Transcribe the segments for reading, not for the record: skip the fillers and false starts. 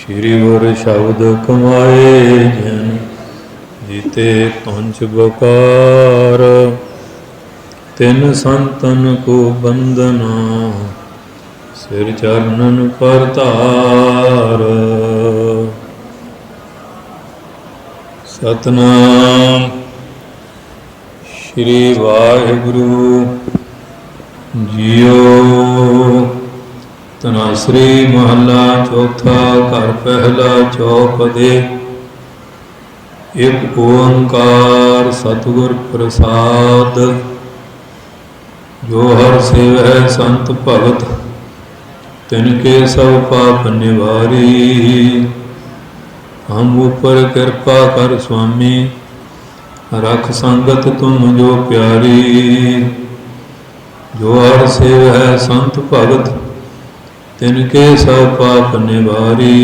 श्री गुर शब्द कमाए जन जीते पंच बकार। तिन संतन को बंदना सिर चरणन पर तार। सतनाम श्री वाहिगुरु जियो। तनासरी महला चौथा घर पहला चौपदे। एक ओंकार सतगुर प्रसाद। जो हर सेवै संत भगत तिनके सब पाप निवारी। हम ऊपर कृपा कर स्वामी रख संगत तुम जो प्यारी। जो हर सेवै संत भगत तिनके सब पाप निवारी।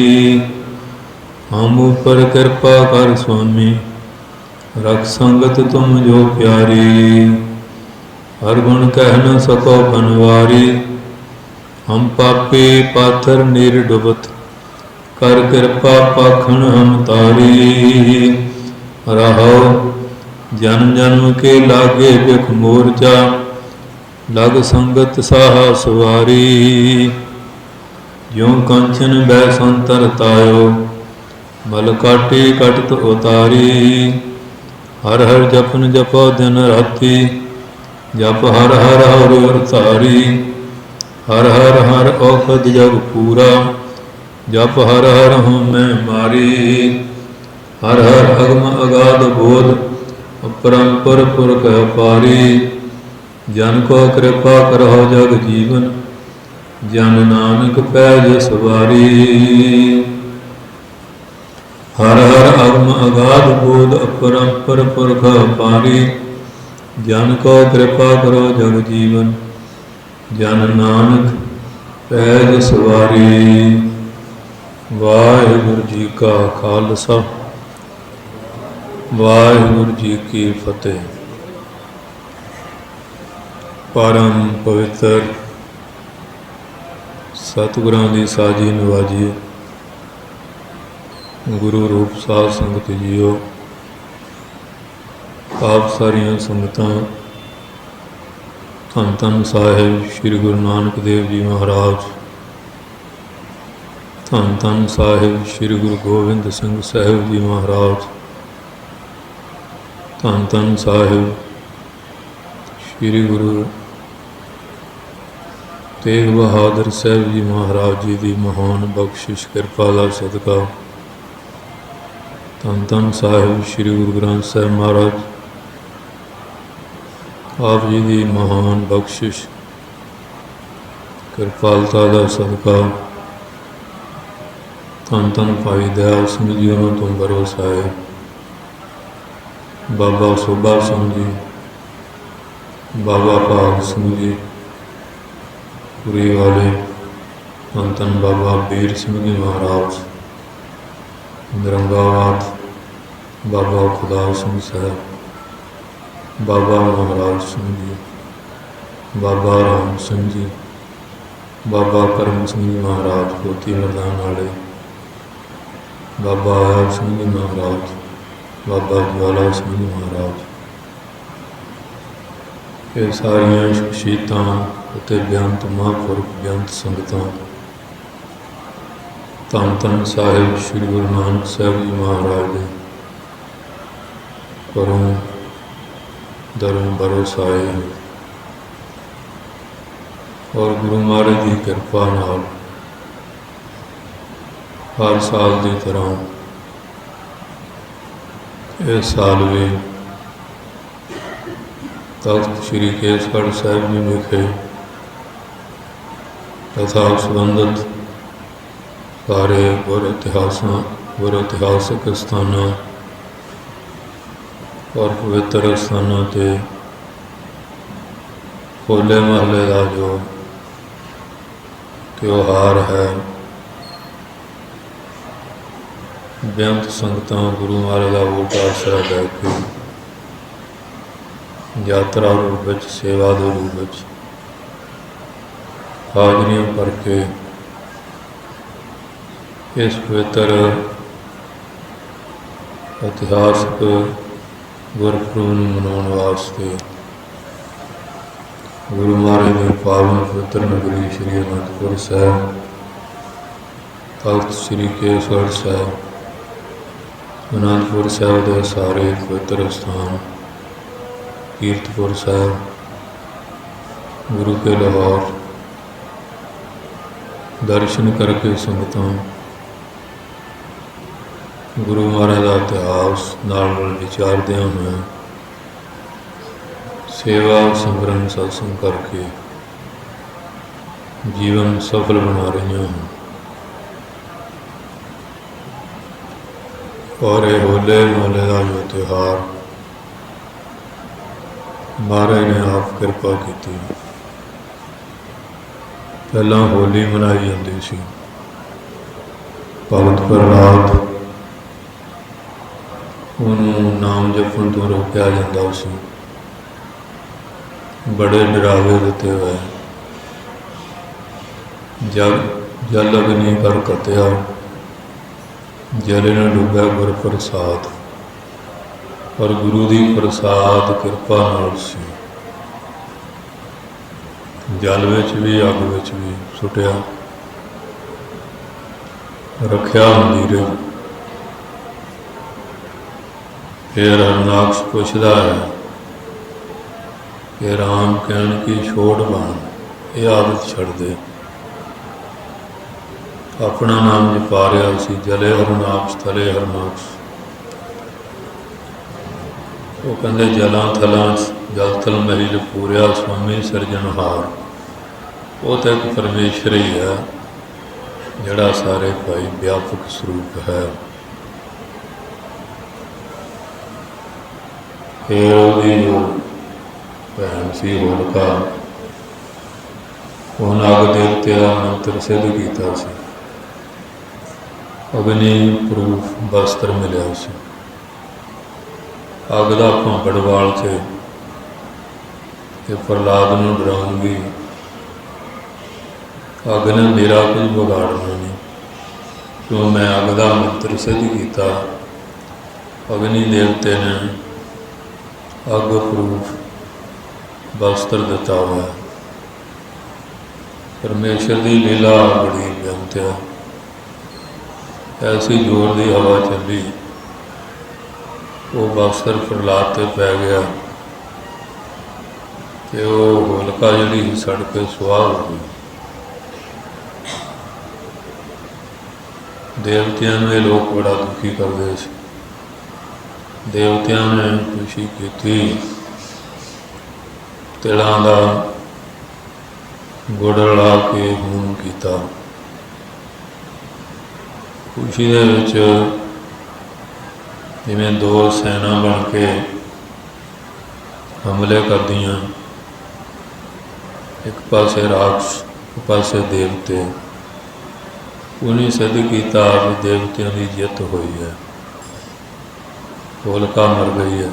हम ऊपर कृपा कर स्वामी रख संगत तुम जो प्यारी। हर गुण कह न सको बनवारी। हम पापी पाथर निर्डुबत कर कृपा पाखण हम तारी। रहो जन्म जन्म के लागे बिख मोर्चा लग संगत साहा सवारी। ज्यों कंचन बै संतर तायो मल काटी कटत उतारी। हर हर जपन जपो दिन राति जप हर हर हर हर तारी। हर हर हर औखद जग पूरा जप हर हर हूँ मैं मारी। हर हर अगम अगाध बोध अपरंपर पुरख अपारी। जन को कृपा करो जग जीवन जन नानक पैज सवारी। हर हर अगम अगाध बोध अपरंपर पुरख अपारी। जन को कृपा करो जग जीवन जन नानक पैज सवारी। वाहिगुरु जी का खालसा वाहिगुरु जी की फतेह। परम पवित्र सतगुरां दी साजी नवाजी गुरु रूप साध संगत जीओ। आप सारियां संगतां धन धन साहिब श्री गुरु नानक देव जी महाराज, धन धन साहिब श्री गुरु गोबिंद सिंह साहिब जी महाराज, धन धन साहिब श्री गुरु तेग बहादुर साहब जी महाराज जी की महान बख्शिश कृपा का सदका। धन धन साहिब श्री गुरु ग्रंथ साहब महाराज आप जी की महान बख्शिश कृपालता का सदका। धन धन भाई दयाल सिंह जी उन्होंने तो भरोसा है। बाबा सोभा सिंह जी, बाबा भाग सिंह जी पुरी वाले, धन धन बाबा बीर सिंह जी महाराज निरंगावाद, बाबा खुदा सिंह साहब, बाबा महाराज सिंह जी, बाबा राम सिंह जी, बाबा करम सिंह जी महाराज पोती मैदान वाले, बाबा आयल सिंह जी महाराज, बाबा ज्वाला सिंह जी महाराज। ये सारिया शख्सियतां ਅਤੇ ਬੇਅੰਤ ਮਹਾਂਪੁਰਖ ਬੇਅੰਤ ਸੰਗਤਾਂ ਧੰਨ ਧੰਨ ਸਾਹਿਬ ਸ਼੍ਰੀ ਗੁਰੂ ਨਾਨਕ ਸਾਹਿਬ ਜੀ ਮਹਾਰਾਜ ਦੇ ਘਰੋਂ ਦਰੋਂ ਭਰੋਸਾ ਆਏ ਹਨ ਔਰ ਗੁਰੂ ਮਹਾਰਾਜ ਦੀ ਕਿਰਪਾ ਨਾਲ ਹਰ ਸਾਲ ਦੀ ਤਰ੍ਹਾਂ ਇਸ ਸਾਲ ਵੀ ਤਖਤ ਸ਼੍ਰੀ ਕੇਸਗੜ੍ਹ ਸਾਹਿਬ ਜੀ ਵਿਖੇ तथा संबंधित सारे गुर इतिहासिक स्थानों और पवित्र स्थानों से होले महल्ले का जो त्यौहार है बेअंत संगतां गुरु महाराज का वोटा आसरा लैके यात्रा रूप में सेवा के रूप में हाजरियां भर के इस पवित्र इतिहासक गुरपुरब नूं मनाउण वास्ते गुरु महाराज की पावन पवित्र नगरी श्री अनंदपुर साहिब, तख्त श्री केसगढ़ साहिब, अनंदपुर साहिब के सारे पवित्र स्थान, कीरतपुर साहिब, गुरु के लाहौर दर्शन करके संगतां गुरु महाराज का इतिहास नाल विचारदियां होइयां सेवा सिमरन सत्संग करके जीवन सफल बना रही हैं। और ये होले मोहल्ले का जो त्यौहार महाराज ने आप कृपा की। पहला होली मनाई जाती सी, भगत प्रहलाद उन्होंने नाम जपण तो रोकया जाता सी, बड़े डरावे दिते हुए जल अग्नि कर कत्या, जले न डुब्या गुर प्रसाद। पर गुरु की प्रसाद कृपा नाल सी, जल विच भी अग विच भी सुटिया रखिया हुंदी रही। फिर हरनाक्ष पुछदा है कि राम कहन की छोड़ बाण ये आदत छड़ दे। अपना नाम जपा रहा सी, जले हरनाक्ष थले हरनाक्ष। वो कहते जलां थलां जल थल महिल पूरिया स्वामी सिरजनहार। वो तो एक परमेश्वर ही है जिहड़ा सारे भाई व्यापक स्वरूप है। फिर वो जो भैन सी होलिका उन्हें अग देवते का मंत्र सिद्ध किया सी, अग्नि प्रूफ वस्त्र मिलिया सी, अग का भांपड़ वाल थे कि प्रहलाद नूं डराऊंगी, अग ने मेरा कुछ बिगाड़ना नहीं क्यों मैं अग का मंत्र सिद्ध किया। अग्नि देवते ने अग प्रूफ वस्त्र दिता हुआ। परमेश्वर की लीला बड़ी बेअंत है। ऐसी जोर की हवा चली, वो वस्त्र प्रहलाद ते पै गया कि वो होलिका जी सड़ के सुआह हो गई। देवतियां ने लोग बड़ा दुखी करते थे। देवतियां ने खुशी की, तिलों का गुड़ ला के होम किया। खुशी दे विच जिवें दो सैना बन के हमले कर दियां, एक पासे राक्ष एक पासे देवते। उन्हें सिद्ध किया कि देवतियों की जित हुई है, होलिका मर गई है।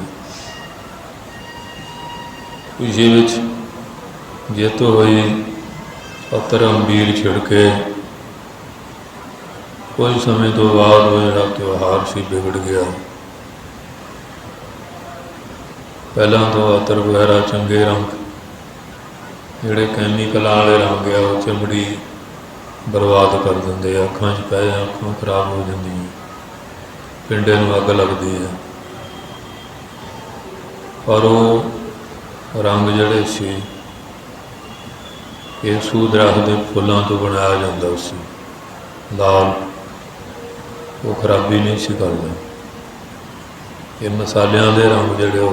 खुशी विच जित हुई, पत्थर अंबीर छिड़के। कुछ समय तो बाद वो जिहड़ा त्यौहार सी बिगड़ गया। पहला तो अतर वगैरह चंगे रंग जिहड़े कैमिकल वाले रंग आ वो चमड़ी बर्बाद कर देंगे, अखां च पै जाए अखां खराब हो जांदियां, पिंडे नूं अग लगदी है। पर वो रंग जिहड़े सी केसू दरख्त के फुलों तो बनाया जाता सी, लाल, वो खराबी नहीं सी करदा। ये मसालियां दे रंग जिहड़े वो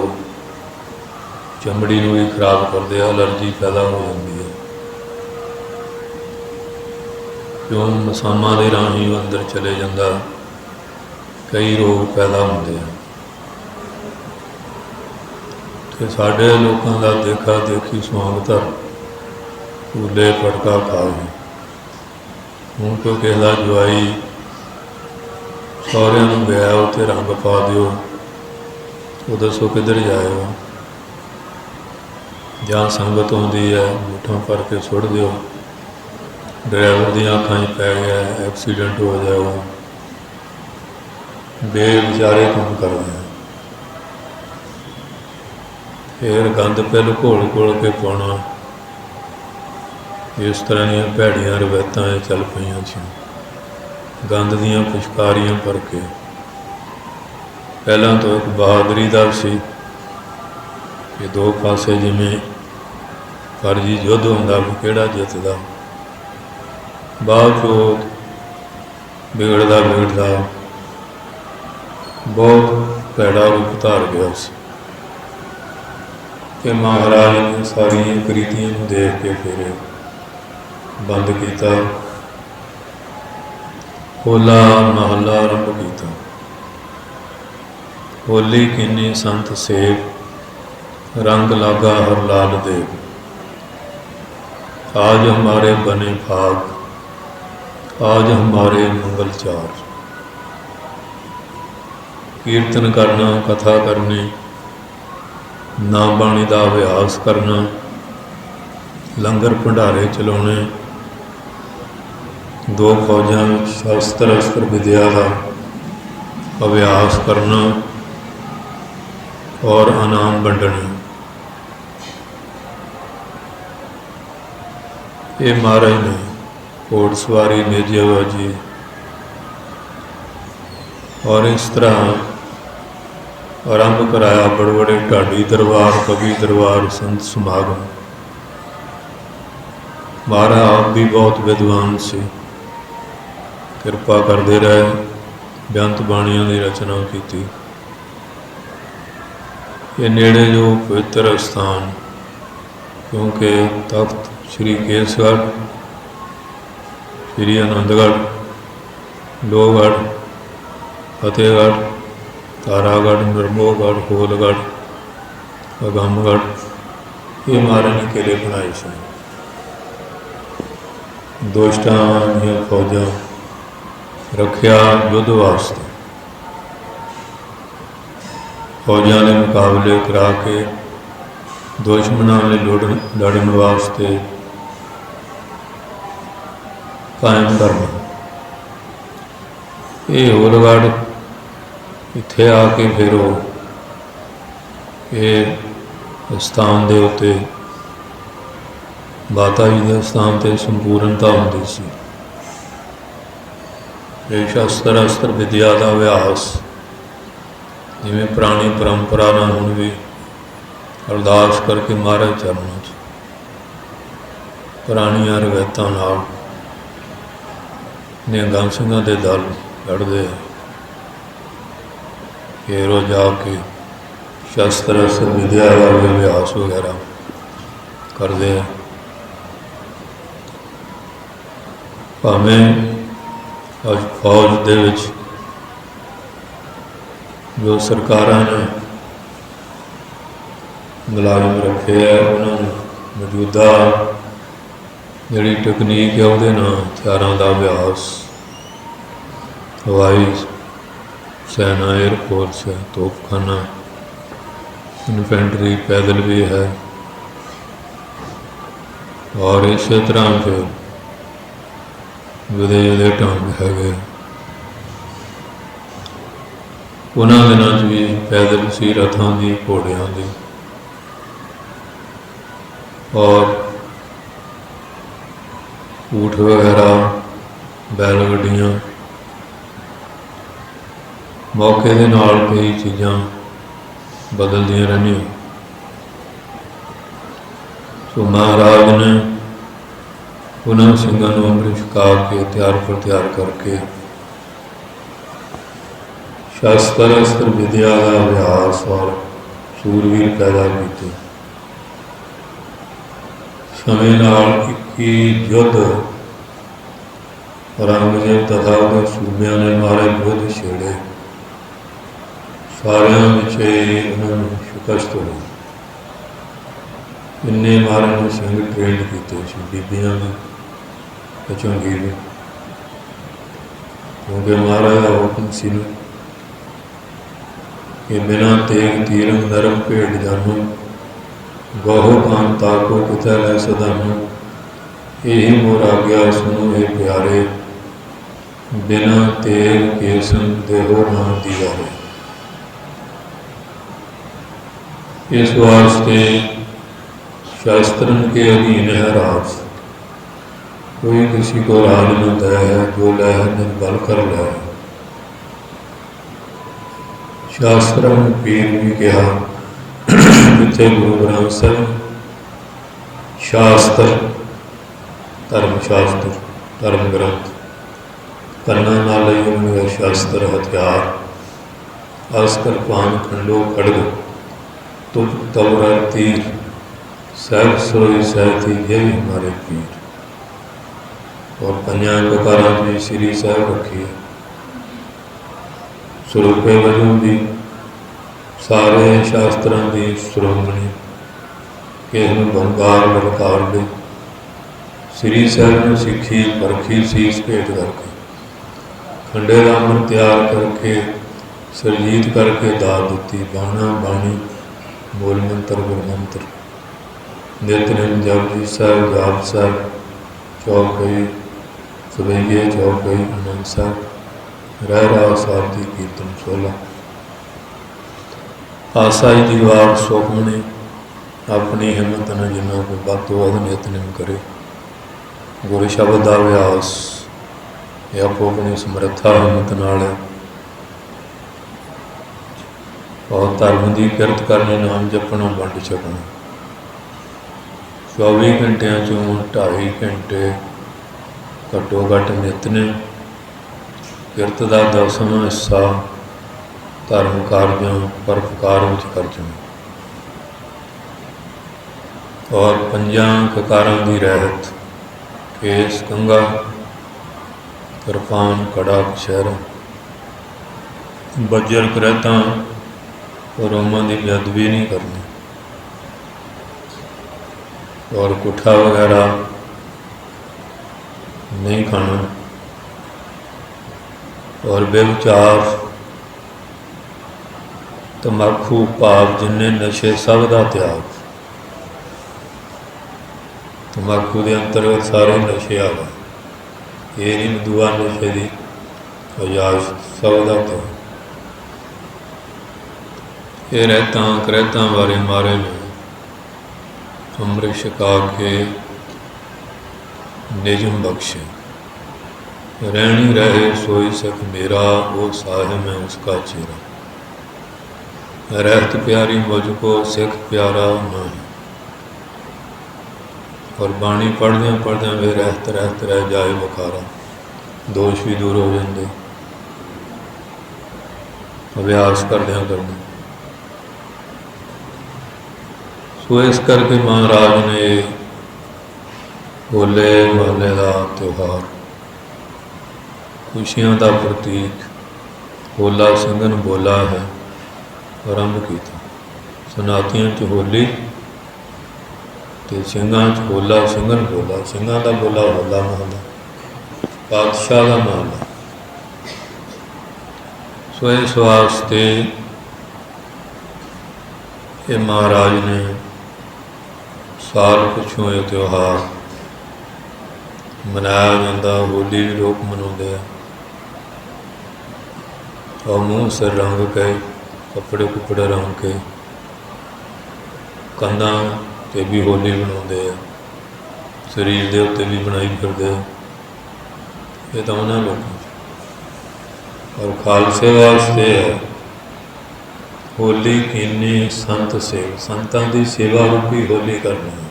चमड़ी नूं भी खराब करदे, एलर्जी पैदा हो जाती है। क्यों मसामा के राही अंदर चले जाता, कई रोग पैदा होंदे हैं। तो साढ़े लोगों का देखा देखी स्वागत झूले पटका खाओ। हूँ कोई किसी का जवाई सौरिया गया उत्थे रंग पा दिओ, तो दसो किधर जाएगा। जहाँ संगत आती है मुठा भर के सुट दिओ, ड्राइवर दी अखां 'च पै गया, एक्सीडेंट हो जाएगा, बेविचारे काम करते हैं। फिर गंद पिल घोल घोल के पाना, इस तरह दी भैड़ियां रवायतां चल पईयां सी। गंद दियां पिचकारियां भर के पहलां तो एक बहादरी दा सी कि दो पासे जिवें फर्जी युद्ध हुंदा भी किहड़ा जितदा, बाद चो बिगड़दा बिगड़दा बहुत भैड़ा रूप धार गया सी कि महाराज ने सारिया करीतियां नूं देख के फिर बंद किया, होला महला आरंभ किया। होली किन्नी संत सेव, रंग लागा हर लाल देव, आज हमारे बने भाग, आज हमारे मंगल चार। कीर्तन करना, कथा करनी, नाम बाणी का अभ्यास करना, लंगर भंडारे चलाने, दो फौजां शस्त्र अस्त्र विद्या का अभ्यास करना और इनाम वंडने, ये महाराज ने घोड़सवारी नेजेबाजी और इस तरह आरंभ कराया। बड़े बड़े ढाडी दरबार, कवि दरबार, संत समागम। महाराज आप भी बहुत विद्वान से कृपा करते रहे, बेअंत बाणियां की रचना की। ये नेड़े जो पवित्र स्थान, क्योंकि तख्त श्री केसगढ़, श्री आनंदगढ़, लोहगढ़, फतेहगढ़, तारागढ़, नरमोगढ़, होलगढ़, अगमगढ़, ये महाराज ने किले बनाए सन। दुष्टां दी फौजां रखिया युद्ध वास्ते, फौजां के मुकाबले करा के दुश्मनों ने लड़न वास्ते कायम करना। ये होलगढ़ इत्थे आके फिर ये स्थान के उत्ते माता जी के स्थान पर संपूर्णता होंदी सी। ये शस्त्र अस्त्र विद्या का अभ्यास जिमें पुरानी परंपरा ना हुण भी अरदास करके महाराज चरणों च पुरानिया रवायतों नाल निहंगां सिंघां दे दल लड़ते फिर जाके शस्त्र अस्त्र विद्या का अभ्यास वगैरह करते हैं। भावें अज फौज दे विच जो सरकारां ने मुलाजम रखे है, उन्होंने मौजूदा जी टकनीक है वो हथियारों का अभ्यास, हवाई सेना, एयरफोर्स है, तोपखाना, इन्फेंट्री, पैदल भी है, और इस तरह के विदेश ढंग है। उन्होंने दिनों भी पैदल सी, रथों की, घोड़िया की, और ऊठ वगैरह, बैलगड्डियाँ, मौके के नाल कई चीज़ां बदलदियां रहनियां। सो महाराज ने उन्होंने सिंघां नूं अमृत छका के तैयार पर तैयार करके शस्त्र अस्त्र विद्या का अभ्यास और सूरवीर पैदा किए। समय नाल इक्की युद्ध औरंगजेब तथा उहदे सूबियां ने मारे विरुद्ध छेड़े, सारियां विच उन्होंने शिकस्त हुई। इन्ने महाराज ने सिंह ट्रेंड किए, बीबियां भी, चंगी भी, क्योंकि महाराज का हुक्म सी कि बिना तेग तीरंग नरम भेड़ जानू, गहो कान ताको किता लै सदानू, यही मोर आज्ञा सुनो हे प्यारे, बिना तेल केसन देहो ना दीवारे। इस वास्ते शास्त्रन के अधीन है राज, कोई किसी को राज न दे है, जो लै है निर्बल कर लै। शास्त्र पीर भी कहा जिथे गुरु ग्रंथ साहिब, शास्त्र धर्म शास्त्र धर्म ग्रंथ कन्ना नाल लई शास्त्र हथियार, अस्त्र पान खंडो खड़ग तुप तवरा तीर, सहब सरोई सहती यही हमारे पीर। और पंजा प्रकारों की श्री साहब रखी है, स्वरूपे वजों भी सारे शास्त्रों की श्रोमणी, किस नूं बंगार ललकार दे। श्री साहब ने सिੱਖੀ परखी सीस भेंट करके, खंडे का अमृत तैयार करके सरजीत करके दात दी। बाणा बाणी मूल मंत्र गुरमंत्र, नितनेम जपजी साहब जाप साहब, चौकई सवैये चौकई आनंद साहब, रह रहा साहब की कीर्तन 16। आसाई की वार सुखमणी अपनी हिम्मत न जिन्हों को वध तो वध नितनेम करे। गुरु शब्द का अभ्यास ये आपो अपनी समर्था हिम्मत नाल है। और धर्म की किरत करनी, नाम जपना, वंड छकना। 24 घंटिया चों 2.5 घंटे घट्टो घट्ट नितनेम, किरत का 10वां हिस्सा धर्म कार्यों परोपकार विच खर्चना। और 5 ककारां की रहत, केस कंघा कृपान कड़ा कछहरा, बजर करैता रोमां की बेअदबी नहीं करनी। और कुठा वगैरह नहीं खाना। और व्यभिचार तंबाकू पाप जिन्ने नशे सब का त्याग। तंबाकू के अंतर्गत सारे नशे आ गए, ये नहीं दुआ नशे की अजाज सब का त्याग। ये रहता करैता वारे मारे में अमृत छका के निजम बख्शे। रहनी रहे सोई सख मेरा, वो साहिब में उसका चेहरा। रहत प्यारी मुझको सिख प्यारा ना है। और बाणी पढ़द्या पढ़द्या वे रहत रहत रह जाए बखारा, दोष भी दूर हो जाते अभ्यास करद्या करना। सो इस करके महाराज ने होले महल्ले का त्यौहार, खुशियों का प्रतीक होला सिंघन बोला है आरंभ किया। सनातियों च होली तो ਸਿੰਘਾਂ च होला सिंघन बोला। ਸਿੰਘਾਂ का बोला होला महला, पातशाह का महला। सो इस वास्ते ये महाराज ने साल पिछों ये त्यौहार मनाया जाता। होली भी लोग मनाते हैं, और मूँह सिर रंग के, कपड़े कुपड़े रंग के, कंधा ते भी होली बनाते हैं, शरीर के उत्ते भी बनाई फिरते हैं। ये तो उन्होंने लोगों और खालसे वास्ते है होली कीनी संत सेव। संतां की सेवा रूपी होली करनी है।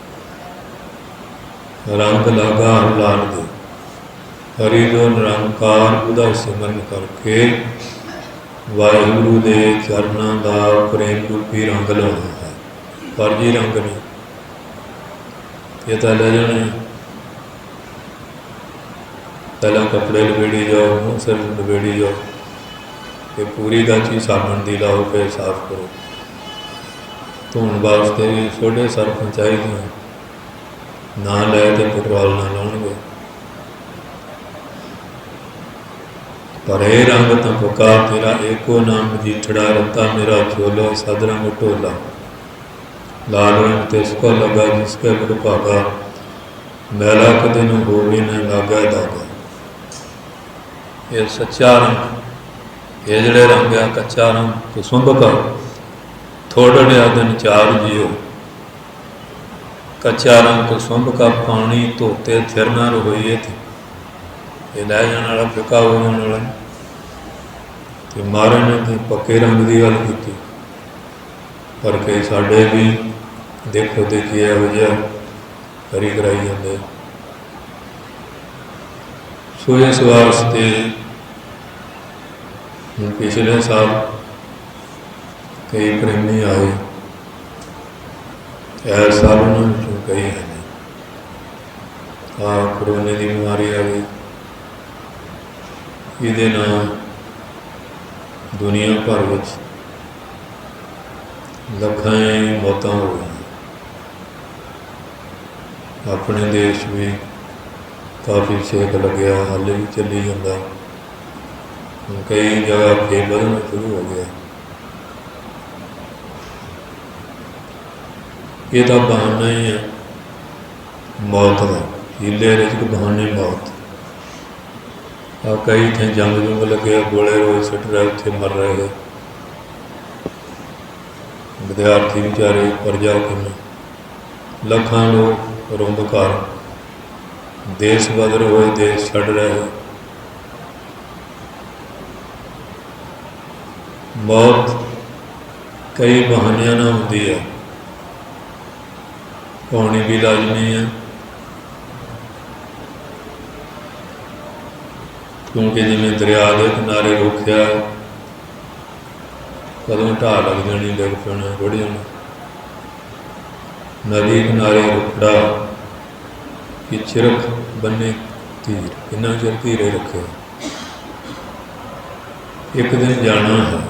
रंग लागा लाल दे हरि दो निरंकार उदा सिमरन करके वाहिगुरु के चरणों का प्रेम रूपी रंग लाना है। फर्जी रंग नहीं, ये तो ले जाने। पहला कपड़े लपेड़ी जाओ, मुँह सिर लपेड़ी जाओ, फिर पूरी गाची साबन दी लाओ, फिर साफ करो। धोने वास्ते भी सोडे सर्फ चाहिए, ना लै तो पेट्रोल ना लाउणगे। पर यह रंग तो पक्का तेरा एको नाम मजीठड़ा, रत्ता मेरा झोलो सदरंग ढोला। लाल रंग तिसको लगा जिसके गुड़ भागा, मैला कदे न होवे न लागा दागा। ये सच्चा रंग, ये जड़े रंग है कच्चा रंग तो सुंबका थोड़ा जिहा दिन चार जियो। कच्चा रंग तो सुंबका पानी धोते थिर ना रहोइए थे, ये लै जाने वाला फिका हो जाने वाला। तो महाराज ने तो पक्के रंग की गल की, पर कई साढ़े भी देखो देखी इहो जिहा करी कराई जाते। सो इस वास्ते पिछले साल कई प्रेमी आए, इस साल उन्होंने कई है कोरोने की बीमारी आ गई। ये दुनिया भर में लखां मौतां हो गई। अपने देश भी काफ़ी सेक लग्या, हाले भी चली जाता। कई जगह फिर बदलना शुरू हो गया। ये तो बहाना ही है मौत का, हीले रिजक बहाने मौत। कई थे जंग जुंग लगे, गोले रोज सुट रहे, उत्थे मर रहे हैं विद्यार्थी बेचारे, प्रजा किमें लखां लोग रुंब घर देश बदल हुए, देश छड़ रहे हैं। मौत कई बहानियां नाल हुंदी है, होनी भी लाजमी है, क्योंकि जिमें दरिया के किनारे रोकिया कदों ढाह लग जानी, डिग पैना, रुढ़ जाना। नदी किनारे रुखड़ा कि चिरक बने तीर, किन्ना चिर धीरे रखे। एक दिन जाना है,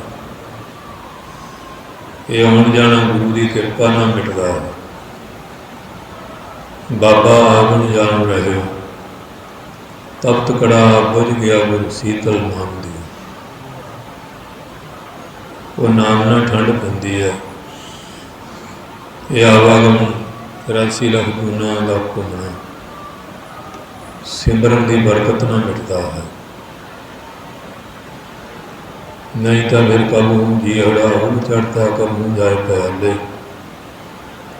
ये आउण जाना गुरु की कृपा ना मिटदा है। बाबा आवन जान रहे, तप्त कड़ा बुझ गया गुरु शीतल नाम दी। वो नाम ना ठंड पैंदी है, ये आवागमन 83 लाख गुना का घूमना सिमरन की बरकत ना मिटता है। नहीं तो फिर कबू जी हड़ा हो चढ़ता, कबू जाए प्याले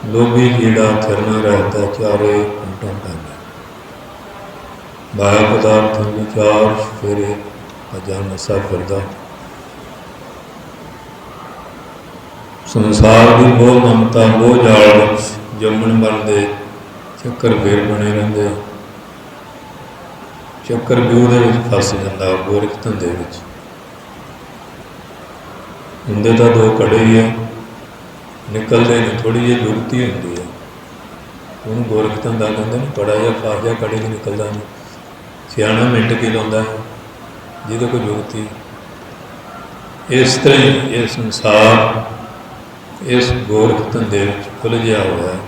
लोभी कीड़ा थिरना रहता, चारे घंटों पहले माया पदार्थ विचार फेरे अजा नशा फिरदा। संसार की मोह ममता मोह जाल जमन बनते चक्कर फेर बने रहते, चक्कर व्यू के फस जाता। गोरख धंधे होंदे तो दो कड़े ही है, निकलते नहीं थोड़ी जी जुगती होंगी है। उन्होंने गोरख धंधा कहते हैं, बड़ा जहा फास जहा कड़े च निकलता नहीं। सियाणा मिंट की लाता है जिदे कोई जुगती। इस तरह ही ये संसार इस गोरख धंधे खुलझिया हुआ है।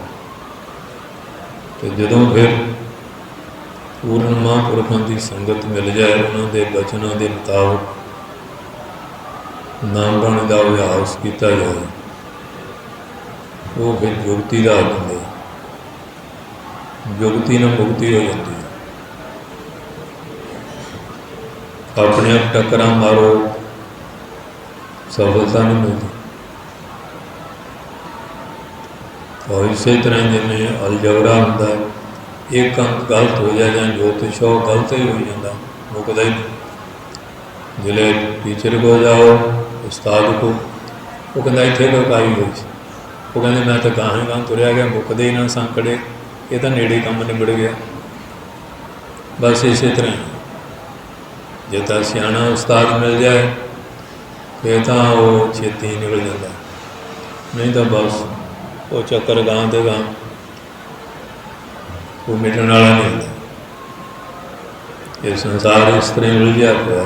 तो जदों फिर पूर्ण महापुरखों की संगत मिल जाए, उन्होंने बचनों के मुताबिक नाम बाणी का अभ्यास किया जाए, वो फिर जुगती का आदि जुगती न मुक्ति हो जाती है। अपने आप टक्कर मारो सफलता नहीं मिलती। और इस तरह जिमें अलजबरा होंगे, एक अंक गलत हो जाए जाए ज्योतिष हो गलत ही हो जाता, मुकदा ही नहीं। जिले टीचर को जाओ उस्ताद को, वो कहता इतने लुकाई हुई, वो कहते मैं तो गाह गाह तुरया गया, मुकदे ही ना सांकड़े, ये तो नेड़े काम निबड़ गया। बस इस तरह जो तो सियाणा उस्ताद मिल जाए फिर तो वो छेती निकल जाता, नहीं तो बस वो चक्कर गांव तो गांव वो मिटने वाला नहीं होता। ये संसार इस तरह उलझा पाया।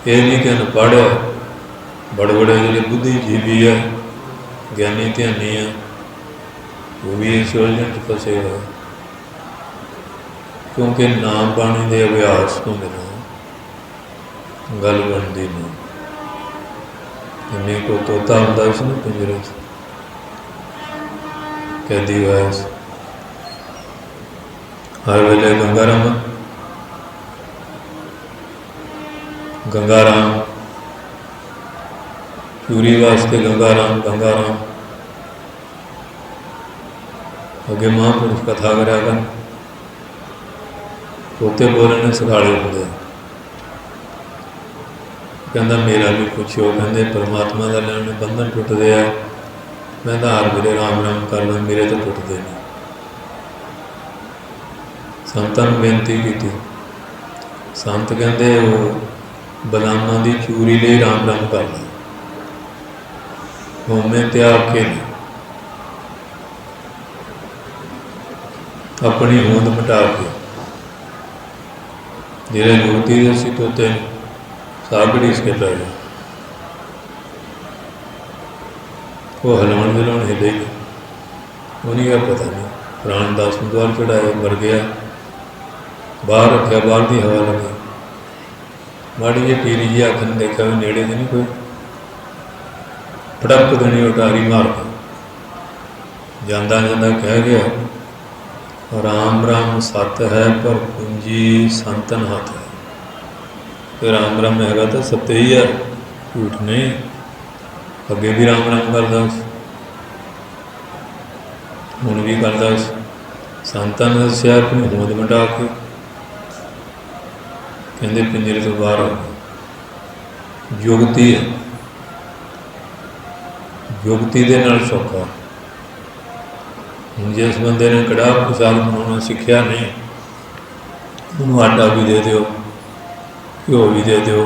ये नहीं कि पढ़िया बड़े बड़े जो बुद्धिजीवी है, ज्ञानी ध्यानी है, वो भी इस उलझन च फसे हुए, क्योंकि नाम बाणी के अभ्यास तो बिना गल बनती नहीं। इन्हें को तोता होंदा सी ना पिंजरे कैदी हुआ, हर वेले गंगा राम चूरी वास्ते गंगा राम अगे महापुरुष कथा करा कर तोते बोलने सखाले होंगे कहता मेरा भी पुछो कहते परमात्मा का लैन बंधन टुटते हैं मैं तो हर वेले राम राम कर ला मेरे तो टुटते नहीं। संतां नूं बेनती की संत कहते वो बदामां दी चूरी ले राम राम कर ला होमे त्याग के अपनी होंद मिटा के जिहड़े मूर्ति दे सी तोते सागड़ी इसके पै गए वो हिलाउण हिलाउण हिले गए उन्हीं का पता नहीं प्राण दास नूं द्वार चढ़ाए मर गया बाहर रखा बाहर की हवा लगी माड़ी जी पीरी जी अख ने देखा भी नेड़े तो नहीं कोई फड़क देनी उटारी मार के जांदा जांदा कह गया राम राम सत है पर पूंजी संतन हाथ है। तो राम राम हैगा तो सत्य ही है झूठ नहीं। अगे भी राम राम करदा हुण भी करदा संतां ने दस्सिया अपनी होंद मिटा के कहंदे पिंजरे तो बाहर आ गए। युगती है युगती दे नाल सौखा हुण जिस बंदे ने कड़ाह प्रसाद बनाना सीखिया नहीं उन्होंने आटा भी दे दो घ्यो भी दे दो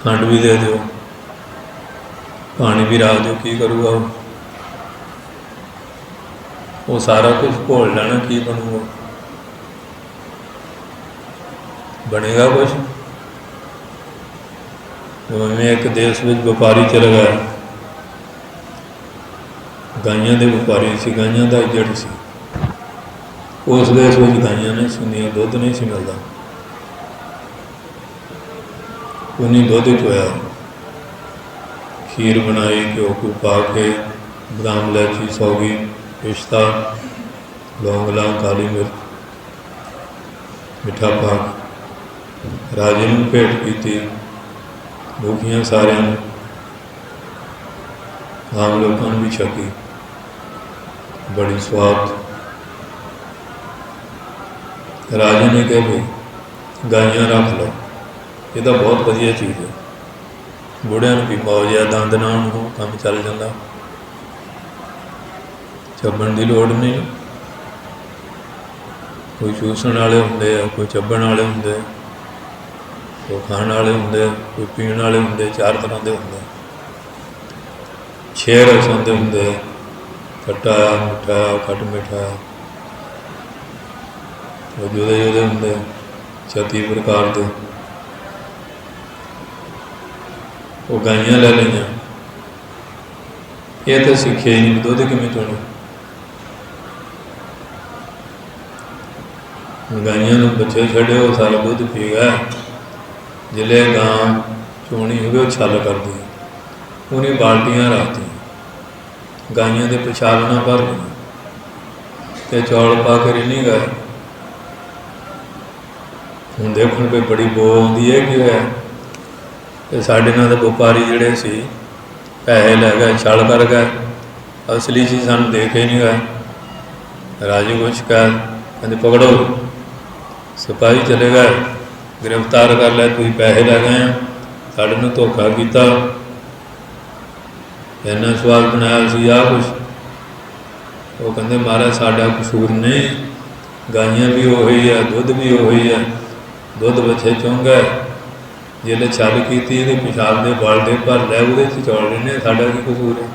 खंड भी दे दो पानी भी रख दो की करूँगा वो सारा कुछ घोल लेना की बनूगा बनेगा कुछ। मैं एक देश में व्यापारी चल गया गाइयां दे व्यापारी सी गाइयां दा जड़ सी उस देश में गाइयां नहीं सुनिया दुध नहीं सी मिलता उन्हीं दुध चोया खीर बनाई घ्यो घू पा के बदाम इलायची सौगी पिस्ता लौंग लांग काली मिर्च मिठा पा के राजे नूं भेंट की भूखियां सारियां आम लोगों ने भी छकी बड़ी स्वाद। राजे ने कहा भाई गाइयां रख लो ये तो बहुत वधिया चीज़ है बुढ़िया भी मौज है दंद नाल काम चल जाता चबन की लोड़ नहीं कोई चूसण वाले होंगे कोई चबन वाले होंगे कोई खाण वाले होंगे कोई पीण वाले होंगे चार तरह के होंगे 6 रसां दे होंगे खट्टा मिठा खट मिठा वो जुदे जुदे होंगे 36 प्रकार के वो गाइयां ले लिया ये तो सीखे ही नहीं दुध किमें चोना गाइयां बच्चे छड़े वो सारा दुध पी गया जिले गां चोनी हो छल कर दी उन्हें बाल्टियां रखती गाइयां के पेशाब ना भर तो चौल पा के नहीं गए हूँ देखो कोई बड़ी बो आती है कि है तो साढ़े ना तो व्यापारी जोड़े सी पैसे लै गए छल कर गए असली चीज़ सानू देख ही नहीं गए राजू कुछ कह कहते पकड़ो सिपाही चले गए गिरफ्तार कर लिया तुम पैसे लै गए साढ़े नूं धोखा किया इन्ना स्वाद बनाया सी आ कुछ वो कहते महाराज साडा कसूर नहीं गाइयां भी उही है दुध भी उही है दुध बच्चे चुंग है जिले छल की पेशाब के बाल्टे भर लै वो चौल लेने साडा की कसूर है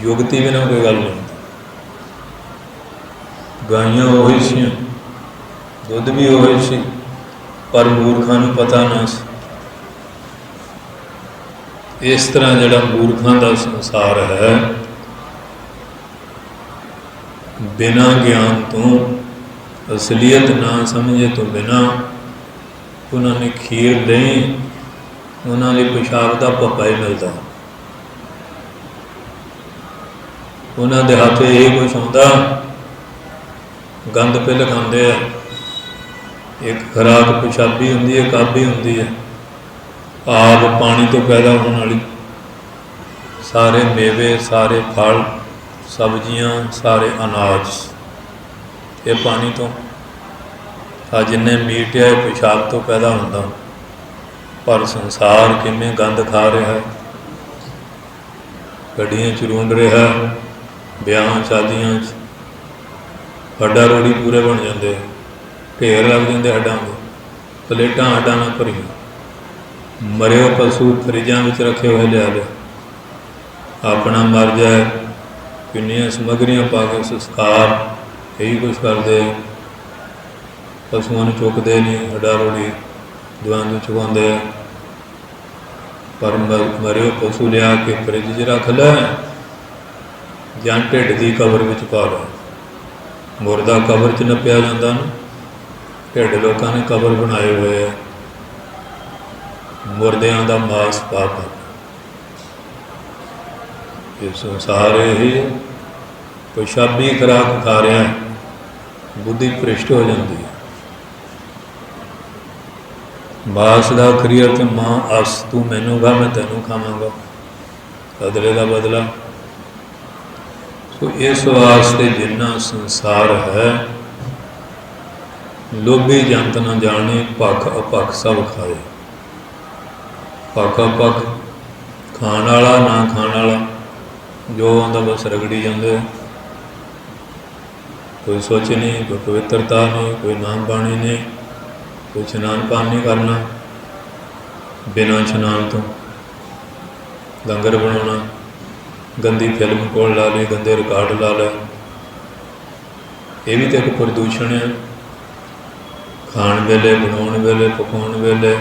युगती भी ना कोई गल नहीं गाइयां उही सी दुध भी उही सी पर मूर्खों नूं पता ना सी इस तरह जिहड़ा मूर्खों का संसार है बिना ज्ञान तो असलीयत ना समझे तो बिना उन्होंने खीर नहीं उन्होंने पेशाब का पप्पा ही मिलता ਉਹਨਾਂ ਦੇ ਹੱਥ ਇਹ ਕੁਛ ਆਉਂਦਾ, ਗੰਦ ਪਿੱਲ ਖਾਂਦੇ ਆ। ਇੱਕ ਖੁਰਾਕ ਪਿਸ਼ਾਬੀ ਹੁੰਦੀ ਹੈ, ਕਾਬੀ ਹੁੰਦੀ ਹੈ, ਆਪ ਪਾਣੀ ਤੋਂ ਪੈਦਾ ਹੋਣ ਵਾਲੀ। ਸਾਰੇ ਮੇਵੇ, ਸਾਰੇ ਫਲ, ਸਬਜ਼ੀਆਂ, ਸਾਰੇ ਅਨਾਜ ਇਹ ਪਾਣੀ ਤੋਂ। ਆ ਜਿੰਨੇ ਮੀਟ ਹੈ ਪਿਸ਼ਾਬ ਤੋਂ ਪੈਦਾ ਹੁੰਦਾ। ਪਰ ਸੰਸਾਰ ਕਿਵੇਂ ਗੰਦ ਖਾ ਰਿਹਾ ਹੈ, ਗੱਡੀਆਂ 'ਚ ਰੂੰਡ ਰਿਹਾ, ਵਿਆਹਾਂ ਸ਼ਾਦੀਆਂ 'ਚ ਹੱਡਾ ਰੋੜੀ ਪੂਰੇ ਬਣ ਜਾਂਦੇ, ਢੇਰ ਲੱਗ ਜਾਂਦੇ ਹੱਡਾਂ ਦੇ, ਪਲੇਟਾਂ ਹੱਡਾਂ ਨਾਲ ਭਰੀਆਂ। ਮਰਿਓ ਪਸ਼ੂ ਫਰਿੱਜਾਂ ਵਿੱਚ ਰੱਖੇ ਹੋਏ ਲਿਆ ਲਿਆ, ਆਪਣਾ ਮਰ ਜਾਏ, ਕਿੰਨੀਆਂ ਸਮੱਗਰੀਆਂ ਪਾ ਕੇ ਸੰਸਕਾਰ ਇਹੀ ਕੁਛ ਕਰਦੇ। ਪਸ਼ੂਆਂ ਨੂੰ ਚੁੱਕਦੇ ਨਹੀਂ, ਹੱਡਾ ਰੋੜੀ ਦੀਵਾਨ ਨੂੰ ਚੁਕਾਉਂਦੇ ਆ। ਪਰ ਮਰਿਓ ਪਸ਼ੂ ਲਿਆ ਕੇ ਫਰਿੱਜ 'ਚ ਰੱਖ ਲੈ ਜਾਂ ਢਿੱਡ ਦੀ ਕਬਰ ਵਿੱਚ ਪਾ ਲੈ। ਮੁਰਦਾ ਕਬਰ 'ਚ ਨੱਪਿਆ ਜਾਂਦਾ ਨਾ, ਢਿੱਡ ਲੋਕਾਂ ਨੇ ਕਬਰ ਬਣਾਏ ਹੋਏ ਆ ਮੁਰਦਿਆਂ ਦਾ ਮਾਸ ਪਾ ਪਾ। ਇਹ ਸੰਸਾਰ ਇਹ ਪਿਸ਼ਾਬੀ ਖੁਰਾਕ ਖਾ ਰਿਹਾ, ਬੁੱਧੀ ਭ੍ਰਿਸ਼ਟ ਹੋ ਜਾਂਦੀ ਹੈ। ਮਾਸ ਦਾ ਆਖਰੀ ਅਰਥ ਮਾਂ ਅਸ, ਤੂੰ ਮੈਨੂੰ ਖਾ ਮੈਂ ਤੈਨੂੰ ਖਾਵਾਂਗਾ, ਬਦਲੇ ਦਾ ਬਦਲਾ। ਸੋ ਇਸ ਵਾਸਤੇ ਜਿੰਨਾ ਸੰਸਾਰ ਹੈ, ਲੋਭੀ ਜੰਤ ਨਾ ਜਾਣੇ, ਭਖ ਅਭਖ ਸਭ ਖਾਏ। ਭਖ ਅਭਖ, ਖਾਣ ਵਾਲਾ ਨਾ ਖਾਣ ਵਾਲਾ, ਜੋ ਆਉਂਦਾ ਬਸ ਰਗੜੀ ਜਾਂਦੇ। ਕੋਈ ਸੋਚ ਨਹੀਂ, ਕੋਈ ਪਵਿੱਤਰਤਾ ਨਹੀਂ, ਕੋਈ ਨਾਮ ਬਾਣੀ ਨਹੀਂ, ਕੋਈ ਇਸ਼ਨਾਨ ਪਾਨ ਨਹੀਂ ਕਰਨਾ, ਬਿਨਾਂ ਇਸ਼ਨਾਨ ਤੋਂ ਲੰਗਰ ਬਣਾਉਣਾ, ਗੰਦੀ ਫਿਲਮ ਕੋਲ ਲਾ ਲਈ, ਗੰਦੇ ਰਿਕਾਰਡ ਲਾ ਲੈ, ਇਹ ਵੀ ਤਾਂ ਇੱਕ ਪ੍ਰਦੂਸ਼ਣ ਹੈ। ਖਾਣ ਵੇਲੇ, ਬਣਾਉਣ ਵੇਲੇ, ਪਕਾਉਣ ਵੇਲੇ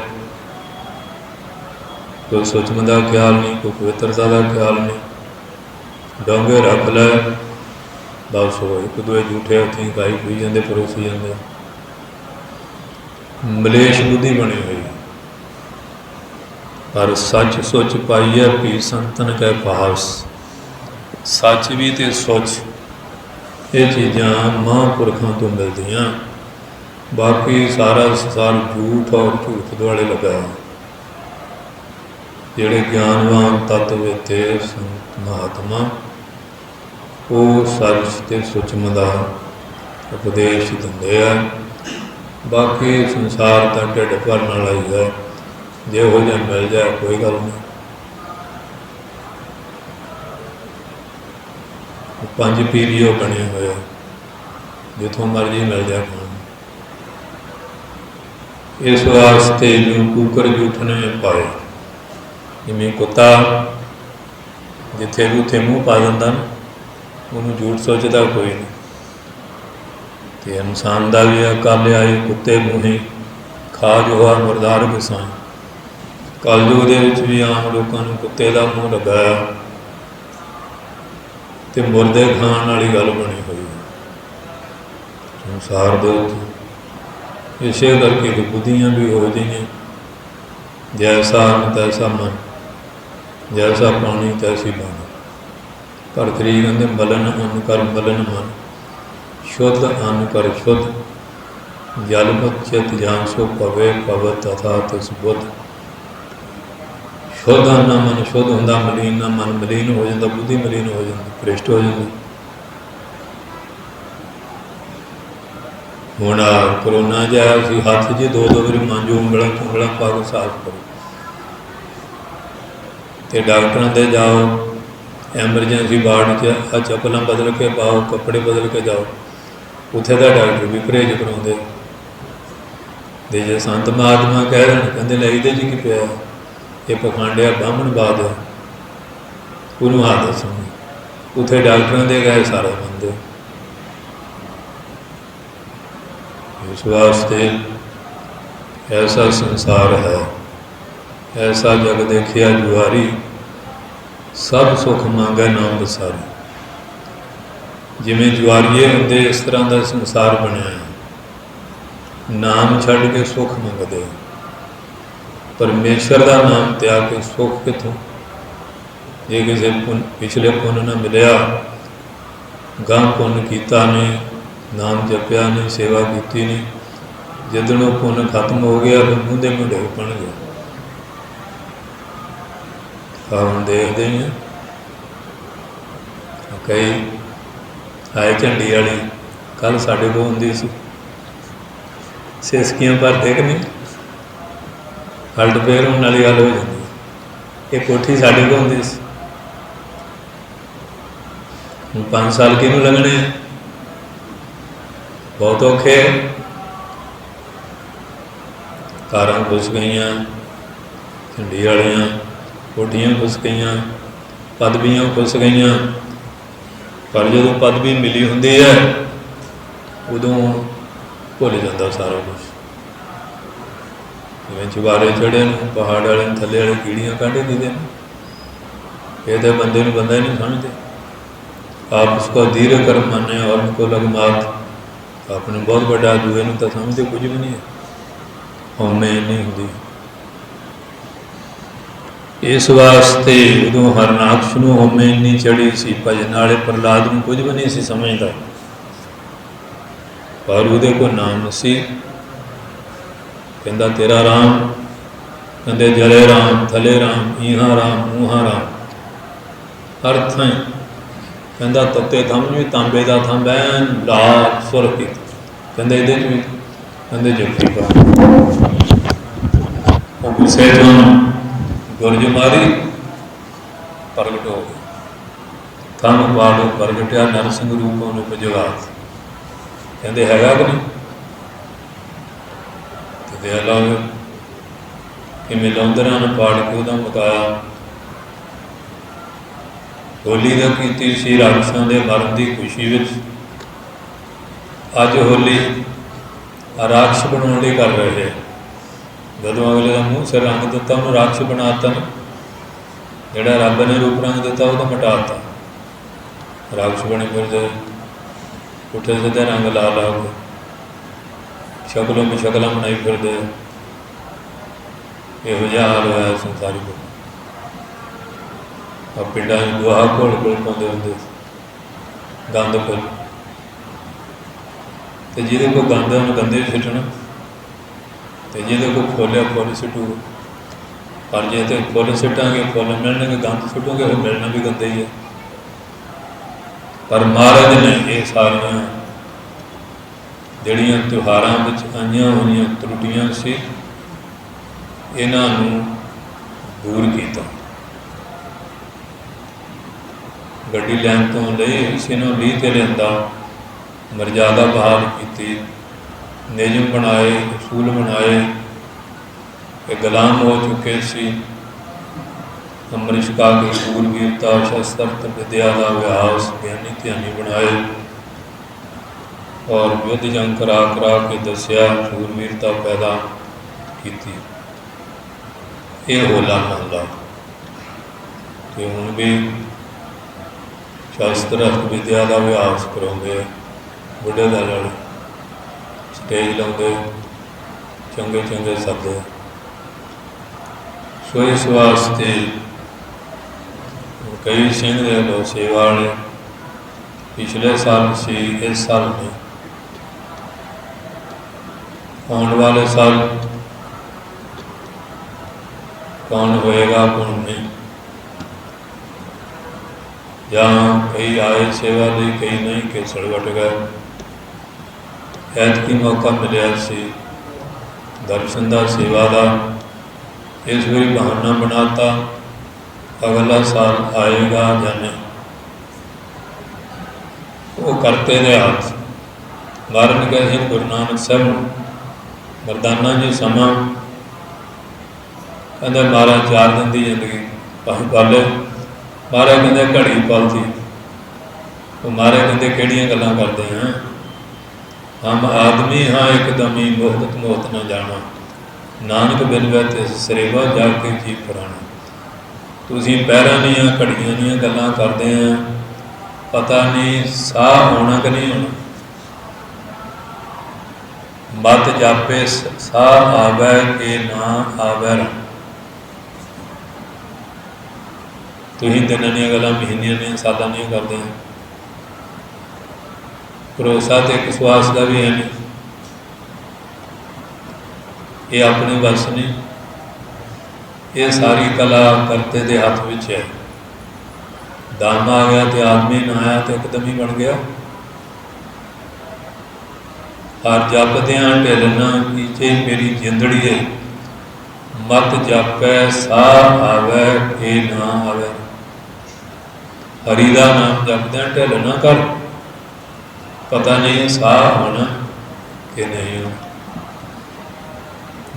ਕੋਈ ਸੁਚਮ ਦਾ ਖਿਆਲ ਨਹੀਂ, ਕੋਈ ਪਵਿੱਤਰਤਾ ਦਾ ਖਿਆਲ ਨਹੀਂ। ਡੋਂਗੇ ਰੱਖ ਲੈ, ਬਸ ਹੋ ਇੱਕ ਦੂਏ ਝੂਠੇ ਹੱਥੀਂ ਖਾਈ ਪੀ ਜਾਂਦੇ, ਪਰੋਸੀ ਜਾਂਦੇ। ਮਲੇਸ਼ ਬੁੱਧੀ ਬਣੀ ਹੋਈ। ਪਰ ਸੱਚ ਸੁੱਚ ਪਾਈਐ ਪੀ ਸੰਤਨ ਕੈ ਪਾਸ। ਸੱਚ ਵੀ ਤੇ ਸੁੱਚ ਇਹ ਚੀਜ਼ਾਂ ਮਹਾਂਪੁਰਖਾਂ ਤੋਂ ਮਿਲਦੀਆਂ। ਬਾਕੀ ਸਾਰਾ ਸੰਸਾਰ ਝੂਠ ਔਰ ਝੂਠ ਦੁਆਲੇ ਲੱਗਾ। ਜਿਹੜੇ ਗਿਆਨਵਾਨ ਤੱਤਵ ਤੇ ਸੰਤ ਮਹਾਤਮਾ, ਉਹ ਸੱਚ ਤੇ ਸੁਚਮ ਦਾ ਉਪਦੇਸ਼ ਦਿੰਦੇ ਆ। ਬਾਕੀ ਸੰਸਾਰ ਤਾਂ ਢਿੱਡ ਭਰਨ ਵਾਲਾ ਹੀ ਹੈ, ਜੇ ਹੋ ਜਾ ਮਿਲ ਜਾਏ ਕੋਈ ਗੱਲ ਨਹੀਂ। ਪੰਜ ਪੀਰੀਓ ਬਣੇ ਹੋਏ, ਜਿੱਥੋਂ ਮਰਜ਼ੀ ਮਿਲ ਜਾਏ ਖਾਣ। ਇਸ ਵਾਸਤੇ ਜੋ ਕੂਕਰ ਜੂਠਣੇ ਪਾਏ, ਜਿਵੇਂ ਕੁੱਤਾ ਜਿੱਥੇ ਵੀ ਉੱਥੇ ਮੂੰਹ ਪਾ ਦਿੰਦਾ ਨਾ, ਉਹਨੂੰ ਝੂਠ ਸੋਚਦਾ ਕੋਈ ਨਹੀਂ। ਅਤੇ ਇਨਸਾਨ ਦਾ ਵੀ ਕੱਲ੍ਹ ਆਏ ਕੁੱਤੇ ਮੂੰਹੀ ਖਾ ਜੋ ਆ ਮੁਰਦਾਰ ਗੁਸਾਈ। ਕਲਯੁਗ ਦੇ ਵਿੱਚ ਵੀ ਆਮ ਲੋਕਾਂ ਨੂੰ ਕੁੱਤੇ ਦਾ ਮੂੰਹ ਲਗਾਇਆ ਅਤੇ ਮੁਰਦੇ ਖਾਣ ਵਾਲੀ ਗੱਲ ਬਣੀ ਹੋਈ ਹੈ ਸੰਸਾਰ ਦੇ ਉੱਤੇ। ਇਸੇ ਕਰਕੇ ਕਿ ਬੁੱਧੀਆਂ ਵੀ ਹੋ ਜਾਈਆਂ, ਜੈਸਾ ਅੰਨ ਤੈਸਾ ਮਨ, ਜੈਸਾ ਪਾਣੀ ਤੈਸੀ ਬਾਣੀ। ਭਰਤਰੀ ਕਹਿੰਦੇ ਮਲਨ ਅੰਨ ਕਰ ਮਲਨ ਮਨ, ਸ਼ੁੱਧ ਅੰਨ ਕਰ ਸ਼ੁੱਧ, ਜਲ ਬਚਿਤ ਜਾਨ ਸੋ ਪਵੇ ਪਵ ਤਥਾ ਤਿਸ ਬੁੱਧ। ਸ਼ੁੱਧ ਅੰਨ ਨਾਲ ਮਨ ਸ਼ੁੱਧ ਹੁੰਦਾ, ਮਲੀਨ ਨਾਲ ਮਨ ਮਲੀਨ ਹੋ ਜਾਂਦਾ, ਬੁੱਧੀ ਮਲੀਨ ਹੋ ਜਾਂਦੀ, ਭ੍ਰਿਸ਼ਟ ਹੋ ਜਾਂਦੀ। ਹੁਣ ਕਰੋਨਾ ਜਿਹਾ ਸੀ, ਹੱਥ 'ਚ ਦੋ ਵਾਰੀ ਮਾਂਜੋ, ਉਂਗਲਾਂ ਚੁੰਗਲਾਂ ਪਾ ਕੇ ਸਾਫ਼ ਕਰੋ। ਅਤੇ ਡਾਕਟਰਾਂ ਦੇ ਜਾਓ, ਐਮਰਜੈਂਸੀ ਵਾਰਡ 'ਚ ਆ ਚੱਪਲਾਂ ਬਦਲ ਕੇ ਪਾਓ, ਕੱਪੜੇ ਬਦਲ ਕੇ ਜਾਓ। ਉੱਥੇ ਦਾ ਡਾਕਟਰ ਵੀ ਪਰਹੇਜ਼ ਕਰਾਉਂਦੇ। ਅਤੇ ਜੇ ਸੰਤ ਮਹਾਤਮਾ ਕਹਿ ਰਹੇ ਕਹਿੰਦੇ ਲੈ ਇਹਦੇ 'ਚ ਕੀ ਪਿਆ, ਇਹ ਪਖੰਡਿਆ ਬਾਹਮਣਵਾਦ ਹੈ, ਉਹਨੂੰ ਹੱਥ ਦੱਸਣੀ। ਉੱਥੇ ਡਾਕਟਰਾਂ ਦੇ ਗਏ ਸਾਰੇ ਬੰਦੇ। ਇਸ ਵਾਸਤੇ ਐਸਾ ਸੰਸਾਰ ਹੈ, ਐਸਾ ਜਗ ਦੇਖਿਆ ਜੁਆਰੀ, ਸਭ ਸੁੱਖ ਮੰਗੈ ਨਾਮ ਵਿਸਾਰੀ। ਜਿਵੇਂ ਜੁਆਰੀਏ ਹੁੰਦੇ, ਇਸ ਤਰ੍ਹਾਂ ਦਾ ਸੰਸਾਰ ਬਣਿਆ ਹੈ। ਨਾਮ ਛੱਡ ਕੇ ਸੁੱਖ ਮੰਗਦੇ, ਪਰਮੇਸ਼ਰ ਦਾ ਨਾਮ ਤਿਆਗ ਕੇ ਸੁੱਖ ਕਿੱਥੋਂ? ਜੇ ਕਿਸੇ ਪਿਛਲੇ ਪੁੰਨ ਨਾ ਮਿਲਿਆ ਗਾਂ ਪੁੰਨ ਕੀਤਾ ਨਹੀਂ, ਨਾਮ ਜਪਿਆ ਨਹੀਂ, ਸੇਵਾ ਕੀਤੀ ਨਹੀਂ। ਜਿੱਦਣ ਉਹ ਪੁੰਨ ਖਤਮ ਹੋ ਗਿਆ ਫਿਰ ਮੂੰਹ ਦੇ ਮੂੰਹ ਡਿੱਗ ਪਣਗੇ। ਹੁਣ ਦੇਖਦੇ ਹੀ ਹਾਂ, ਕਈ ਆਏ ਝੰਡੀ ਵਾਲੀ ਕੱਲ੍ਹ ਸਾਡੇ ਕੋਲ ਹੁੰਦੀ ਸੀ, ਸਿਸਕੀਆਂ ਭਰਦੇ ਕਿ ਨਹੀਂ, ਹਲਟ ਫੇਰ ਹੋਣ ਵਾਲੀ ਗੱਲ ਹੋ ਜਾਂਦੀ। ਇਹ ਕੋਠੀ ਸਾਡੇ ਕੋਲ ਹੁੰਦੀ ਸੀ। ਹੁਣ 5 ਸਾਲ ਕਿਹਨੂੰ ਲੱਗਣੇ, ਬਹੁਤ ਔਖੇ। ਕਾਰਾਂ ਘੁਸ ਗਈਆਂ, ਝੰਡੀ ਵਾਲੀਆਂ ਕੋਠੀਆਂ ਘੁਸ ਗਈਆਂ, ਪਦਵੀਆਂ ਘੁਸ ਗਈਆਂ। ਪਰ ਜਦੋਂ ਪਦਵੀ ਮਿਲੀ ਹੁੰਦੀ ਹੈ ਉਦੋਂ ਭੁੱਲ ਜਾਂਦਾ ਸਾਰਾ ਕੁਛ। ਜਿਵੇਂ ਚੁਬਾਰੇ ਚੜ੍ਹੇ ਨੂੰ ਪਹਾੜ ਵਾਲੇ ਨੂੰ ਥੱਲੇ ਵਾਲੇ ਕੀੜੀਆਂ ਕੱਢ ਦਿੰਦੇ ਨੇ, ਇਹ ਤਾਂ ਬੰਦੇ ਨੂੰ ਬੰਦਾ ਹੀ ਨਹੀਂ ਸਮਝਦੇ। ਆਪ ਉਸਕੋ ਧੀਰੇ ਕਰਮ ਮੰਨੇ ਔਰ ਉनको ਲਗਮਾਤ, ਆਪਣੇ ਬਹੁਤ ਵੱਡਾ, ਦੂਏ ਨੂੰ ਤਾਂ ਸਮਝਦੇ ਕੁਝ ਵੀ ਨਹੀਂ ਹੈ। ਹਉਮੈ ਨਹੀਂ ਹੁੰਦੀ। ਇਸ ਵਾਸਤੇ ਉਦੋਂ ਹਰਨਾਕਸ਼ ਨੂੰ ਹਉਮੈ ਇੰਨੀ ਚੜੀ ਸੀ, ਭਜਨ ਵਾਲੇ ਪ੍ਰਹਲਾਦ ਨੂੰ ਕੁਝ ਵੀ ਨਹੀਂ ਸੀ ਸਮਝਦਾ। ਪਰ ਉਹਦੇ ਕੋਲ ਨਾਮ ਸੀ। ਕਹਿੰਦਾ ਤੇਰਾ ਰਾਮ, ਕਹਿੰਦੇ ਜਲੇ ਰਾਮ, ਥਲੇ ਰਾਮ, ਈਹਾਂ ਰਾਮ, ਊਹਾਂ ਰਾਮ, ਹਰ ਥਾਂ। ਕਹਿੰਦਾ ਤੱਤੇ ਥੰਮ ਵੀ ਤਾਂਬੇ ਦਾ ਥੰਮ ਐਨ ਲਾਲ ਸੁਰਖੀ, ਕਹਿੰਦੇ ਇਹਦੇ 'ਚ ਵੀ ਕਹਿੰਦੇ ਜੱਫੀ ਪਾ। ਉਹ ਗੁੱਸੇ 'ਚੋਂ ਗੁਰਜ ਮਾਰੀ ਪ੍ਰਗਟ ਹੋ ਗਏ। ਥੰਮ ਪਾੜੋ ਪ੍ਰਗਟਿਆ ਨਰਸਿੰਘ ਰੂਪ ਉਹਨੂੰ ਉਪਜਵਾਤ। ਕਹਿੰਦੇ ਹੈਗਾ ਕਿ ਨਹੀਂ, ਤੇ ਦੇ ਅਲਾਵੇ ਕਿਵੇਂ ਲੌਂਦਰਾਂ ਨੂੰ ਪਾੜ ਕੇ ਉਹਦਾ ਮੁਕਾਇਆ। ਹੋਲੀ ਦਾ ਕੀਤੀ ਸੀ ਰਾਖਸ਼ਾਂ ਦੇ ਮਰਨ ਦੀ ਖੁਸ਼ੀ ਵਿੱਚ। ਅੱਜ ਹੋਲੀ ਰਾਖਸ਼ ਬਣਾਉਣ ਲਈ ਕਰ ਰਹੇ। ਜਦੋਂ ਅਗਲੇ ਦਾ ਮੂੰਹ ਸਿਰ ਰੰਗ ਦਿੱਤਾ, ਉਹਨੂੰ ਰਾਖਸ਼ ਬਣਾ ਦਿੱਤਾ ਨਾ। ਜਿਹੜਾ ਰੱਬ ਨੇ ਰੂਪ ਰੰਗ ਦਿੱਤਾ ਉਹ ਤਾਂ ਮਿਟਾ ਦਿੱਤਾ। ਰਾਖਸ਼ ਬਣੇ ਫਿਰਦੇ, ਪੁੱਠੇ ਸਿੱਧੇ ਰੰਗ ਲਾ ਲਾ ਕੇ ਸ਼ਕਲੋਂ ਵੀ ਸ਼ਕਲਾਂ ਬਣਾਈ ਫਿਰਦੇ। ਇਹੋ ਜਿਹਾ ਹਾਲ ਹੋਇਆ ਸੰਸਾਰੀ ਕੋਲ। ਆ ਪਿੰਡਾਂ 'ਚ ਗੋਹਾ ਘੋਲ ਘੋਲ ਪਾਉਂਦੇ ਹੁੰਦੇ, ਗੰਦ ਫੁੱਲ। ਅਤੇ ਜਿਹਦੇ ਕੋਲ ਗੰਦ ਉਹਨੂੰ ਗੰਦੇ ਸੁੱਟਣਾ, ਅਤੇ ਜਿਹਦੇ ਕੋਲ ਫੁੱਲ ਆ ਫੁੱਲ ਸੁੱਟੂ। ਪਰ ਜੇ ਤੇ ਫੁੱਲ ਸੁੱਟਾਂਗੇ ਫੁੱਲ ਮਿਲਣਗੇ, ਗੰਦ ਸੁੱਟੋਗੇ ਫਿਰ ਮਿਲਣਾ ਵੀ ਗੰਦਾ ਹੀ ਹੈ। ਪਰ ਮਹਾਰਾਜ ਨੇ ਇਹ ਸਾਰੀਆਂ ਜਿਹੜੀਆਂ ਤਿਉਹਾਰਾਂ ਵਿੱਚ ਆਈਆਂ ਹੋਈਆਂ ਤਰੁੱਟੀਆਂ ਸੀ, ਇਹਨਾਂ ਨੂੰ ਦੂਰ ਕੀਤਾ। ਗੱਡੀ ਲੈਣ ਤੋਂ ਲਈ ਕਿਸੇ ਨੂੰ ਲੀਹ 'ਤੇ ਲਿਆਂਦਾ, ਮਰਜ਼ਾਦਾ ਬਹਾਲ ਕੀਤੀ, ਨਿਯਮ ਬਣਾਏ, ਅਸੂਲ ਬਣਾਏ। ਇਹ ਗੁਲਾਮ ਹੋ ਚੁੱਕੇ ਸੀ। ਅੰਮ੍ਰਿਤ ਛਕਾ ਕੇ ਸੂਰਬੀਰਤਾ, ਸ਼ਸਤਰ ਵਿਦਿਆ ਦਾ ਅਭਿਆਸ ਗਿਆਨੀ ਧਿਆਨੀ ਬਣਾਏ ਔਰ ਯੁੱਧ ਜੰਗ ਕਰਾ ਕਰਾ ਕੇ ਦੱਸਿਆ, ਸੂਰਬੀਰਤਾ ਪੈਦਾ ਕੀਤੀ। ਇਹ ਹੋਲਾ ਮਹੱਲਾ। ਅਤੇ ਹੁਣ ਵੀ ਸ਼ਾਸਤਰ ਵਿਦਿਆ ਦਾ ਅਭਿਆਸ ਕਰਾਉਂਦੇ, ਬੁੱਢੇ ਦਾ ਲੜ ਸਟੇਜ ਲਾਉਂਦੇ, ਚੰਗੇ ਚੰਗੇ ਸੱਦੇ। ਸੋ ਇਸ ਵਾਸਤੇ ਕਈ ਸਿੰਘ ਦੇ ਲੋ ਸੇਵਾ ਵਾਲੇ ਪਿਛਲੇ ਸਾਲ ਸੀ, ਇਸ ਸਾਲ ਨਹੀਂ। ਆਉਣ ਵਾਲੇ ਸਾਲ ਕੌਣ ਹੋਏਗਾ ਕੌਣ ਨਹੀਂ। ਜਾਂ ਕਈ ਆਏ ਸੇਵਾ ਲਈ, ਕਈ ਨਹੀਂ, ਕੇਸੜ ਵੱਟ ਗਏ। ਐਤਕੀ ਮੌਕਾ ਮਿਲਿਆ ਸੀ ਦਰਸ਼ਨ ਦਾ, ਸੇਵਾ ਦਾ। ਇਸ ਵਾਰੀ ਬਹਾਨਾ ਬਣਾਤਾ, ਅਗਲਾ ਸਾਲ ਆਏਗਾ ਜਾਂ ਨਹੀਂ। ਉਹ ਕਰਤੇ ਦੇ ਹੱਥ। ਮਹਾਰਾਜ ਨੇ ਕਿਹਾ ਸੀ ਗੁਰੂ ਨਾਨਕ ਸਾਹਿਬ ਨੂੰ, ਮਰਦਾਨਾ ਜੀ ਸਮਾਂ, ਕਹਿੰਦੇ ਮਹਾਰਾਜ 4 ਦਿਨ ਦੀ ਜ਼ਿੰਦਗੀ ਭਾਵੇਂ ਪਾਲੇ। ਮਹਾਰਾਜ ਕਹਿੰਦੇ ਘੜੀ ਪਲਦੀ। ਉਹ ਮਹਾਰਾਜ ਕਹਿੰਦੇ ਕਿਹੜੀਆਂ ਗੱਲਾਂ ਕਰਦੇ ਹਾਂ, ਹਮ ਆਦਮੀ ਹਾਂ ਇੱਕਦਮੀ, ਮੋਹਤ ਮੋਹਤ ਨਾ ਜਾਣਾ, ਨਾਨਕ ਬਿਨ ਵੈਤੇ ਸਰੇਵਾ ਜਾ ਕੇ ਜੀ ਪੁਰਾਣਾ। ਤੁਸੀਂ ਪੈਰਾਂ ਦੀਆਂ ਘੜੀਆਂ ਦੀਆਂ ਗੱਲਾਂ ਕਰਦੇ ਆ, ਪਤਾ ਨਹੀਂ ਸਾਹ ਹੋਣਾ ਕਿ ਨਹੀਂ ਹੋਣਾ। ਮਤ ਜਾਪੇ ਸਾਹ ਆਵੈ ਕਿ ਨਾ ਆਵੈ। ਤੁਸੀਂ ਦਿਨਾਂ ਦੀਆਂ ਗੱਲਾਂ, ਮਹੀਨਿਆਂ ਦੀਆਂ, ਸਾਲਾਂ ਦੀਆਂ ਕਰਦੇ ਆ। भरोसा तो एक विश्वास का भी है नहीं, ये अपने बस नहीं, ये सारी कला करते के हाथ में है। दम आ गया तो आदमी ना आया तो एकदम ही बन गया। हर जपद्या ढिलना कीजे मेरी जिंदड़ी है, मत जापै साह आवे ए ना आवे। हरि का नाम जपद्या ढिल ना कर, पता नहीं साह होना कि नहीं होना।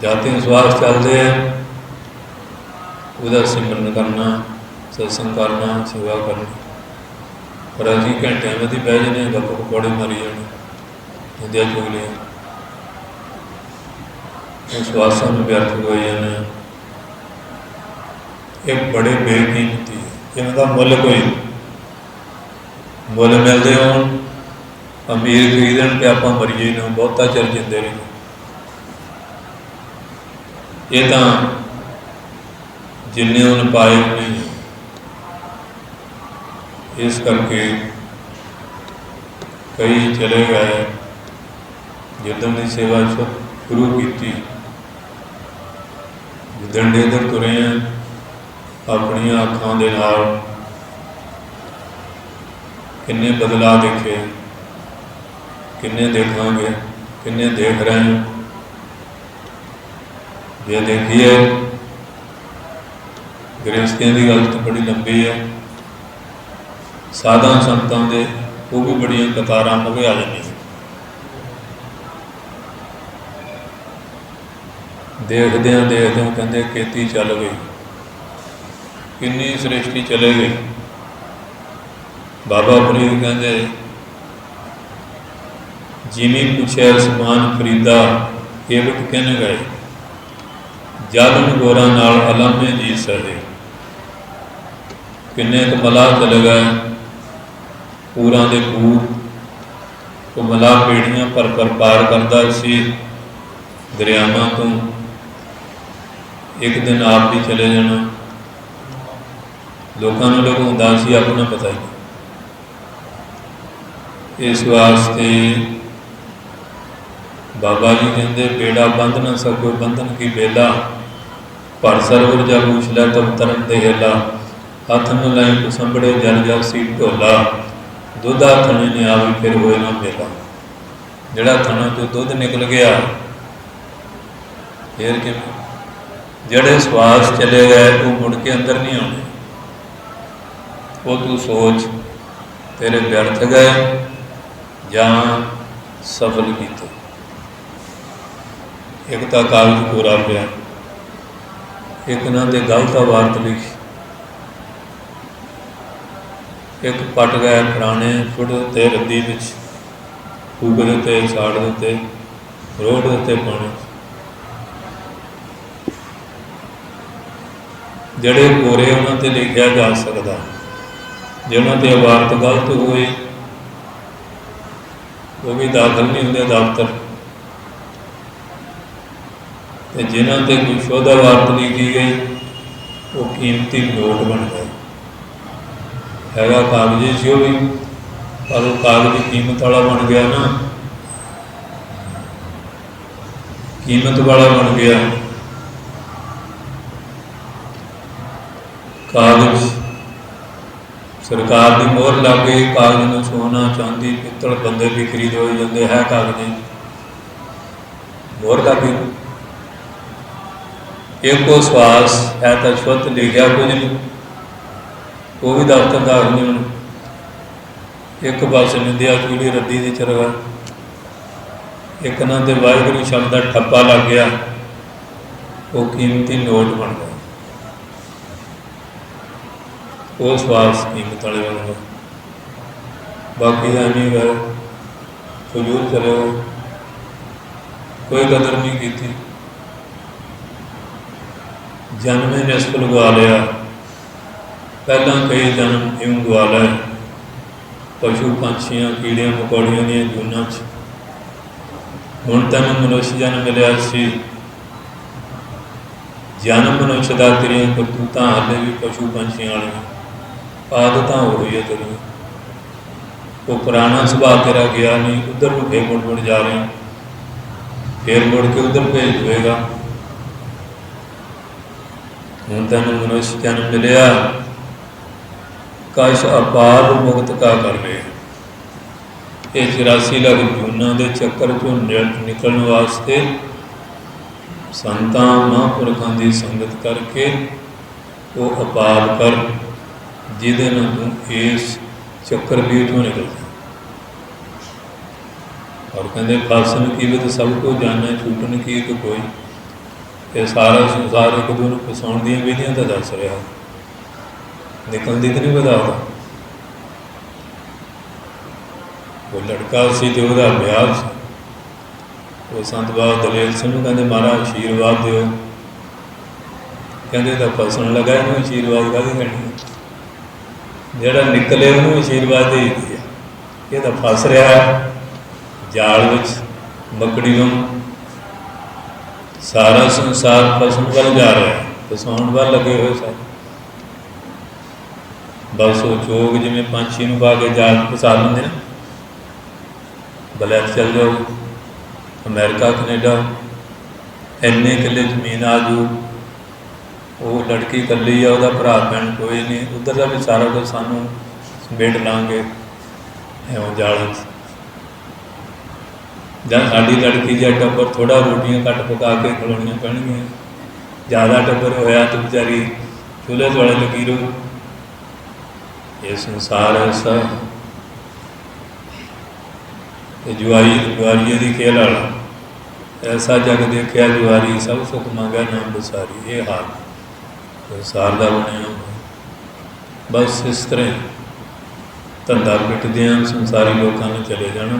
जाते विश्वास चलते हैं, उसका सिमरन करना, सत्संग करना, सेवा करनी। पर अभी घंटिया में ही बह जाने, गप पकौड़े मारी जाने, इंदिया चुगलियाँ, विश्वासा में व्यर्थ हो जाने। एक बड़े बेकीमती है, इनका मुल कोई मुल मिलते हो। अमीर खरीदन के आप मरीए ना, बहुता चर जिंदे रहे। ये तो जिन्ने उन्हें पाए नहीं, इस करके कई चले गए। जिदन की सेवा शुरू की, जिदन दे इधर तुरे हैं अपन अखां दे नाल किन्ने बदलाव देखे, किन्ने देखांगे, किन्ने देख रहे हैं। ये देखिए गृहस्थियों की गल तो बड़ी लंबी है, साधा संतां दे वो भी बड़िया कतारां मगे आ जाती। देखद्या देखद्या कहते खेती चल गई, किन्नी सृष्टि चले गई। बाबा फरीद कहते जिमी पूछे समान फरीदा केवट कहने गए, जालन गोरा नाल अलामे जी सहे। किन्ने क मलाह चले गए, पूरां दे पूर तो मलाह पीढ़ियां पर पार करता सी दरियावां तो। एक दिन आप भी चले जाना, लोगों को लुकाउंदा सी अपना पता ही। इस वास्ते बाबा जी कहते बेड़ा बंध न सको बंधन की बेला, पर सरवर जा पूछ लै तब तरन दे हेला। हथ न लाई कुसंबड़े जल जा सी ढोला, दुधा थने ने आवी फिर होए ना मेला। जड़ा थना तो दुध निकल गया फिर कि जड़े श्वास चले गए वो मुड़ के अंदर नहीं आने। वो तू सोच तेरे व्यर्थ गए या सफल किए। एक तो कागज पूरा पिया, एक ना दे गलत वार्त लिखी, एक पट गए पुराने फुट उत्ते रद्दी विच फूक दिते, साड़ दिते, रोड उत्ते पाने। जड़े कोरे उन्होंने लिखा जा सकता, जिन्होंने वार्त गलत हुई वो भी दाखिल नहीं होंगे दफ्तर, जिन्हों पर कोई शोधा वार्त लिखी गई वो कीमती नोट बन गए। हैगा कागजी सी भी, पर वो कागजी कीमत वाला बन गया ना, कीमत वाला बन गया। कागज सरकार की मोहर लग गई, कागज में सोना चांदी पित्तल बंदे भी खरीद हो जाते है, कागज मोहर लग गई। एक को श्वास है तो शुद्ध लिखा कुछ नहीं, वो भी दफ्तर दाखिल नहीं होना। एक पास निंदिया चूली रद्दी से चल गया, एक ना तो वाहिगुरू शब्द का ठप्पा लग गया, वो कीमती नोट बन गया। वो श्वास कीमत वाले बन गए, बाकी का नहीं गए, फजूल चले गए, कोई कदर नहीं की थी। जन्म निस्फल गवा लिया, पहला कई जन्म यूं गवा लाए पशु पंछियां कीड़ियां मकौड़ियां दी जूनां च। हुण तैनूं मनुष्य जन्म मिलिया सी, जन्म मनुष्य का तेरियां करतूतां हाले भी पशु पंछियां वालियां, आदतां हो गई है तेरियां। वो पुराना सुभाव तेरा गया नहीं, उधर को फिर मुड़ जा रहे हैं, फिर मुड़ के उधर भेज देगा। हूँ तेन मनुष्य जन्म मिलिया, कश अपार मुक्त का कर रहे। ये 84 लाख जूना के चक्कर चो निकलने वास्ते संतां महापुरखों की संगत करके वो अपार कर, जिदे नाल तू इस चक्कर भी चों निकलता। और कहते फसन कीमत सब को जाना, छूटन की तो कोई। ये सारा संसार एक दूसरे फसाउण दी विधियां तो दस रहा, निकलती तो नहीं बताता। वो लड़का सी तो वह ब्याह से, वो संत बाबा दलेल सिंह कहते महाराज आशीर्वाद दो, कहते तो फसन लगा, इन्हों आशीर्वाद का करनी, जोड़ा निकले उन्होंने आशीर्वाद दे दिया। ये तो फस रहा जाल विच मकड़ी में, सारा संसार फसन वाल जा रहा है, फसाउण वाल लगे हुए सब। बस वो चोग जिमें पंछी नूं पा के जाल फसा लेंदे ना, बलैक चल जाओ अमेरिका कनेडा, इन्ने किले जमीन आ जू, वो लड़की कली है, वह भरा भैन कोई नहीं, उधर का भी सारा कुछ सानू समेट लाँगे एवं जाल। ਜਾਂ साड़ी लड़की या टब्बर थोड़ा रोटियां घट पका के खिलाउणियां पैणगियां, ज़्यादा टब्बर होया तो बेचारी चूल्हे दुआले लगी रहू। ये संसार ऐसा जुआरी की खेल वाला, ऐसा जग देखा जुआरी सब सुख मंगा नाम बसारी। ये हाल संसार का बनया। बस इस तरह धंधा पिटदियां संसारी लोगों ने चले जाना,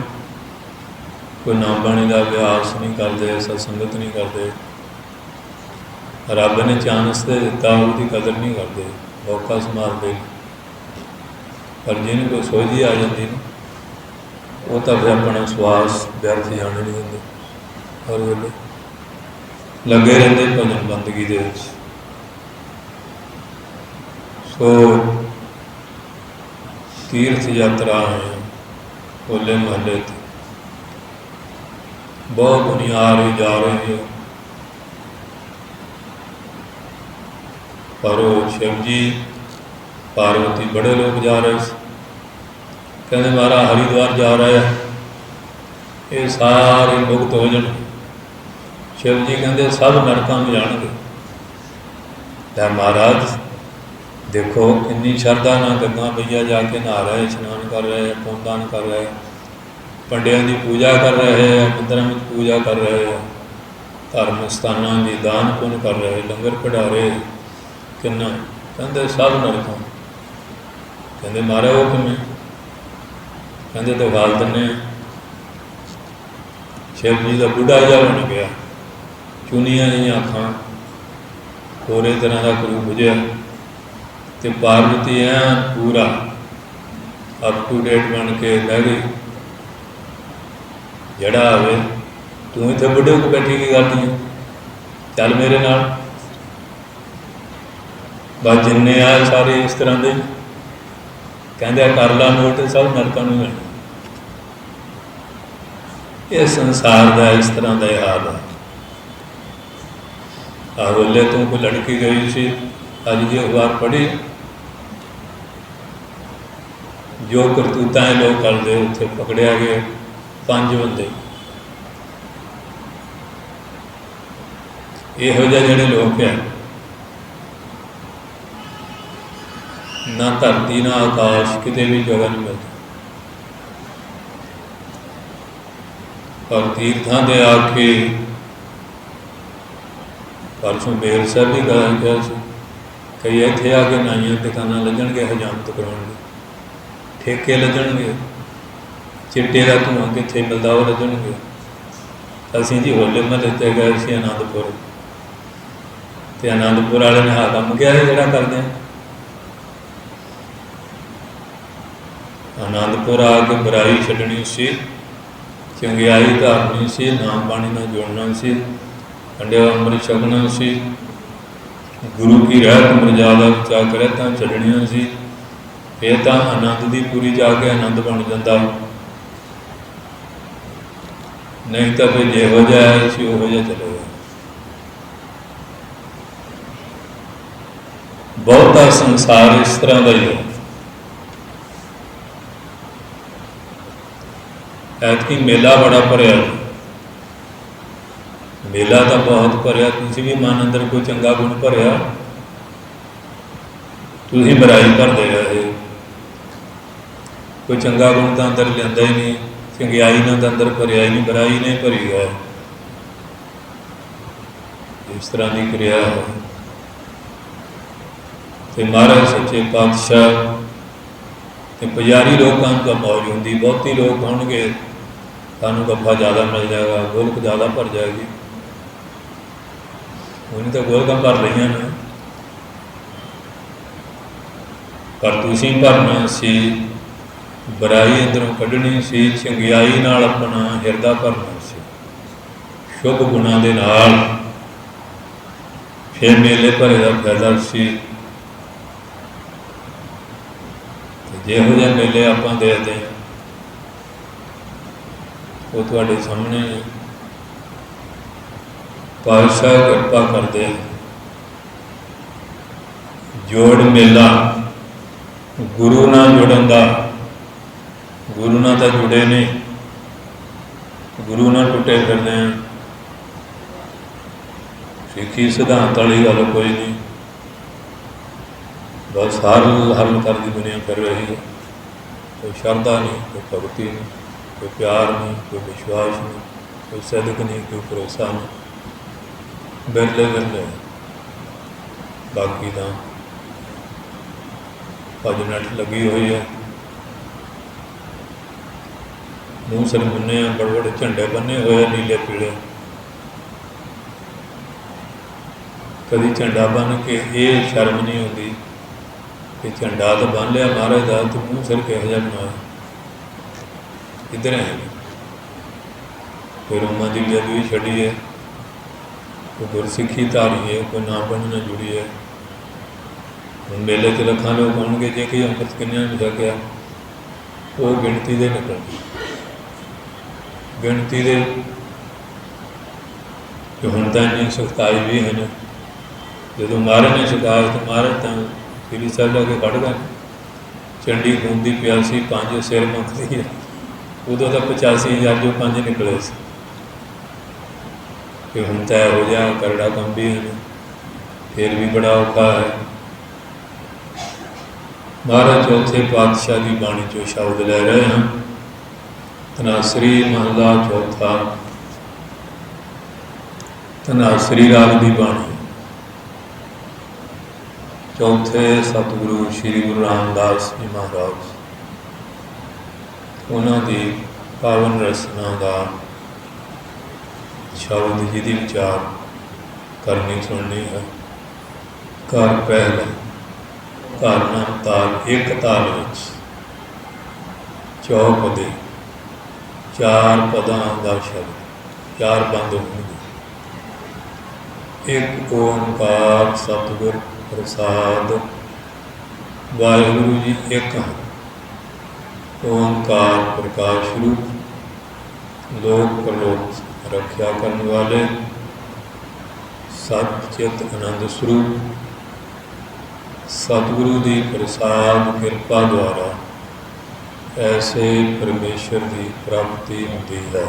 कोई नाम बाणी का अभ्यास नहीं करते, सत्संगत नहीं करते, रब ने चांस दे दिता उसकी कदर नहीं करते, मौका संभालते। पर जिन्हें कोई सोझी आ जाती ना, वो तो फिर अपना श्वास व्यर्थ जाने नहीं देंगे, हर वेले लगे रहते भजन बंदगी दे विच। सो तीर्थ यात्रा है होले महल्ले, बहुत दुनिया आ रही जा रही है, पर वो शिव जी पार्वती बड़े लोग जा रहे थे, कहते महाराज हरिद्वार जा रहा है, ये सारे मुक्त हो जाए। शिव जी कहते सब नरकों में जाएंगे। तो महाराज देखो इन्नी श्रद्धा ना करना, भैया जाके नहा रहे, स्नान कर रहे, पुण्यदान कर रहे, पंडिया की पूजा कर रहे हैं, मंदिर में पूजा कर रहे हैं, धर्म स्थानों की दान पुण्य कर रहे, लंगर कढ़ा रहे, किन्ना कहते सब नरकों। कहते मारे वो किमें, कहते तो गाल दिने। शिव जी का बुढ़ा जिहा बन गया, चुनिया जी अखां, होरे तरह का करू बुझिया, तो पार्वती ऐ पूरा अप टू डेट बन के बह गई। जड़ा आवे तू इतने बुढ़े को बैठी की करती है, चल मेरे नाल। बस जिन्ने आए सारे इस तरह के, कहते कर ला नोट, सब नरकों में मिलना। ये संसार का इस तरह का हाल है। आ बोले तू कोई लड़की गई सी, अज की अखबार पढ़ी, जो करतूतां लोग करते उत्थे पकड़िया गया 5 बंदे। इहो जिहे जिहड़े लोग है, ना धरती ना आकाश किते भी जगह नहीं मिलती। और तीर्थां दे आके परसों बेर साहब भी गया सी, कई इत्थे आके नाइयां दुकानां लजणगे, हजामत कराउणगे, ठेके लजणगे, चिट्टे का धुआं कितने मिलता वो लजणगे। असीं जी होले महल्ले ते गए सी आनंदपुर, तो आनंदपुर वाले ने हाँ काम किया जोड़ा करते हैं। आनंदपुर आके बुराई छड्डनी सी, चंगियाई धारनी सी, नाम बाणी नाल जुड़ना सी, कंडिया अमृत छकना सी, गुरु की रहत मर्यादा बचा कर रहतां छड्डणियां सी, फिर तो आनंद की पूरी जाके आनंद बन जाता, नहीं तो फिर जिहो जिहा आए सी उहो जिहा चले गए। बहुता संसार इस तरह का ही है। ऐतकी मेला बड़ा भरिया, मेला तो बहुत भरिया। किसी भी मन अंदर कोई चंगा गुण भरिया, तुसीं बुराई भरदे रहे। कोई चंगा गुण तो अंदर लिआंदा ही नहीं, चंगियाई ने तो अंदर भरिया ही नहीं, बुराई ने भरी है। इस तरह की क्रिया है। तो महाराज सच्चे पातशाह ते पुजारी लोगों का मौज होंगी। बहुती लोग होंगे, सानू गफ्फा ज़्यादा मिल जाएगा, गोलक ज़्यादा भर जाएगी। उन्हें तो गोलक भर लिया ने, पर तुसीं भरना सी, बुराई अंदरों कढ़नी सी, चंगियाई नाल अपना हिरदा भरना सी, शुभ गुणों के नाल। फिर मेले भरे का फायदा सी। जिहो जिहे मेले आपां देखते हैं वो तुहाडे सामने पातशाह कृपा करते हैं। जोड़ मेला गुरु नाल जुड़न दा, गुरु नाल तो जुड़े ने, गुरु नाल टुटे फिरदे हैं। सिੱਖੀ सिद्धांत वाली गल कोई नहीं, बस हर हल कर दी दुनिया कर रही है। कोई श्रद्धा नहीं, कोई भगती नहीं, कोई प्यार नहीं, कोई विश्वास नहीं, कोई सदक नहीं, कोई भरोसा नहीं, बिरले बिरले। बाकी तो भज नठ लगी हुई है, मूँह सिर मुन्ने बड़े बड़े झंडे बने हुए नीले पीले। कभी झंडा बन के ये शर्म नहीं होती कि झंडा तो बन लिया महाराज का, तो मूँह सिर किहो जिहा बनाया। इधर है कोई रोमां की जद भी छड़ी है, कोई गुरसिੱਖੀ धारी है, कोई नाम बनना जुड़ी है। हम मेले च लखां लोग होणगे, जे कि अमृत किन्नियां नहीं सकिया वो गिणती दे निकलणगे, गिणती दे। कि हुण तां इन्नी सख्ताई भी है, जो महाराज ने सिखाया तो महाराज तो श्री साहिब लगे खड़ गए। चंडी खून की प्यासी 5 सिर मुकती है, उदों तो 85,000 जो 5 निकले से। कि हुण तो यहो जिहा करड़ा काम भी है, फिर भी बड़ा औखा है। महाराज चौथे पातशाह की बाणी चो शब्द ले रहे हैं। धनासरी महला चौथा, धनासरी राग की बाणी। चौथे सतगुरु श्री गुरु रामदास जी महाराज, उन्होंने पावन रचना का शब्द जिहदी विचार करनी सुननी है। घर पहला, घर नाम ताल, एक ताल विच चौपदे 4 पदां का शब्द, 4 बंद होंगे। एक ओंकार सतगुर प्रसाद, वाहिगुरु जी एक हैं। ओंकार प्रकाश रूप, लोक प्रलोक रक्षा करने वाले, सचित आनंद स्वरूप। सतगुरु की प्रसाद कृपा द्वारा ऐसे परमेश्वर की प्राप्ति होती है।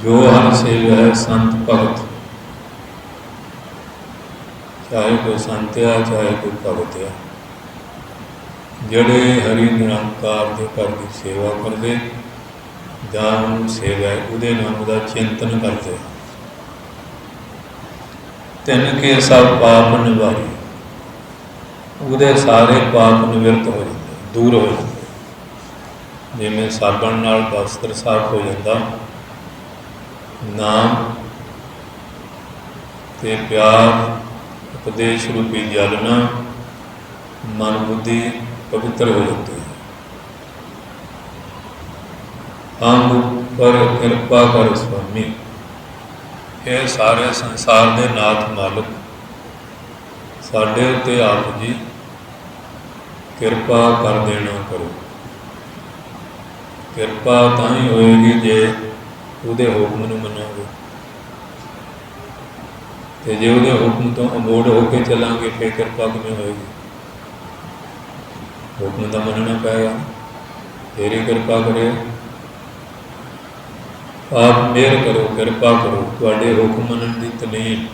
जो हर सेव है संत भगत, चाहे कोई संत आ चाहे कोई भगत आ, जड़े हरि निरंकार के घर की सेवा करते, दान सेवा उहदे नाम का चिंतन करते, तिनके सब पाप निवारी, उहदे सारे पाप निवृत्त हो जाते, दूर हो जाते। जिवें साबण नाल वस्त्र साफ हो जाता, नाम ते प्यार उपदेश रूपी जलना मन बुद्धि पवित्र हो जाती है। हम पर कृपा कर स्वामी, ये सारे संसार के नाथ मालिक साढ़े उत्ते आप जी ਕਿਰਪਾ ਕਰ ਦੇਣਾ ਕਰੋ। ਕਿਰਪਾ ਤਾਂ ਹੀ ਹੋਏਗੀ ਜੇ ਉਹਦੇ ਹੁਕਮ ਨੂੰ ਮੰਨੋਗੇ, ਅਤੇ ਜੇ ਉਹਦੇ ਹੁਕਮ ਤੋਂ ਅਮੋੜ ਹੋ ਕੇ ਚੱਲਾਂਗੇ ਫਿਰ ਕਿਰਪਾ ਕਿਵੇਂ ਹੋਏਗੀ? ਹੁਕਮ ਤਾਂ ਮੰਨਣਾ ਪਏਗਾ, ਫਿਰ ਹੀ ਕਿਰਪਾ ਕਰੇ। ਆਪ ਮਿਹਰ ਕਰੋ, ਕਿਰਪਾ ਕਰੋ, ਤੁਹਾਡੇ ਹੁਕਮ ਮੰਨਣ ਦੀ ਤਲੀਨ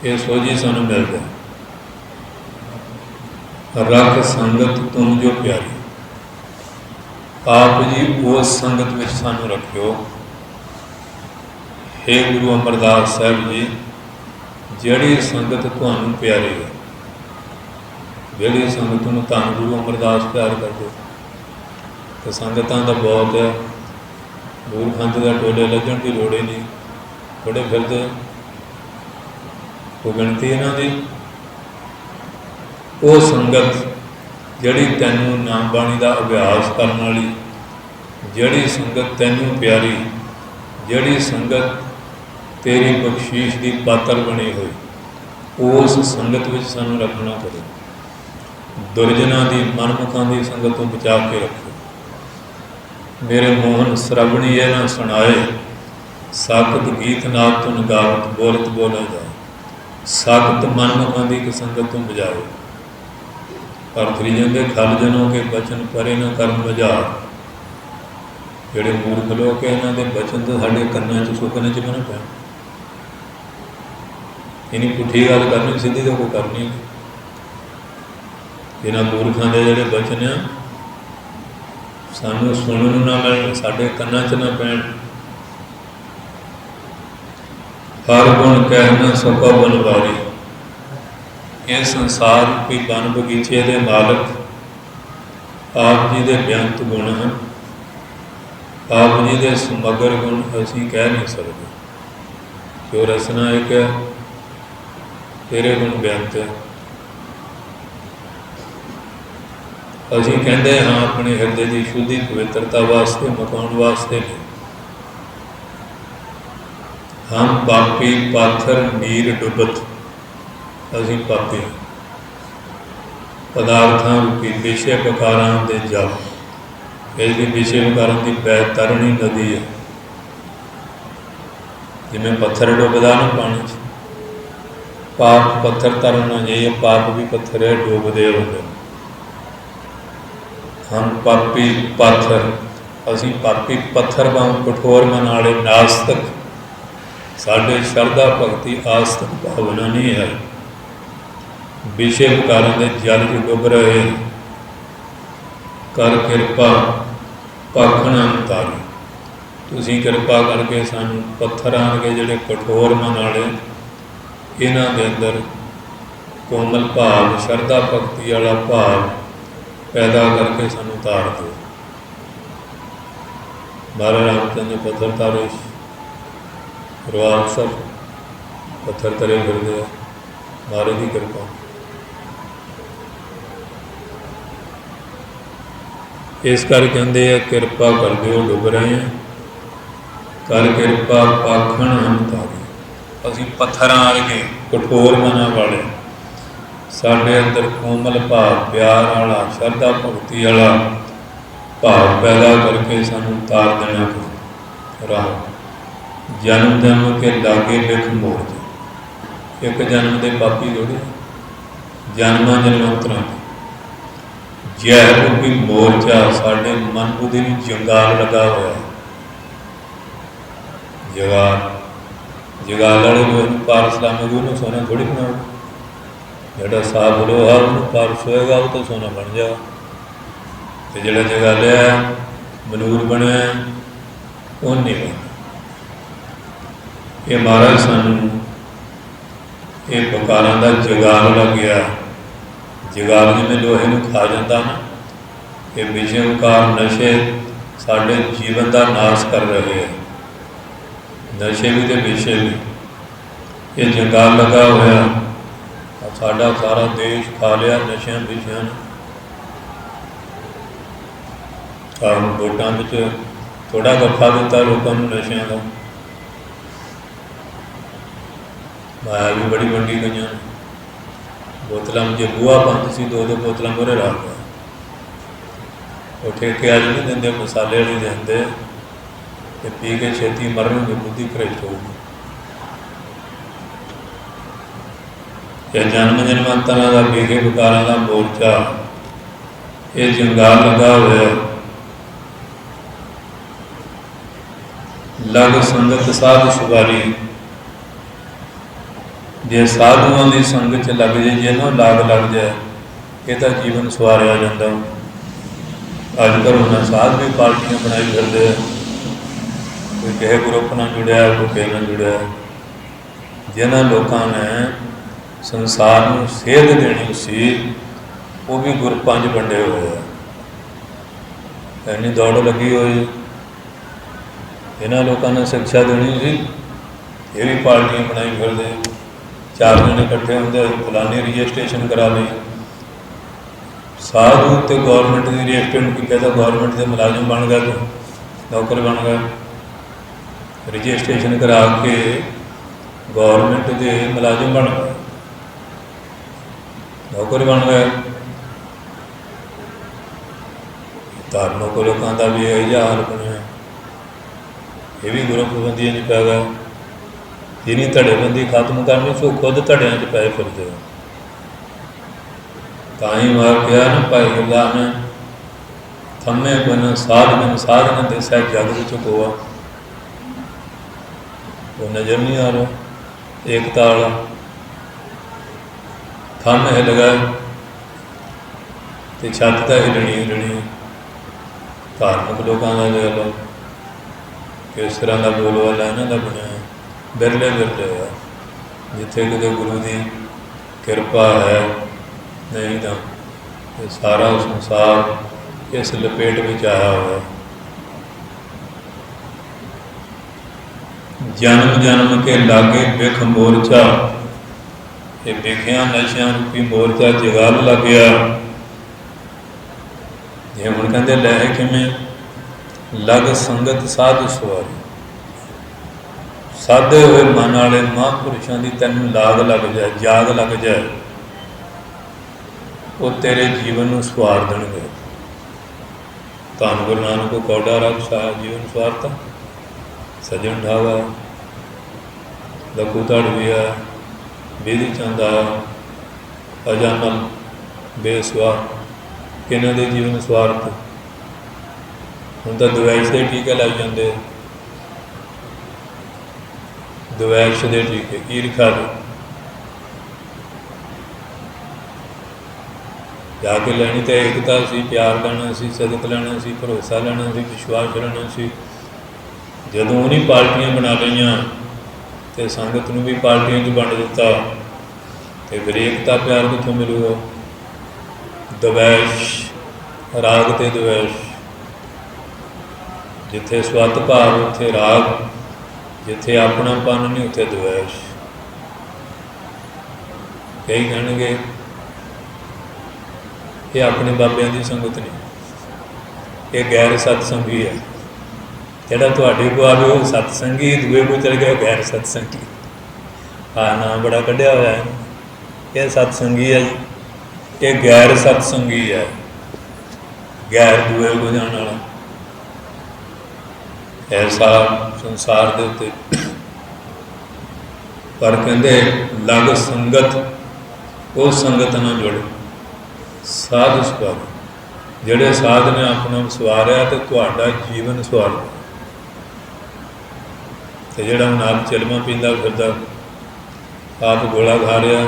ਇਹ ਸੋਝੀ ਸਾਨੂੰ ਮਿਲਦਾ। ਰੱਖ ਸੰਗਤ ਤੁਮ ਜੋ ਪਿਆਰੀ, ਆਪ ਜੀ ਉਸ ਸੰਗਤ ਵਿੱਚ ਸਾਨੂੰ ਰੱਖਿਓ। ਹੇ ਗੁਰੂ ਅਮਰਦਾਸ ਸਾਹਿਬ ਜੀ, ਜਿਹੜੀ ਸੰਗਤ ਤੁਹਾਨੂੰ ਪਿਆਰੀ ਹੈ, ਜਿਹੜੀ ਸੰਗਤ ਨੂੰ ਧੰਨ ਗੁਰੂ ਅਮਰਦਾਸ ਪਿਆਰ ਕਰਦੇ, ਅਤੇ ਸੰਗਤਾਂ ਦਾ ਬਹੁਤ ਹੈ, ਮੂਰਖੰਡ ਦਾ ਟੋਲੇ ਲੱਜਣ ਦੀ ਲੋੜ ਹੀ ਨਹੀਂ, ਥੋੜ੍ਹੇ ਫਿਰਦੇ ਉਹ ਗਿਣਤੀ ਇਹਨਾਂ ਦੀ। ਉਹ ਸੰਗਤ ਜਿਹੜੀ ਤੈਨੂੰ ਨਾਮ ਬਾਣੀ ਦਾ ਅਭਿਆਸ ਕਰਨ ਵਾਲੀ, ਜਿਹੜੀ ਸੰਗਤ ਤੈਨੂੰ ਪਿਆਰੀ, ਜਿਹੜੀ ਸੰਗਤ ਤੇਰੀ ਬਖਸ਼ੀਸ਼ ਦੀ ਪਾਤਰ ਬਣੀ ਹੋਈ, ਉਸ ਸੰਗਤ ਵਿੱਚ ਸਾਨੂੰ ਰੱਖਣਾ ਕਰੋ। ਦੁਰਜਨਾਂ ਦੀ, ਮਨਮੁਖਾਂ ਦੀ ਸੰਗਤ ਤੋਂ ਬਚਾ ਕੇ ਰੱਖੋ। ਮੇਰੇ ਮੋਹਨ ਸਰਵਣੀ ਇਹ ਨਾ ਸੁਣਾਏ, ਸਾਖਤ ਗੀਤ ਨਾਦ ਤੁਨ ਗਾਵਤ, ਬੋਲਤ ਬੋਲਾ ਜਾਏ। ਸਾਖਤ ਮਨਮੁਖਾਂ ਦੀ ਇੱਕ ਸੰਗਤ ਤੋਂ ਬਜਾਓ। ਪਰ ਤ੍ਰਿਜਨ ਦੇ ਖਲ ਜਨੋਂ ਕੇ ਬਚਨ ਪਰੇ ਨਾ ਕਰਮ ਬਜਾ। ਜਿਹੜੇ ਮੂਰਖ ਲੋਕ ਹੈ, ਇਹਨਾਂ ਦੇ ਬਚਨ ਤਾਂ ਸਾਡੇ ਕੰਨਾਂ 'ਚ ਸੁਪਨੇ 'ਚ ਬਣ ਪੈਣ। ਇਹਨੀ ਪੁੱਠੀ ਗੱਲ ਕਰਨੀ, ਸਿੱਧੀ ਤਾਂ ਕੋਈ ਕਰਨੀ। ਇਹਨਾਂ ਮੂਰਖਾਂ ਦੇ ਜਿਹੜੇ ਬਚਨ ਆ, ਸਾਨੂੰ ਸੁਣਨ ਨੂੰ ਨਾ ਮਿਲਣ, ਸਾਡੇ ਕੰਨਾਂ 'ਚ ਨਾ ਪੈਣ। ਹਰ ਗੁਣ ਕਹਿ ਨਾ ਸਕੋ ਬਨਵਾਰੀ, ਇਹ ਸੰਸਾਰ ਰੂਪੀ ਬਨ ਬਗੀਚੇ ਦੇ ਮਾਲਕ ਆਪ ਜੀ ਦੇ ਬੇਅੰਤ ਗੁਣ ਹਨ। ਆਪ ਜੀ ਦੇ ਸਮਗਰ ਗੁਣ ਅਸੀਂ ਕਹਿ ਨਹੀਂ ਸਕਦੇ, ਜੋ ਰਸਨਾ ਇੱਕ ਹੈ, ਤੇਰੇ ਗੁਣ ਬੇਅੰਤ ਹੈ। ਅਸੀਂ ਕਹਿੰਦੇ ਹਾਂ ਆਪਣੇ ਹਿਰਦੇ ਦੀ ਸ਼ੁੱਧੀ ਪਵਿੱਤਰਤਾ ਵਾਸਤੇ, ਮਕਾਉਣ ਵਾਸਤੇ ਨਹੀਂ। ਹਮ ਪਾਪੀ ਪਾਥਰ ਨੀਰ ਡੁੱਬਤ, ਅਸੀਂ ਪਾਪੀ ਪਦਾਰਥਾਂ ਰੂਪੀ ਵਿਸ਼ੇ ਵਿਕਾਰਾਂ ਦੇ ਜਲ, ਇਹ ਵੀ ਵਿਸ਼ੇ ਵਿਕਾਰਾਂ ਦੀ ਬੈ ਤਰਣੀ ਨਦੀ ਹੈ। ਜਿਵੇਂ ਪੱਥਰ ਡੁੱਬਦਾ ਨਾ ਪਾਣੀ 'ਚ, ਪਾਪ ਪੱਥਰ ਤਰਨਾ ਜੇ, ਪਾਪ ਵੀ ਪੱਥਰ ਹੈ, ਡੁੱਬਦੇ ਹੁੰਦੇ। ਹਮ ਪਾਪੀ ਪਾਥਰ, ਅਸੀਂ ਪਾਪੀ ਪੱਥਰ ਵਾਂਗ ਕਠੋਰ ਮਨ ਵਾਲੇ ਨਾਸਤਕ। ਸਾਡੇ ਸ਼ਰਧਾ ਭਗਤੀ ਆਸਤਕ ਭਾਵਨਾ ਨਹੀਂ ਹੈ, ਵਿਸ਼ੇ ਵਿਕਾਰਾਂ ਦੇ ਜਲ 'ਚ ਡੁੱਬ ਰਹੇ। ਕਰ ਕਿਰਪਾ ਪਾਖਣ ਅੰਤਾਰੀ, ਤੁਸੀਂ ਕਿਰਪਾ ਕਰਕੇ ਸਾਨੂੰ ਪੱਥਰ ਆਣਗੇ ਜਿਹੜੇ ਕਠੋਰ ਮਨ ਵਾਲੇ, ਇਹਨਾਂ ਦੇ ਅੰਦਰ ਕੋਮਲ ਭਾਵ, ਸ਼ਰਧਾ ਭਗਤੀ ਵਾਲਾ ਭਾਵ ਪੈਦਾ ਕਰਕੇ ਸਾਨੂੰ ਤਾਰ ਦਿਓ। ਮਹਾਰਾਜ ਰਾਮਚੰਦ ਜੀ ਪੱਥਰ ਤਾਰੇ, ਰਵਾਬ ਸਭ ਪੱਥਰ ਤਰੇ ਫਿਰਦੇ ਆ, ਮਹਾਰਾਜ ਦੀ ਕਿਰਪਾ। ਇਸ ਕਰਕੇ ਕਹਿੰਦੇ ਆ ਕਿਰਪਾ ਕਰ ਦਿਓ, ਡੁੱਬ ਰਹੇ ਹਾਂ। ਕਰ ਕਿਰਪਾ ਪਾਖਣ ਅੰਤਾਰੀ, ਅਸੀਂ ਪੱਥਰਾਂ ਵਰਗੇ ਕਠੋਰ ਮਨਾਂ ਵਾਲੇ, ਸਾਡੇ ਅੰਦਰ ਕੋਮਲ ਭਾਵ, ਪਿਆਰ ਵਾਲਾ, ਸ਼ਰਧਾ ਭਗਤੀ ਵਾਲਾ ਭਾਵ ਪੈਦਾ ਕਰਕੇ ਸਾਨੂੰ ਤਾਰ ਦੇਣਾ ਰਾਹ। ਜਨਮ ਜਨਮ ਕੇ ਲਾਗੇ ਲਿਖ ਮੋਰ, ਇੱਕ ਜਨਮ ਦੇ ਪਾਪੀ ਥੋੜ੍ਹੇ, ਜਨਮਾਂ ਜਨਮਾਂਤਰਾਂ ਦੇ ਜ਼ਹਿਰ ਰੂਪੀ ਮੋਰਚਾ ਸਾਡੇ ਮਨ ਬੁੱਧੀ ਨੂੰ ਜੰਗਾਲ ਲੱਗਾ ਹੋਇਆ। ਜਗਾਲ ਵਾਲੇ ਨੂੰ ਇਹਨੂੰ ਪਾਰ ਸਲਾਮੀ ਉਹਨੂੰ ਸੋਨਾ ਥੋੜ੍ਹੀ ਬਣਾਓ। ਜਿਹੜਾ ਸਾਫ ਲੋਹਾ ਉਹਨੂੰ ਪਾਰਸ ਹੋਏਗਾ, ਉਹ ਤਾਂ ਸੋਨਾ ਬਣ ਜਾ। ਅਤੇ ਜਿਹੜਾ ਜਗਾਲਿਆ ਮਨੂਰ ਬਣਿਆ, ਉਹ ਨਹੀਂ ਬਣਦਾ। ਇਹ ਮਹਾਰਾਜ ਸਾਨੂੰ ਇਹ ਬਕਾਰਾਂ ਦਾ ਜਗਾਲ ਲੱਗਿਆ। ਜਗਾਲ ਜਿਵੇਂ ਲੋਹੇ ਨੂੰ ਖਾ ਜਾਂਦਾ ਨਾ, ਇਹ ਵਿਸ਼ੇ ਵਿਕਾਰ ਨਸ਼ੇ ਸਾਡੇ ਜੀਵਨ ਦਾ ਨਾਸ਼ ਕਰ ਰਹੇ ਹੈ। ਨਸ਼ੇ ਵੀ ਅਤੇ ਵਿਸ਼ੇ ਵੀ, ਇਹ ਜੰਗਾਲ ਲੱਗਾ ਹੋਇਆ। ਸਾਡਾ ਸਾਰਾ ਦੇਸ਼ ਖਾ ਲਿਆ ਨਸ਼ਿਆਂ ਵਿਸ਼ਿਆਂ ਨੇ। ਕਾਰਨ ਵੋਟਾਂ ਵਿੱਚ ਥੋੜ੍ਹਾ ਗੱਫਾ ਦਿੱਤਾ ਲੋਕਾਂ ਨੂੰ ਨਸ਼ਿਆਂ ਦਾ, ਮਾਇਆ ਵੀ ਬੜੀ ਵੰਡੀ ਗਈਆਂ। बोतलों में जो बूआ बंद सी, दो दो बोतलों मोरे रख गया। वो ठेके वाले नहीं देंगे, मसाले वाले देंगे, तो पी के छेती मरनगे, बुद्धि भ्रष्ट होगी। जन्म जन्मांतरां का बेखे विकारां का मोर्चा ये जंगाल लगा हुआ। लग संगत साध सुवारी, जे साधुओं की संगत च लग जाए, जे ना लाग लग जाए, ये तो जीवन सवारिया जाता। अजकल उन्हें साध भी पार्टियां बनाई फिरते, कोई किसी ग्रुप नाल जुड़िया, कोई किसी नाल जुड़िया। जिन्होंने लोगों ने संसार में सेध देनी सी, वो भी ग्रुपां च वंडे हुए हैं। इन्नी दौड़ लगी हुई, इन्होंने लोगों ने शिक्षा देनी सी, ये भी पार्टियां बनाई फिरते। चार जने इकट्ठे होंगे, फलानी रजिस्ट्रेशन करा ली। साधु तो गौरमेंट की रजिस्ट्रेशन की कहता, गौरमेंट के मुलाजम बन गए, तो नौकर बन गए। रजिस्ट्रेशन करा के गौरमेंट के मुलाजम बन गए, नौकर बन गए। धार्मिक लोगों का भी यही हाल बनया, ये भी ग्रुपबंदियों पै गए। जिन्नी धड़ेबंदी खत्म करनी, सो खुद धड़ियां च पै फिरते। ताई मार कहा ना भाई गुरदास ने, थमे बिन साध बिन साधन देसै जग विच कोआ। वो नज़र नहीं आ रहा एकता वाला। थम हिल गए तो छत तो हिलनी हिलनी। धार्मिक लोगों का देख लो किस तरह का बोलबाला इन्हों का बनया, बिरले बिरले है। जिथे कितने गुरु की कृपा है, नहीं तो ये सारा संसार इस लपेट में आया हुआ। जन्म जन्म के लागे बिख मोर्चा, ये बिखिया नशिया रूपी मोर्चा जगाल लग गया। ये हम कहते लै किमें लग संगत साधु सवारी। साधे हुए मन वाले महापुरुषों की तेन लाग लग जाए, जाग लग जाए, वो तेरे जीवन को सवार देंगे। धन गुरु नानक को कौड़ा रक्षा जीवन सवारता। सजन ढावा, लघु धड़विया, बेदी चंद आया, अजानल बेसवा, किन्हों के जीवन स्वार्थ। हम तो द्वैश के टीके लाई जाते, द्वैश के टीके ईर्खा के जाके लैनी। तो एकता सी, प्यार लेना सी, सदक लेना सी, भरोसा लेना सी, विश्वास लेना सी। जदों उन्हीं पार्टियां बना लिया तो संगत नूं भी पार्टियां च वंड दिता, तो फिर एकता प्यार कितों मिलूगा। द्वैश राग ते द्वैश, जिथे स्वत भाव उत्थे राग, जिथे अपनापन नहीं उत्थे द्वैश। कई कहणगे ये अपने बाबियां की संगत नहीं, ये गैर सत्संगी है। जिहड़ा तुहाडे को आवे वो सत्संगी, दूए को चल गया गैर सत्संगी। हाँ नाम बड़ा कढ़िया हुआ है, ये सत्संगी है जी, ये गैर सत्संगी है, गैर दूए को जाने वाला। ऐसा संसार के उत्ते पर कहते लग संगत, वो संगत ना जुड़ साध सवार। जिहड़े साध ने अपना सवारिया तो तुहाडा जीवन सवार। तो जिहड़ा हुण आप चिलमा पींदा फिरदा, आप गोला खा रहा,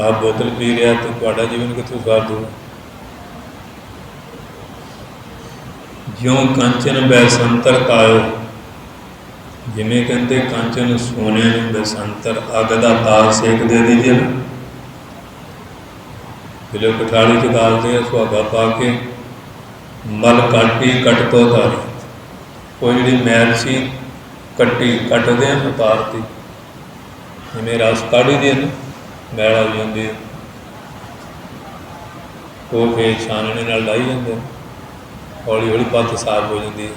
आप बोतल पी रहा, तो तुहाडा जीवन कित्थों सवार दूगा। ज्यों कंचन बैसंतर कायो, जिमें कहते कंचन सोने बैसंतर अग का ताल सेक दे दीजिए ना, जिले कठाली च डालते सुहागा पा के मल काटी कट तो उतारी। कोई जी मैल सी कट्टी कटते हैं उतारती, जिमें रस काढ़ी दे ना मैल आ जाती है, वो फिर छानने नाल लाई जाते, हौली हौली पत्त साफ हो जाती है।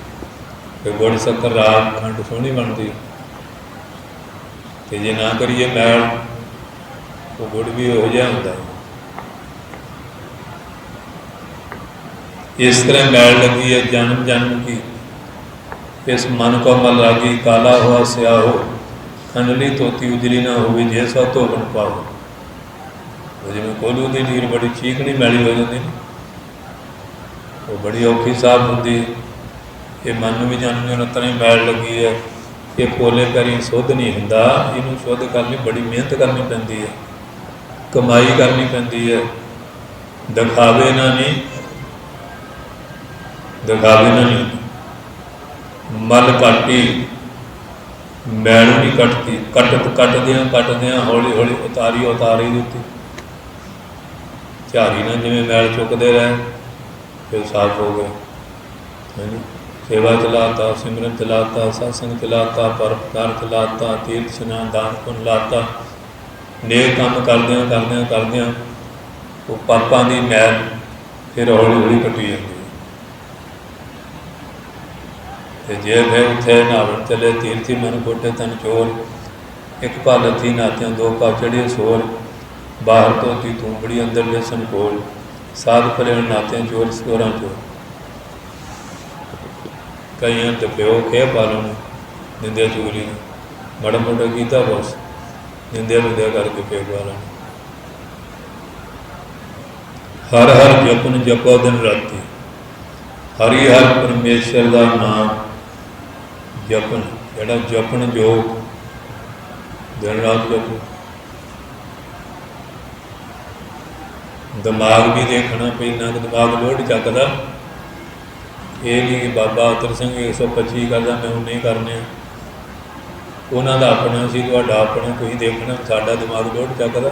फिर गुड़ शक्कर राग खंड सोहनी बनती। तो जे ना करिए मैल वो गुड़ भी हो जिहा हुंदा है। इस तरह मैल लगी है जन्म जन्म की, इस मन को मल लागी काला हुआ स्याहो, खंडली धोती उजली ना हो जे सौ धोबन पाओ। जिवें कोलू की नीर बड़ी चीकनी मैली हो जाती, वो बड़ी औखी साफ होंगी। ये मन भी जन्म जन्म तरह मैल लगी है, ये पोले पैरी शुद्ध नहीं होंदा, इनू शुद्ध करनी बड़ी मेहनत करनी पैंदी है, कमाई करनी पैंदी है। दिखावे ना नहीं, दिखावे ना नहीं। मल काटी मैल नहीं कटती, कटदियाँ हौली हौली उतारी दिती। झारी ना जिवें मैल चुकते रहे फिर साफ हो गए, है जी। सेवा चलाता, सिमरन चलाता, सत्संग चलाता, परोपकार चलाता, तीर्थ स्नान दान पुण्य लाता, नेक काम करदियां वो पापां दी मैल फिर हौली हौली कटी जाती है। जे फिर उत्थे नहावन चले तीर्थी मन कोटे तन चोर, एक पा लथी नातियां दो पा चढ़िए सोर, बाहर धोती तूंबड़ी अंदर लेसन कोल, साध फरे नातियां चोर चोरां चोर। कईयां तो प्यो कह पालन निंदे चुगली माड़ा मोटा कीता बस निंदे बुंदे करके प्यो पालन। हर हर जपन जपो दिन राती, हरि हर परमेश्वर का नाम जपन, जड़ा जपन योग दिन रात जपो। दिमाग भी देखना पैना कि दिमाग लोड चकदा, ये नहीं कि बाबा अतर सिंह 125 करदा मैं उन्ने ही करने, उन्हों का अपना सी तुहाडा अपना, तुसीं देखना साडा दिमाग लोड चकदा।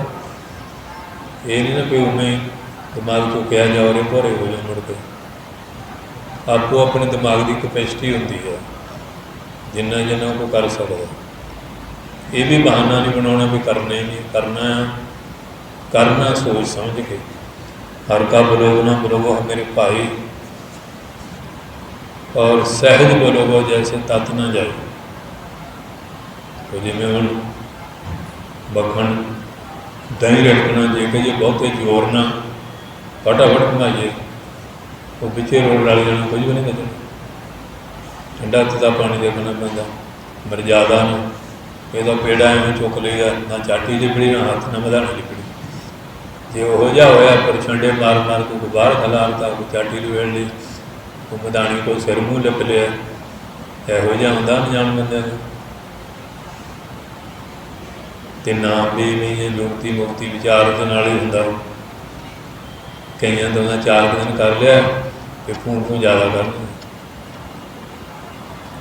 ये नहीं ना कि उमें दिमाग चुक्या जाओ रे भोरे हो जाओ मुड़ के। आपको अपने दिमाग की कैपेसिटी होंदी है जिन्ना जिन्ना को कर सकता। ये भी बहाना नहीं बनाना भी करना ही नहीं, करना सोच समझ के। हर का बोलो ना बोलो मेरे भाई, और सहज बोलो जैसे तत ना जाए। तो जिमें हम बखन दही रखना जे कि जे बहुते जोर ना फटाफट घुमाइए वो पिछे रोड रल जाना, कुछ भी नहीं करना। ठंडा तता पानी देखना पैंदा, मर्यादा ना यदा पेड़ा एवं चुक लिया, ना चाटी लिपड़ी ना हाथ ना मधानी लिपड़ी। जो हो जा होया पर छंडे मार मार को बाहर खलारता, कोई चाटी लवेड़ ली, कोई मधानी को सिर मूँह लिप लिया, यहो जिहा हुंदा अनजान बंदे नूं। ते नाम भी नहीं मुक्ति मुक्ति विचार के नाल ही हुंदा। कईयां तो उन्हें 4 दिन कर लिया तो फूं ज़्यादा कर लिया।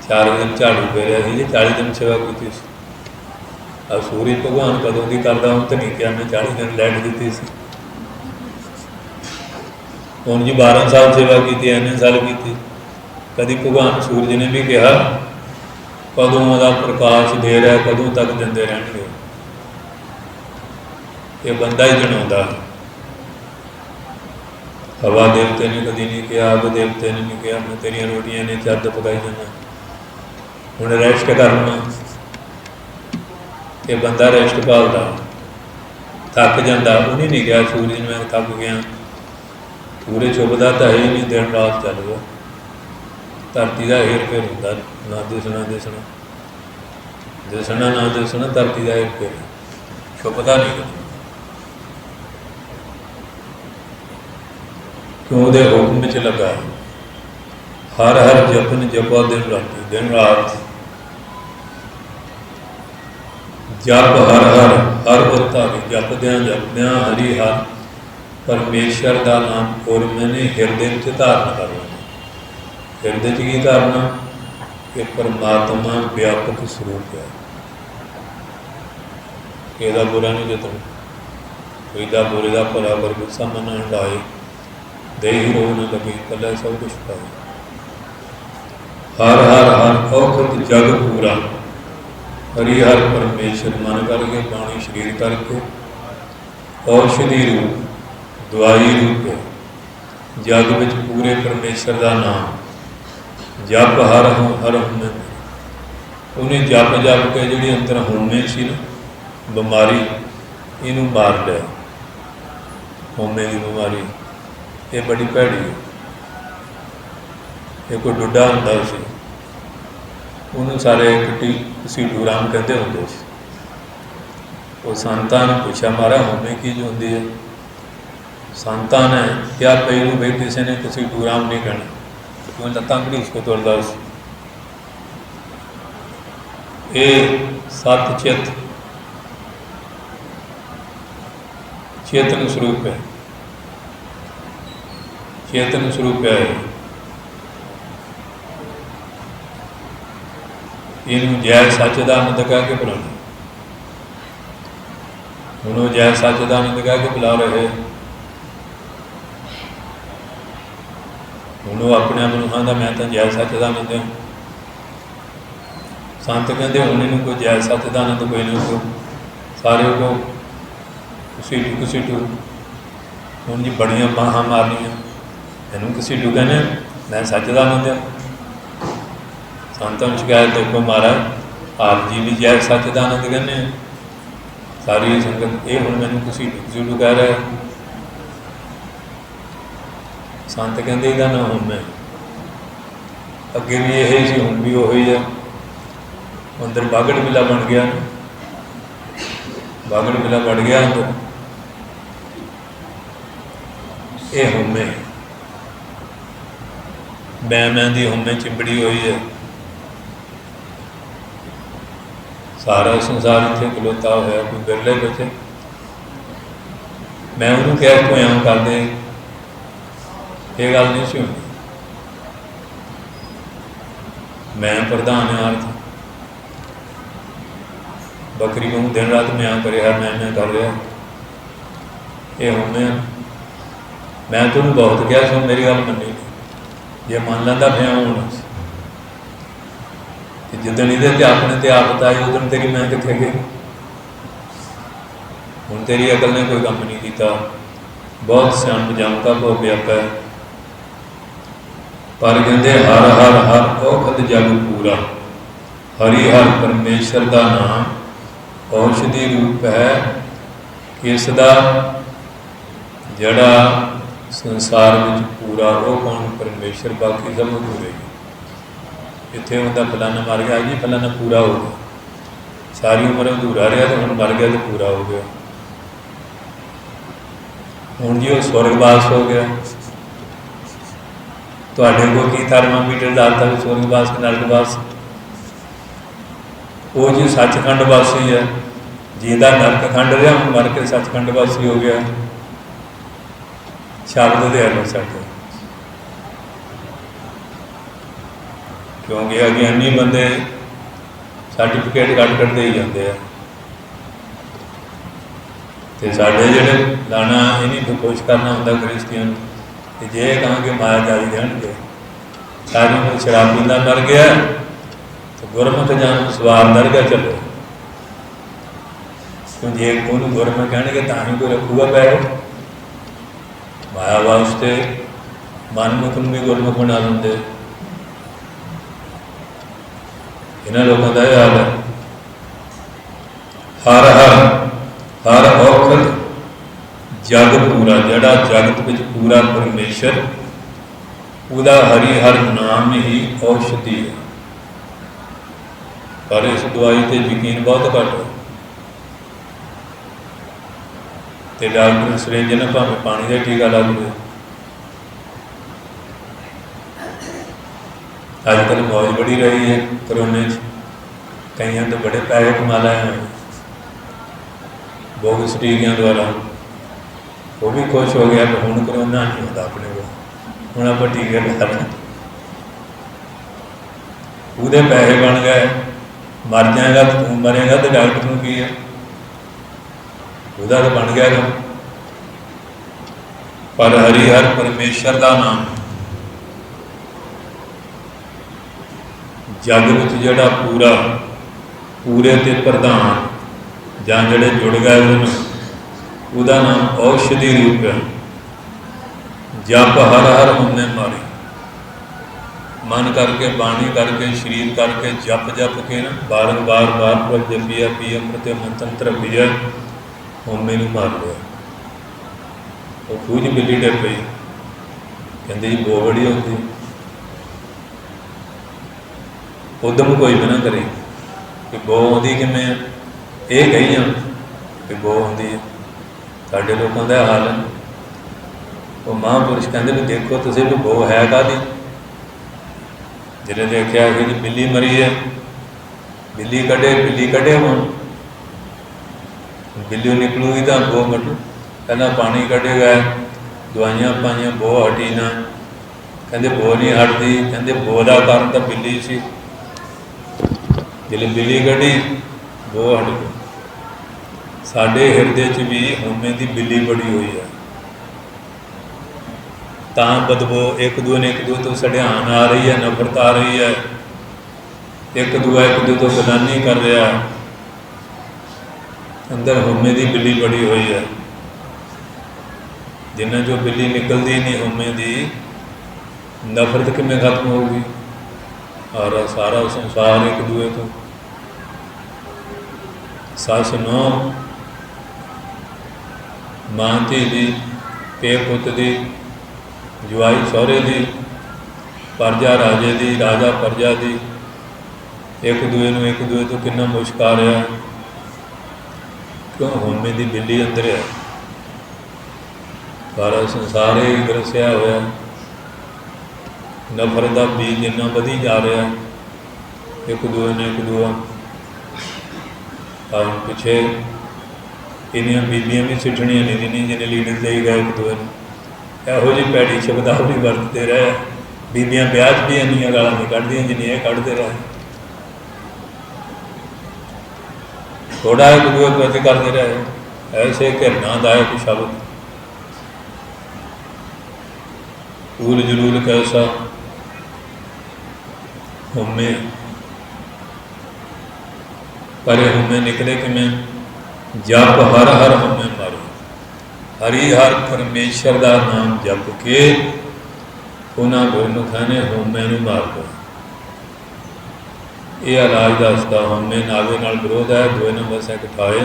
4 दिन झाड़ू फेरिया जी, 40 दिन सेवा की। अब सूरज भगवान कदों की करता हूँ तो नहीं क्या मैं 40 दिन लैट दी सी। हुण जी 12 साल सेवा की, इन्ने साल की, कभी भगवान सूरज ने भी कहा कदों का प्रकाश दे रहा, कदों तक देंदे रहणगे। ये बंदा ही जनाउंदा। हवा देवते ने कभी नहीं कहा, अग देवते ने नहीं कहा मैं तेरिया रोटियां ने चरद पकाई जाना, हुण रेस्ट करना। ये बंदा रेस्ट भालदा, थक जाता। उन्हें नहीं कहा सूरज मैं थक गया, सूरज चुभदा तो है ही नहीं, दिन रात चल रहा। धरती का हेर फेर होंदा, ना दिसना दिसना दिसना ना दिसना, धरती का हेर फेर छुपदा नहीं। क्यों दे हुक्म च लगा। हर हर जपन जपो दिन राती, दिन रात जप हर हर हर उतारी, जपद्या हरि हर परमेश्वर का नाम और मैंने हिरदे में धारण कर लेना। हिरदे च की धारना कि परमात्मा व्यापक स्वरूप है, ਇਹਦਾ बुरा नहीं जतन, कोई दा बुरे का भला पर गुस्सा मन हटाए, दे ही रो न लगे कला सब कुछ पाए। हर हर हर औखत जग पूरा, हरि हर परमेश्वर मन करके, पानी शरीर करके, औषधि रूप दवाई रूप है। जग में पूरे परमेश्वर का नाम जप हर हर हुमे, उन्हें जप जप के जी अंदर हुमे सी ना बीमारी, इनू मार लिया। होमे की बीमारी ये बड़ी भैड़ी है। ये कोई डुड्डा होंदा सी, उन्होंने सारे घसीटू राम कहते होंगे। वो संतां ने पूछा, मारा होमे की जो होंगी है? संतां ने क्या पई नूं बई किसी ने घसीटू राम नहीं कहना, क्यों लत्तां घड़ीस के तुरदा सी। ये सत चित चेतन स्वरूप है, चेतन स्वरूप है। इनू जय सच्चिदानंद कह के बुलाना। उन्होंने जय सच्चिदानंद कह के बुला रहे। उन्होंने अपने आप को कहता मैं तो जय सच्चिदानंद हूँ। संत कहते हूँ इन्होंने कोई जय सच्चिदानंद कोई नहीं, को सारे को घसीटू घसीटू हूँ जी बड़िया बाहां मारनिया, इनू घसीटू कहने मैं सच्चिदानंद हूँ। संतां नूं शिकायत, देखो महाराज आप जी भी जय सच्चिदानंद कहने, सारी संगत ये हुण मैनूं घसीटू घसीटू कह रहा है। संत कहते इहदा नाम होमे, अगे भी यही सी हुण भी उही है। अंदर बागड़ बिला बन गया, बागड़ बिला बढ़ गया अंदर। ये होमे मैं दी होमे चिंबड़ी हुई है। सारा संसार इत्थे खलोता होया, कोई बिरले बचे। मैं उन्होंने कहा कोई आम कर दे, ये गल नहीं सी होनी। मैं प्रधान अर्थ बकरी को दिन रात मैं कर रहा, मैं कर रहा। ये होने मैं तुम बहुत कहा सो मेरी गल मनी, जे मन लेंदा फिर होना। जिदन ये अपने ते आपत आई उदन तेरी मैं कितने गई। हुण तेरी अकल ने कोई काम नहीं किया, बहुत सियाण जामता भो व्यापा है। पर कहते हर हर हर औखद जग पूरा, हरि हर परमेश्वर का नाम औषधि रूप है। इसका जड़ा संसार में पूरा वो कौन? परमेश्वर, बाकी सब अधूरे। इतने होंदा फलाना मर गया जी, फलाना पूरा हो गया। सारी उम्र अधूरा रहा तो हम मर गया तो पूरा हो गया। हूँ जी वो स्वर्गवास हो गया। तुहाडे को की थर्मामीटर डालता भी स्वर्गवास के नरकवास? वो जी सचखंड वासी है, जिहदा नरक खंड रहा हूँ मर के सचखंड वासी हो गया। शब्द दे लो साडे, क्योंकि अज्ञानी बंदे सर्टिफिकेट कट दे ही जाते हैं। तो साढ़े जोड़े लाना इन्हीं खुश करना होंगे क्रिश्चियन कि जे कहोगे माया जारी देंगे। सारी उम्र शराब पींदा मर गया तो गुरमुख जान सवार दरगाह चलो, तो जे को गुरमुख कहेंगे तो ही कोई रखूगा पैर। माया वास्ते मनमुख भी गुरमुख बना देंगे। इन्होंने लोगों का यह हाल है। हर हर हर औखद जग पूरा, जड़ा जगत में पूरा परमेश्वर, उदा हरि हर नाम ही औषधि है। पर इस दवाई से यकीन बहुत घट है। तो डॉक्टर सिरिंज ने भावें पानी का टीका ला दे। अजकल मौज बड़ी रही है करोने, कई तो बड़े पैसे कमा लाए हैं बोगस टीकिया द्वारा। वो भी खुश हो गया कि हूँ करोना नहीं होता अपने को, हूँ आप टीके ला लें। वो पैसे बन गए, मर जाएगा तो तू मरेगा तो डॉक्टर को की है, वह तो बन गया तुम। पर हरि हर परमेश्वर का नाम जग में जोड़ा पूरा, पूरे ते प्रधान ਜਾਂ ਜਿਹੜੇ जुड़ गए ਉਹਦਾ नाम औषधि रूप है। जप हर हर हमने मारी, मन करके बाणी करके शरीर करके जप जप के ना बार बार बार पर जपिया पिया प्रति मंत्र पिया ਹੋਮੇ ਨੂੰ ਮਾਰ ਲਿਆ। ਉਹ ਖੂਹ 'ਚ ਬਿੱਲੀ ਡਿੱਗ ਪਈ। ਕਹਿੰਦੇ ਜੀ ਬੋ ਬੜੀ ਆਉਂਦੀ। ਉਦਮ ਕੋਈ ਵੀ ਨਾ ਕਰੇ ਕਿ ਬੋ ਆਉਂਦੀ ਕਿਵੇਂ ਆ। ਇਹ ਕਹੀ ਆ ਕਿ ਬੋ ਆਉਂਦੀ ਹੈ। ਸਾਡੇ ਲੋਕਾਂ ਦਾ ਹਾਲ ਹੈ। ਉਹ ਮਹਾਂਪੁਰਸ਼ ਕਹਿੰਦੇ ਵੀ ਦੇਖੋ ਤੁਸੀਂ ਵੀ ਬੋ ਹੈ ਕਾਹਦੀ। ਜਿਹਨੇ ਦੇਖਿਆ ਕਿ ਜੀ ਬਿੱਲੀ ਮਰੀ ਹੈ, ਬਿੱਲੀ ਕੱਢੇ ਹੁਣ ਬਿੱਲੀ ਨਿਕਲੂਗੀ ਤਾਂ ਬੋ ਕੱਢੂ। ਪਹਿਲਾਂ ਪਾਣੀ ਕੱਢੇਗਾ, ਦਵਾਈਆਂ ਪਾਈਆਂ, ਬੋ ਹਟੀ ਨਾ। ਕਹਿੰਦੇ ਬੋ ਨਹੀਂ ਹਟਦੀ। ਕਹਿੰਦੇ ਬੋ ਦਾ ਕਾਰਨ ਤਾਂ ਬਿੱਲੀ ਸੀ। ਜਦੋਂ ਬਿੱਲੀ ਕੱਢੀ ਬੋ ਹਟ ਗਈ। ਸਾਡੇ ਹਿਰਦੇ 'ਚ ਵੀ ਹੋਮੇ ਦੀ ਬਿੱਲੀ ਬੜੀ ਹੋਈ ਹੈ। ਤਾਂ ਬਦਬੋ ਇੱਕ ਦੂਏ ਤੋਂ ਸੜਿਆਨ ਆ ਰਹੀ ਹੈ, ਨਫ਼ਰਤ ਆ ਰਹੀ ਹੈ। ਇੱਕ ਦੂਏ ਤੋਂ ਬੇਗਾਨੀ ਕਰ ਰਿਹਾ। ਅੰਦਰ ਹੋਮੇ ਦੀ ਬਿੱਲੀ ਬੜੀ ਹੋਈ ਹੈ। ਜਿੰਨਾ ਜੋ ਬਿੱਲੀ ਨਿਕਲਦੀ ਨਹੀਂ ਹੋਮੇ ਦੀ, ਨਫ਼ਰਤ ਕਿਵੇਂ ਖਤਮ ਹੋਊਗੀ। ਔਰ ਸਾਰਾ ਸੰਸਾਰ ਇੱਕ ਦੂਏ ਤੋਂ, ਸੱਸ ਨੂੰਹ, ਮਾਂ ਧੀ ਦੀ, ਪੇ ਪੁੱਤ ਦੀ, ਜਵਾਈ ਸਹੁਰੇ ਦੀ, ਪਰਜਾ ਰਾਜੇ ਦੀ, ਰਾਜਾ ਪਰਜਾ ਦੀ, ਇੱਕ ਦੂਏ ਤੋਂ ਕਿੰਨਾ ਮੁਸ਼ਕ ਆ ਰਿਹਾ। ਕਿਉਂ? ਹੋਮੇ ਦੀ ਬਿੱਲੀ ਅੰਦਰ ਹੈ। ਸਾਰਾ ਸੰਸਾਰ ਹੀ ਗਰਸਿਆ ਹੋਇਆ। ਨਫ਼ਰਤ ਦਾ ਬੀਜ ਇੰਨਾ ਵਧੀ ਜਾ ਰਿਹਾ। ਇੱਕ ਦੂਆ ਤਾਂ ਪਿੱਛੇ ਇੰਨੀਆਂ ਬੀਬੀਆਂ ਵੀ ਸਿੱਠਣੀਆਂ ਨਹੀਂ ਦਿੰਦੀਆਂ ਜਿਹਨੇ ਲੀਡਰ ਦੇ ਹੀ ਗਏ ਇੱਕ ਦੂਏ ਨੂੰ। ਇਹੋ ਜਿਹੀ ਭੈੜੀ ਸ਼ਬਦਾਵਲੀ ਵਰਤਦੇ ਰਹੇ। ਬੀਬੀਆਂ ਵਿਆਹ 'ਚ ਵੀ ਇੰਨੀਆਂ ਗਾਲਾਂ ਨਹੀਂ ਕੱਢਦੀਆਂ ਜਿੰਨੀਆਂ ਇਹ ਕੱਢਦੇ ਰਹੇ। ਥੋੜ੍ਹਾ ਇੱਕ ਦੂਏ ਪ੍ਰਤੀ ਕਰਦੇ ਰਹੇ ਐਸੇ ਘਿਰਨਾਦਾਇਕ ਸ਼ਬਦ। ਊਲ ਜਲੂਲ ਕੈਸਾ ਹੋਮੇ। ਪਰ ਇਹ ਹੋਮੇ ਨਿਕਲੇ ਕਿਵੇਂ? ਜਪ ਹਰ ਹਰ ਹੋਮੇ ਮਾਰੇ। ਹਰੀ ਹਰ ਪਰਮੇਸ਼ਰ ਦਾ ਨਾਮ ਜਪ ਕੇ ਉਹਨਾਂ ਗੁਰਮੁਖਾਂ ਨੇ ਹੋਮੇ ਨੂੰ ਮਾਰ ਦਿੱਤਾ। ਇਹ ਇਲਾਜ ਦੱਸਦਾ। ਹੋਮੇ ਨਾਵੇ ਨਾਲ ਵਿਰੋਧ ਹੈ। ਦੋਏ ਨੰਬਰ ਸੇ ਇਕੱਠਾਏ।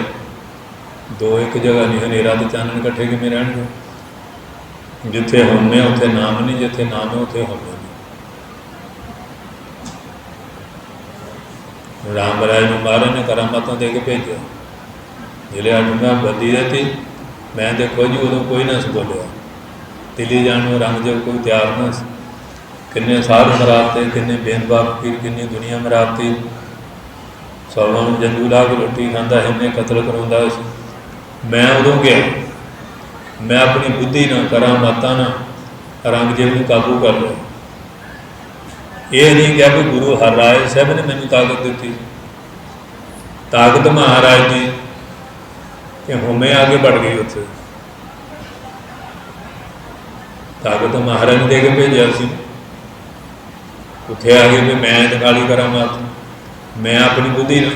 ਦੋ ਇੱਕ ਜਗ੍ਹਾ ਨਹੀਂ। ਹਨੇਰਾ ਅਤੇ ਚਾਨਣ ਇਕੱਠੇ ਕਿਵੇਂ ਰਹਿਣਗੇ? ਜਿੱਥੇ ਹੋਮੇ ਉੱਥੇ ਨਾਮ ਨਹੀਂ, ਜਿੱਥੇ ਨਾਮ ਹੈ ਉੱਥੇ ਹੋਮੇ ਨਹੀਂ। ਰਾਮ ਰਾਜ ਨੂੰ ਮਹਾਰਾਜ ਨੇ ਕਰਾਮਾਤਾਂ ਦੇ ਕੇ ਭੇਜਿਆ। ਜਿਹੜੇ ਆਡੂਆਂ ਬੰਦੀ ਰਹਤੀ। ਮੈਂ ਦੇਖੋ ਜੀ ਉਦੋਂ ਕੋਈ ਨਾ ਸੀ ਬੋਲਿਆ। ਦਿੱਲੀ ਜਾਣ ਨੂੰ ਰੰਗ ਜਬ ਕੋਈ ਤਿਆਰ ਨਾ ਸੀ। ਕਿੰਨੇ ਸਾਧ ਮਰਾਤੇ, ਕਿੰਨੇ ਬੇਨਬਾ ਫਕੀਰ, ਕਿੰਨੀ ਦੁਨੀਆ ਮਰਾਤੀ। ਸੌਲਾਂ ਨੂੰ ਜੰਦੂ ਲਾ ਕੇ ਰੋਟੀ ਖਾਂਦਾ, ਇੰਨੇ ਕਤਲ ਕਰਾਉਂਦਾ ਸੀ। ਮੈਂ ਉਦੋਂ ਗਿਆ। ਮੈਂ ਆਪਣੀ ਬੁੱਧੀ ਨਾਲ, ਕਰਾਮਾਤਾਂ ਨਾਲ ਔਰੰਗਜ਼ੇਬ ਨੂੰ ਕਾਬੂ ਕਰ ਲਿਆ। ਇਹ ਨਹੀਂ ਕਿਹਾ ਕਿ ਗੁਰੂ ਹਰਿਰਾਏ ਸਾਹਿਬ ਨੇ ਮੈਨੂੰ ਤਾਕਤ ਦਿੱਤੀ। ਤਾਕਤ ਮਹਾਰਾਜ ਦੀ ਕਿ ਹੋਮੇ ਆ ਕੇ ਵੜ ਗਈ ਉੱਥੇ। ਤਾਕਤ ਮਹਾਰਾਜ ਨੇ ਦੇ ਕੇ ਭੇਜਿਆ ਸੀ। ਉੱਥੇ ਆ ਗਏ ਵੀ ਮੈਂ ਦਿਖਾਲੀ ਕਰਾਮਾਤ। ਮੈਂ ਆਪਣੀ ਬੁੱਧੀ ਨਾਲ।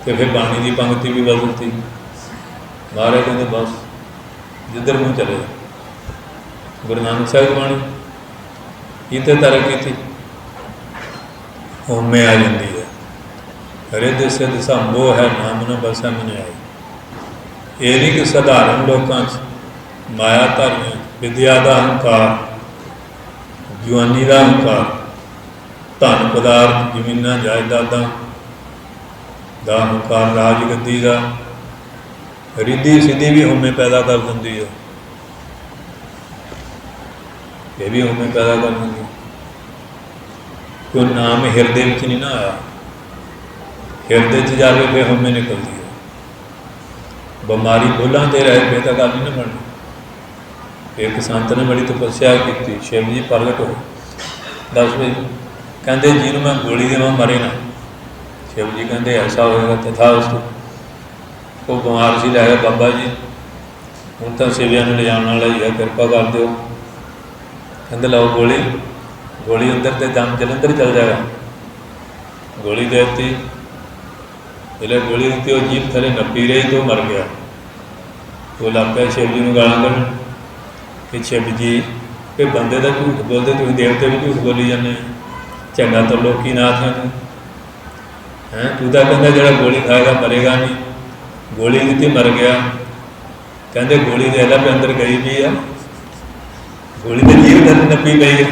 ਅਤੇ ਫਿਰ ਬਾਣੀ ਦੀ ਪੰਕਤੀ ਵੀ ਬਦਲਤੀ। ਮਹਾਰਾਜ ਕਹਿੰਦੇ ਬਸ ਜਿੱਧਰ ਮੂੰਹ ਚਲੇ। ਗੁਰੂ ਨਾਨਕ ਸਾਹਿਬ ਦੀ ਬਾਣੀ ਇੱਥੇ ਤਰਕ ਕੀਤੀ। ਹੋਮੇ ਆ ਜਾਂਦੀ ਹੈ। ਰਿੱਧ ਸਿੱਧ ਸੰਭੋ ਹੈ, ਨਾਮ ਨ ਬਸੈ ਮਨ ਆਈ। ਇਹ ਨਹੀਂ ਕਿ ਸਧਾਰਨ ਲੋਕਾਂ 'ਚ ਮਾਇਆ ਧਾਰੀਆਂ, ਵਿਦਿਆ ਦਾ ਹੰਕਾਰ, ਜਵਾਨੀ ਦਾ ਹੰਕਾਰ, ਧਨ ਪਦਾਰਥ, ਜ਼ਮੀਨਾਂ ਜਾਇਦਾਦਾਂ ਦਾ ਹੰਕਾਰ, ਰਾਜਗੱਦੀ ਦਾ, ਰਿੱਧੀ ਸਿੱਧੀ ਵੀ ਹੋਮੇ ਪੈਦਾ ਕਰ ਦਿੰਦੀ ਹੈ। ਇਹ ਵੀ ਹੋਮੇ ਪੈਦਾ ਕਰ ਦਿੰਦੀ। ਕੋਈ ਨਾਮ ਹਿਰਦੇ ਵਿੱਚ ਨਹੀਂ ਨਾ ਆਇਆ। ਹਿਰਦੇ 'ਚ ਜਾ ਕੇ ਫਿਰ ਹੋਮੇ ਨਿਕਲਦੀ ਹੈ। ਬਿਮਾਰੀ ਬੋਲਾਂ 'ਤੇ ਰਹੇ ਫਿਰ ਤਾਂ ਗੱਲ ਨਹੀਂ ਨਾ ਬਣਨੀ। ਇੱਕ ਸੰਤ ਨੇ ਬੜੀ ਤਪੱਸਿਆ ਕੀਤੀ। ਸ਼ਿਵ ਜੀ ਪ੍ਰਗਟ ਹੋਏ। ਦੱਸ ਵੀ ਕਹਿੰਦੇ ਜਿਹਨੂੰ ਮੈਂ ਗੋਲੀ ਦੇਵਾਂ ਮਰੇ ਨਾ। ਸ਼ਿਵ ਜੀ ਕਹਿੰਦੇ ਐਸਾ ਹੋਏਗਾ ਤਥਾਸਤੁ। ਉਹ ਬਿਮਾਰ ਸੀ, ਲੈ ਗਿਆ ਬਾਬਾ ਜੀ ਹੁਣ ਤਾਂ ਸੇਵਿਆਂ ਨੂੰ ਲਿਜਾਣ ਵਾਲਾ ਹੀ ਹੈ, ਕਿਰਪਾ ਕਰ ਦਿਓ। ਕਹਿੰਦੇ ਲਓ ਗੋਲੀ। ਗੋਲੀ ਅੰਦਰ ਅਤੇ ਦਮ ਜਲੰਧਰ ਚੱਲ ਜਾਏਗਾ। ਗੋਲੀ ਦੇ ਦਿੱਤੀ। ਜਿਹੜੇ ਗੋਲੀ ਦਿੱਤੀ ਉਹ ਜੀਭ ਥੱਲੇ ਨੱਪੀ ਰਹੀ ਤਾਂ ਉਹ ਮਰ ਗਿਆ। ਉਹ ਲੱਗ ਪਿਆ ਸ਼ਿਵ ਜੀ ਨੂੰ ਗਾਲਾਂ ਕੱਢਣ ਕਿ ਸ਼ਿਵ ਜੀ ਇਹ ਬੰਦੇ ਦਾ ਝੂਠ ਬੋਲਦੇ, ਤੁਸੀਂ ਦੇਵਤੇ ਵੀ ਝੂਠ ਬੋਲੀ ਜਾਂਦੇ। ਚੰਗਾ ਤਾਂ ਲੋਕੀ ਨਾਥ ਹਨ। ਤੂੰ ਤਾਂ ਕਹਿੰਦਾ ਜਿਹੜਾ ਗੋਲੀ ਖਾਏਗਾ ਮਰੇਗਾ ਨਹੀਂ। गोली दी मर गया, कहते गोली तो एला पे अंदर गई भी है, गोली तो जीव दर नपी पई है।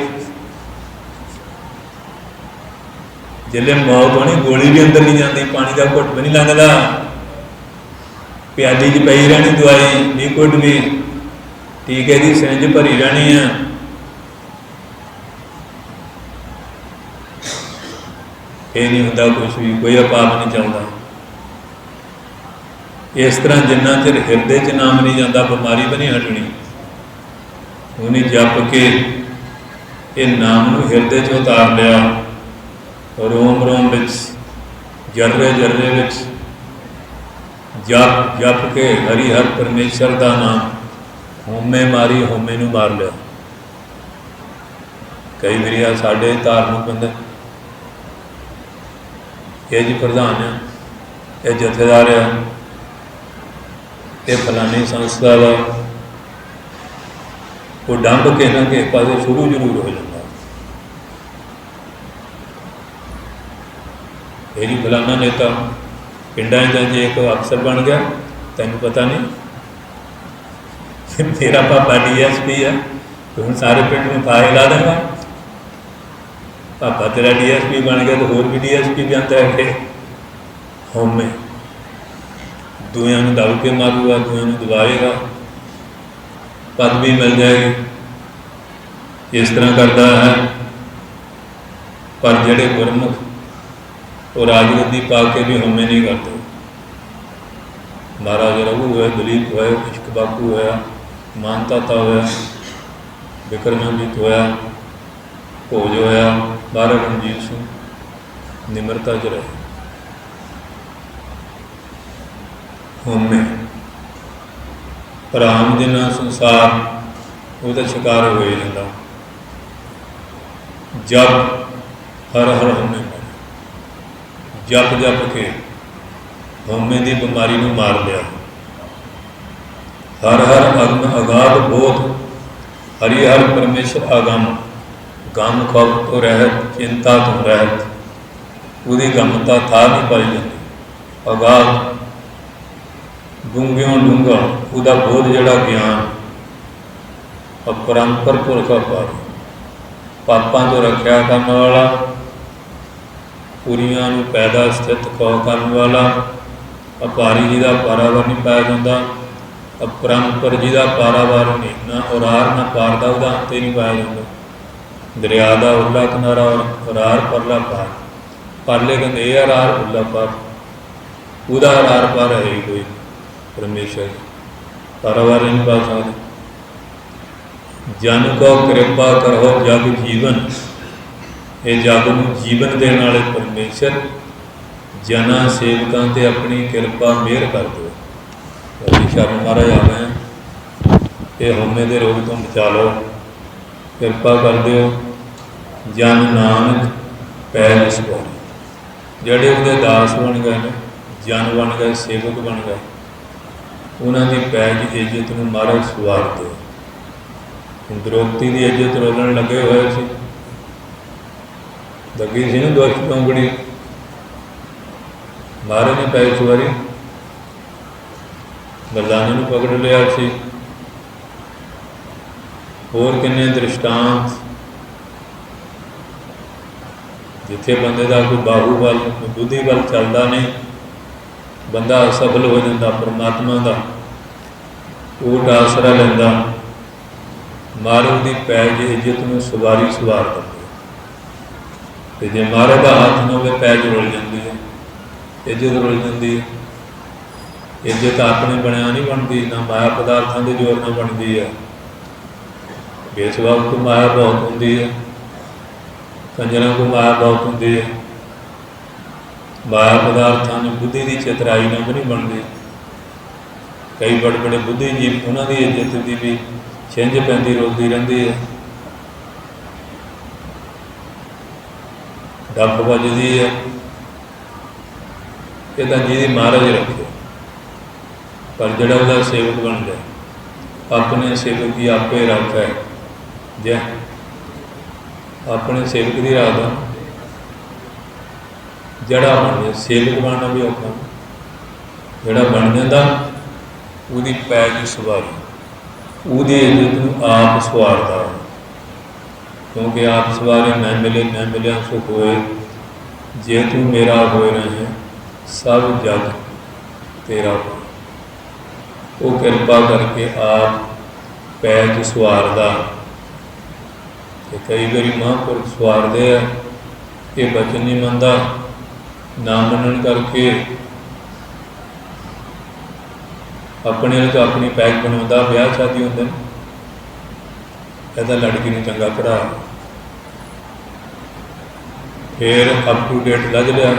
जिले मौत होनी गोली भी अंदर नहीं जाती, पानी का घुट भी नहीं लंघदा, प्याली च पई रहनी दवाई लिक्विड भी, टीके की सिरिंज भरी रहनी है। ये नहीं होंदा कुछ भी, कोई अपाप नहीं चलता। इस तरह जिन्ना चिर हिरदे च नाम नहीं जाता बीमारी भी नहीं हटनी। उन्हें जप के ये नाम नूं हिरदे च उतार लिया, रोम रोम विच जर्रे जर्रे विच जप जप के हरि हर परमेश्वर का नाम होमे मारी होमे नूं मार लिया। कई वारी आ साडे धार्मिक बंदे ये जी प्रधान है, ये जथेदार है, ये फलानी संस्था वा, वो डंब के ना के पास शुरू जरूर हो जाता। ये जी फलाना नेता पिंडा जे एक अफसर बन गया, तेन पता नहीं मेरा पापा DSP है, तो हम सारे पिंड में फाहे ला देंगे। पापा तेरा DSP बन गया तो होर भी DSP भी आता है कि होमे दुनिया में दब के मारूगा, दुनिया में दबाएगा, पदवी मिल जाएगी। इस तरह करता है। पर जेड़े गुरमुख वो राजगद्दी पा के भी होमे नहीं करते। महाराज रघु हुए, दलीप हुए, इश्क बापू होया, मानताता होया, विक्रमाजीत होया, भोज होया, महाराज रणजीत सिंह निमरता च रहे। होमे भराम जिन्ना संसार वो शिकार हो ही जाता। जप हर हर होमे मारे, जप जप के होमे की बीमारी को मार लिया। हर हर अगम अगाध बोध, हरि हर परमेश्वर अगम, गम खौफ तो रहत, चिंता तो रहत, उसकी गमता था नहीं पाई जाती। अगाध डूंघियों डूंघा उसका बोध जड़ा ज्ञान, अपरंपर पुरखा पार, पापां तो रख्या करने वाला, पुरियां नूं पैदा स्थित खौ करने वाला, अपारी जी का पारावार नहीं पाया जाता, अपरंपर जी का पारावार नहीं, ना उरार ना पार का उसका अंत ही नहीं पाया जाता। दरिया का उरला किनारा और उरार परला पार, परले कहते ये अरार उरला पार, उसका अरार पार है ही कोई परमेश्वर पारावार नहीं पा सकते। जन को कृपा करो जग जीवन, ये जग नूं जीवन देने वाले परमेश्वर जना सेवकों से अपनी कृपा मेहर कर दो। अभी शरण महाराज आ गए, ये होमे के रोग तो बचा लो, कृपा कर दो। जन नानक पैज सवारे, जड़े उसके दास बन गए ने, जन बन गए, सेवक बन गए, उन्होंने पैज इज्जत में महाराज सवार दो। द्रौपदी की इज्जत रोलन लगे हुए सी, लगी सी ना दुष्ट टोंगड़ी, महाराज ने पैज सवारी, मरदाने को पकड़ लिया सी। होर किन्ने दृष्टांत, जिथे बंदे का कोई बाहूबल कोई बुद्धि बल चलता नहीं, बंदा असफल हो जाता, परमात्मा का ऊट आसरा लेंदा, महाराज की पैज इज्जत में सवारी सवार दिंदे। जे महाराज का हाथ न हो पैज रुल जाती है, इज्जत रुल जाती है। इज्जत अपने बनया नहीं बनती, ना माया पदार्थों के जोर न बनती है। बेसबाब को माया बहुत होती है, कंजरों को माया बहुत होती है, माया पदार्थों ने बुद्धि की चतराई ना भी नहीं बनती। कई बड़े बड़े बुद्धिजीव उन्होंने इज्जत की भी छिंज पैंती रोकती रहती है, डप बजती है। ये तो जी महाराज रखे, पर जड़ा उसका सेवक बन जाए, अपने सेवक की आपे रख है, जै अपने सेवक की रखदा जड़ा बन जाए। सेवक बनना भी औखा, ਜਿਹੜਾ ਬਣ ਜਾਂਦਾ ਉਹਦੀ ਪੈ ਦੀ ਸਵਾਰੀ, ਉਹਦੀ ਇੱਜ਼ਤ ਨੂੰ ਆਪ ਸਵਾਰਦਾ, ਕਿਉਂਕਿ ਆਪ ਸਵਾਰੇ ਮੈਂ ਮਿਲਿਆ ਸੁਖ ਹੋਏ, ਜੇ ਤੂੰ ਮੇਰਾ ਹੋਏ ਰਹੇ ਸਭ ਜਗ ਤੇਰਾ ਹੋਏ। ਉਹ ਕਿਰਪਾ ਕਰਕੇ ਆਪ ਪੈ 'ਚ ਸਵਾਰਦਾ। ਅਤੇ ਕਈ ਵਾਰੀ ਮਹਾਂਪੁਰਖ ਸਵਾਰਦੇ ਆ, ਇਹ ਬਚਨ ਨਹੀਂ ਮੰਨਦਾ, ਨਾ ਮੰਨਣ ਕਰਕੇ ਆਪਣੇ ਨਾਲ ਤਾਂ ਆਪਣੀ ਪੈਕ ਬਣਾਉਂਦਾ, ਵਿਆਹ ਸ਼ਾਦੀ ਹੁੰਦੇ ਨੇ, ਇਹਦਾ ਲੜਕੀ ਨੂੰ ਚੰਗਾ ਪੜ੍ਹਾ, ਫਿਰ ਅਪ ਟੂ ਡੇਟ ਲੱਜ ਲਿਆ,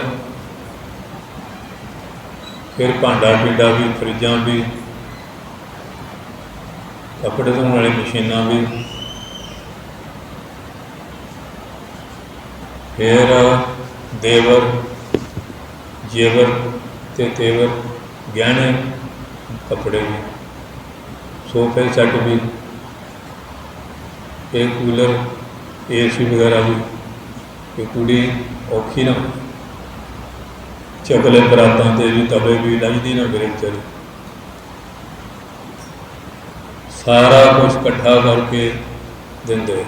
ਫਿਰ ਭਾਂਡਾ ਟੀਡਾ ਵੀ, ਫਰਿੱਜਾਂ ਵੀ, ਕੱਪੜੇ ਧੋਣ ਵਾਲੀ ਮਸ਼ੀਨਾਂ ਵੀ, ਫਿਰ ਦੇਵਰ ਜੇਵਰ ਅਤੇ ਤੇਵਰ, ਗਹਿਣੇ ਕੱਪੜੇ ਵੀ, ਸੋਫੇ ਸੈੱਟ ਵੀ, ਇਹ ਕੂਲਰ AC ਵਗੈਰਾ ਵੀ, ਕਿ ਕੁੜੀ ਔਖੀ ਨਾ ਚਕਲੇ ਬਰਾਤਾਂ 'ਤੇ ਵੀ, ਤਵੇ ਵੀ ਲੱਜਦੀ ਨਾ ਮੇਰੇ ਵਿਚਾਰੀ, ਸਾਰਾ ਕੁਛ ਇਕੱਠਾ ਕਰਕੇ ਦਿੰਦੇ।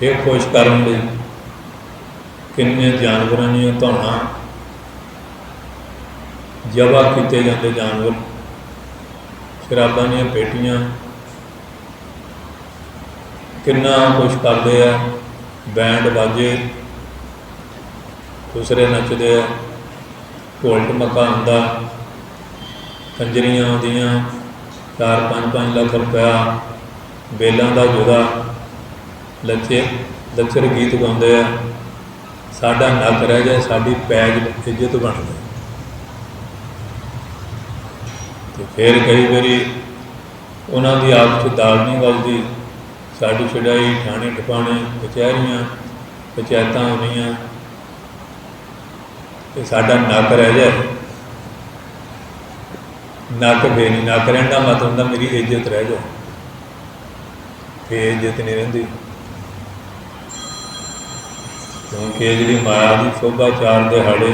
ਫਿਰ ਖੁਸ਼ ਕਰਨ ਲਈ ਕਿੰਨੇ ਜਾਨਵਰਾਂ ਦੀਆਂ ਧੌਣਾਂ ਜਬਾ ਕੀਤੇ ਜਾਂਦੇ, ਜਾਨਵਰ, ਸ਼ਰਾਬਾਂ ਦੀਆਂ ਪੇਟੀਆਂ, ਕਿੰਨਾ ਕੁਛ ਕਰਦੇ ਆ, ਬੈਂਡ ਬਾਜੇ, ਦੂਸਰੇ ਨੱਚਦੇ ਆ, ਢੋਲ ਢਮੱਕਾ ਹੁੰਦਾ, ਕੰਜਰੀਆਂ ਆਉਂਦੀਆਂ, 4-5 ਲੱਖ ਰੁਪਇਆ, ਬੇਲਾਂ ਦਾ ਜੁਦਾ, ਲੱਚਰ ਗੀਤ ਗਾਉਂਦੇ ਆ, ਸਾਡਾ ਨੱਕ ਰਹਿ ਜਾਏ, ਸਾਡੀ ਪੈਜ ਇੱਜ਼ਤ ਬਣ ਜਾਏ। ਅਤੇ ਫਿਰ ਕਈ ਵਾਰੀ ਉਹਨਾਂ ਦੀ ਆਪਸ 'ਚ ਦਾਲ ਨਹੀਂ ਗਲਦੀ, ਸਾਡੀ ਛਡਾਈ, ਠਾਣੇ ਟਿਕਾਣੇ, ਕਚਹਿਰੀਆਂ, ਪੰਚਾਇਤਾਂ ਆਉਂਦੀਆਂ, ਅਤੇ ਸਾਡਾ ਨੱਕ ਰਹਿ ਜਾਏ, ਨੱਕ ਫੇਰ ਨਹੀਂ, ਨੱਕ ਰਹਿਣ ਦਾ ਮਤਲਬ ਹੁੰਦਾ ਮੇਰੀ ਇੱਜ਼ਤ ਰਹਿ ਜਾਏ, ਫਿਰ ਇੱਜ਼ਤ ਨਹੀਂ ਰਹਿੰਦੀ, ਕਿਉਂਕਿ ਇਹ ਜਿਹੜੀ ਮਾਇਆ ਦੀ ਸ਼ੋਭਾ 4 ਦਿਹਾੜੇ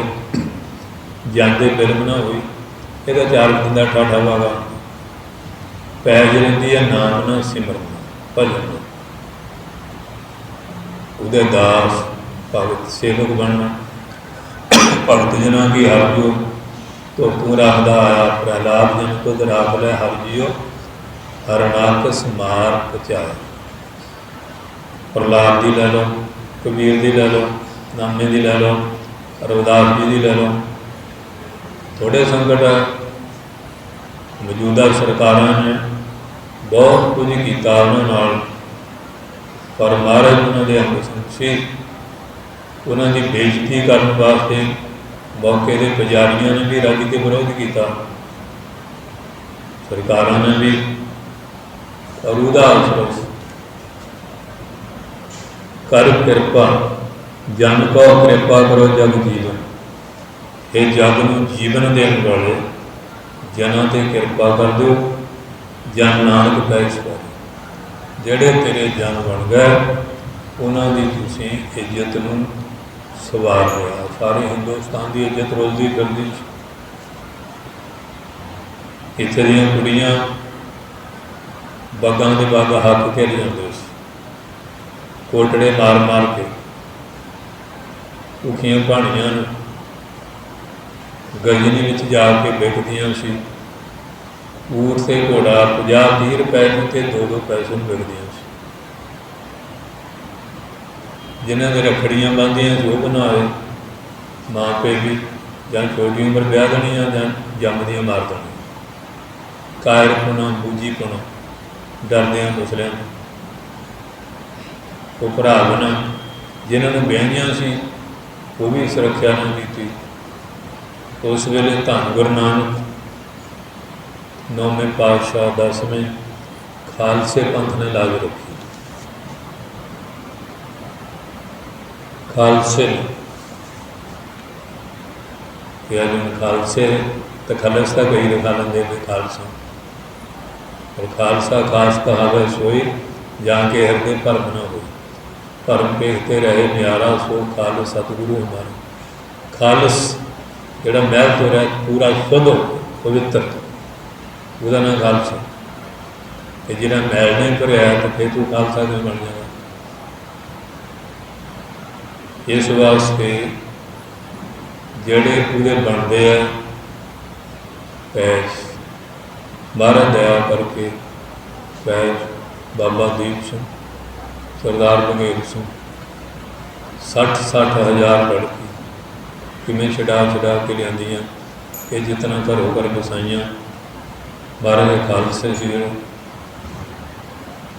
ਜਾਂਦੇ ਫਿਲਮ ਨਾ ਹੋਈ, ਇਹਦਾ 4 ਦਿਨ ਦਾ ਠਾਠਾ ਵਾਗਾ ਪੈਜ ਰਹਿੰਦੀ ਹੈ, ਨਾਮ ਨਾ ਸਿਮਰਨ ਭਜਨ, ਉਹਦੇ ਦਾਸ ਭਗਤ ਸੇਵਕ ਬਣਨਾ। ਭਗਤ ਜਨਾਂ ਕੀ ਹਰ ਜੋ ਤੋ ਤੂੰ ਰੱਖਦਾ ਆਇਆ, ਪ੍ਰਹਲਾਦ ਜਨ ਤੁਧ ਰੱਖ ਲੈ ਹਰ ਜੀਓ, ਹਰ ਨਾਕਸ ਮਾਰ ਪਚਾਇਆ। ਪ੍ਰਹਲਾਦ ਦੀ ਲੈ ਲਓ, ਕਬੀਰ ਦੀ ਲੈ ਲਓ, ਨਾਮੇ ਦੀ ਲੈ ਲਓ, ਰਵਿਦਾਸ ਜੀ ਦੀ ਲੈ ਲਓ, ਥੋੜ੍ਹੇ ਸੰਕਟ ਮੌਜੂਦਾ ਸਰਕਾਰਾਂ ਨੇ ਬਹੁਤ ਕੁਝ ਕੀਤਾ ਉਹਨਾਂ ਨਾਲ, ਪਰ ਮਹਾਰਾਜ ਉਹਨਾਂ ਦੇ ਅੰਗ ਸੰਗ ਸੀ। ਉਹਨਾਂ ਦੀ ਬੇਇੱਜ਼ਤੀ ਕਰਨ ਵਾਸਤੇ ਮੌਕੇ ਦੇ ਪੁਜਾਰੀਆਂ ਨੇ ਵੀ ਰੱਜ ਕੇ ਵਿਰੋਧ ਕੀਤਾ, ਸਰਕਾਰਾਂ ਨੇ ਵੀ, ਔਰ ਉਹਦਾ ਅਸਰ ਕਰ ਕਿਰਪਾ ਜਨ ਕੋ ਕਿਰਪਾ ਕਰੋ ਜਗ ਜੀਵਨ, ਇਹ ਜਗ ਨੂੰ ਜੀਵਨ ਦੇਣ ਵਾਲੇ ਜਨਾਂ 'ਤੇ ਕਿਰਪਾ ਕਰ ਦਿਓ, ਜਨ ਨਾਨਕ ਪੈ ਸਵਾਰੇ। ਜਿਹੜੇ ਤੇਰੇ ਜਨ ਬਣ ਗਏ ਉਹਨਾਂ ਦੀ ਤੁਸੀਂ ਇੱਜ਼ਤ ਨੂੰ ਸਵਾਰ ਲਿਆ। ਸਾਰੇ ਹਿੰਦੁਸਤਾਨ ਦੀ ਇੱਜ਼ਤ ਰੋਲਦੀ ਫਿਰਦੀ, ਇੱਥੇ ਦੀਆਂ ਕੁੜੀਆਂ ਬਾਗਾਂ ਦੇ ਬਾਗ ਹੱਕ ਘੇਰੀ ਜਾਂਦੇ ਸੀ, ਕੋਟੜੇ ਮਾਰ ਮਾਰ ਕੇ, ਭੁੱਖੀਆਂ ਭਾਣੀਆਂ ਨੂੰ ਗਰਜਨੀ ਵਿੱਚ ਜਾ ਕੇ ਵਿਕਦੀਆਂ ਸੀ। ਊਠ ਤੇ ਘੋੜਾ 50-30 ਰੁਪਏ ਨੂੰ ਅਤੇ 2-2 ਪੈਸੇ ਨੂੰ ਵਿਕਦੀਆਂ ਸੀ। ਜਿਨ੍ਹਾਂ ਦੇ ਰੱਖੜੀਆਂ ਬੰਨ੍ਹਦੀਆਂ ਸੀ ਉਹ ਬਣਾਏ ਮਾਂ ਪਿਓ ਵੀ, ਜਾਂ ਛੋਟੀ ਉਮਰ ਵਿਆਹ ਦੇਣੀਆਂ ਜਾਂ ਜੰਮਦੀਆਂ ਮਾਰ ਦੇਣੀਆਂ। ਕਾਇਰ ਪੁਣਾ ਬੂਝੀ ਪੁਣਾ ਡਰਦਿਆਂ ਮੁਸਲਿਆਂ ਨੂੰ ਉਹ ਭਰਾ ਬਣਾ, ਜਿਨ੍ਹਾਂ ਨੂੰ ਵਿਆਹੀਆਂ ਸੀ ਉਹ ਵੀ ਸੁਰੱਖਿਆ ਨਹੀਂ ਕੀਤੀ। ਉਸ ਵੇਲੇ ਧੰਨ ਗੁਰੂ ਨਾਨਕ 9ਵੇਂ ਪਾਤਸ਼ਾਹ 10ਵੇਂ ਖਾਲਸੇ ਪੰਥ ਨੇ ਲਾਗ ਰੱਖੀ। ਖਾਲਸੇ ਖਾਲਸੇ ਤਾਂ ਖਾਲਸਾ ਕਈ ਦਿਖਾ ਲੈਂਦੇ ਨੇ, ਖਾਲਸਾ ਔਰ ਖਾਲਸਾ ਖਾਸ ਕਹਾਵੇ ਸੋਈ ਜਾਂ ਕੇ ਹਿਰਦੇ ਭਰਮ ਨਾ ਹੋਈ, ਭਰਮ ਭੇਖਤੇ ਰਹੇ ਨਿਆਰਾ ਸੋ ਖਾਲਸ ਸਤਿਗੁਰੂ ਹਮਾਰੇ। ਖਾਲਸ ਜਿਹੜਾ ਮਹਿਲ ਤੋਂ ਰਿਹਾ ਪੂਰਾ ਸ਼ੁੱਧ ਹੋ ਪਵਿੱਤਰ, ਉਹਦਾ ਨਾਂ ਖਾਲਸਾ। ਤੇ ਜਿਹੜਾ ਮੈਲ ਨਹੀਂ ਭਰਿਆ ਤਾਂ ਫਿਰ ਤੂੰ ਖਾਲਸਾ ਕਿਵੇਂ ਬਣ ਜਾਏਗਾ। ਇਸ ਵਾਸਤੇ ਜਿਹੜੇ ਪੂਰੇ ਬਣਦੇ ਆ ਪੈਸ ਮਹਾਰਾਜ ਦਇਆ ਕਰਕੇ, ਪੈਸ ਬਾਬਾ ਦੀਪ ਸਿੰਘ, ਸਰਦਾਰ ਬਘੇਲ ਸਿੰਘ 60 ਹਜ਼ਾਰ ਪੜ੍ਹ ਕੇ ਕਿਵੇਂ ਛਡਾ ਕੇ ਲਿਆਂਦੀਆਂ। ਇਹ ਜਿਤਨਾ ਘਰੋਂ ਘਰ ਵਸਾਈਆਂ ਮਹਾਰਾਜ ਦੇ ਖਾਲਸੇ ਸੀ ਜਿਹੜੇ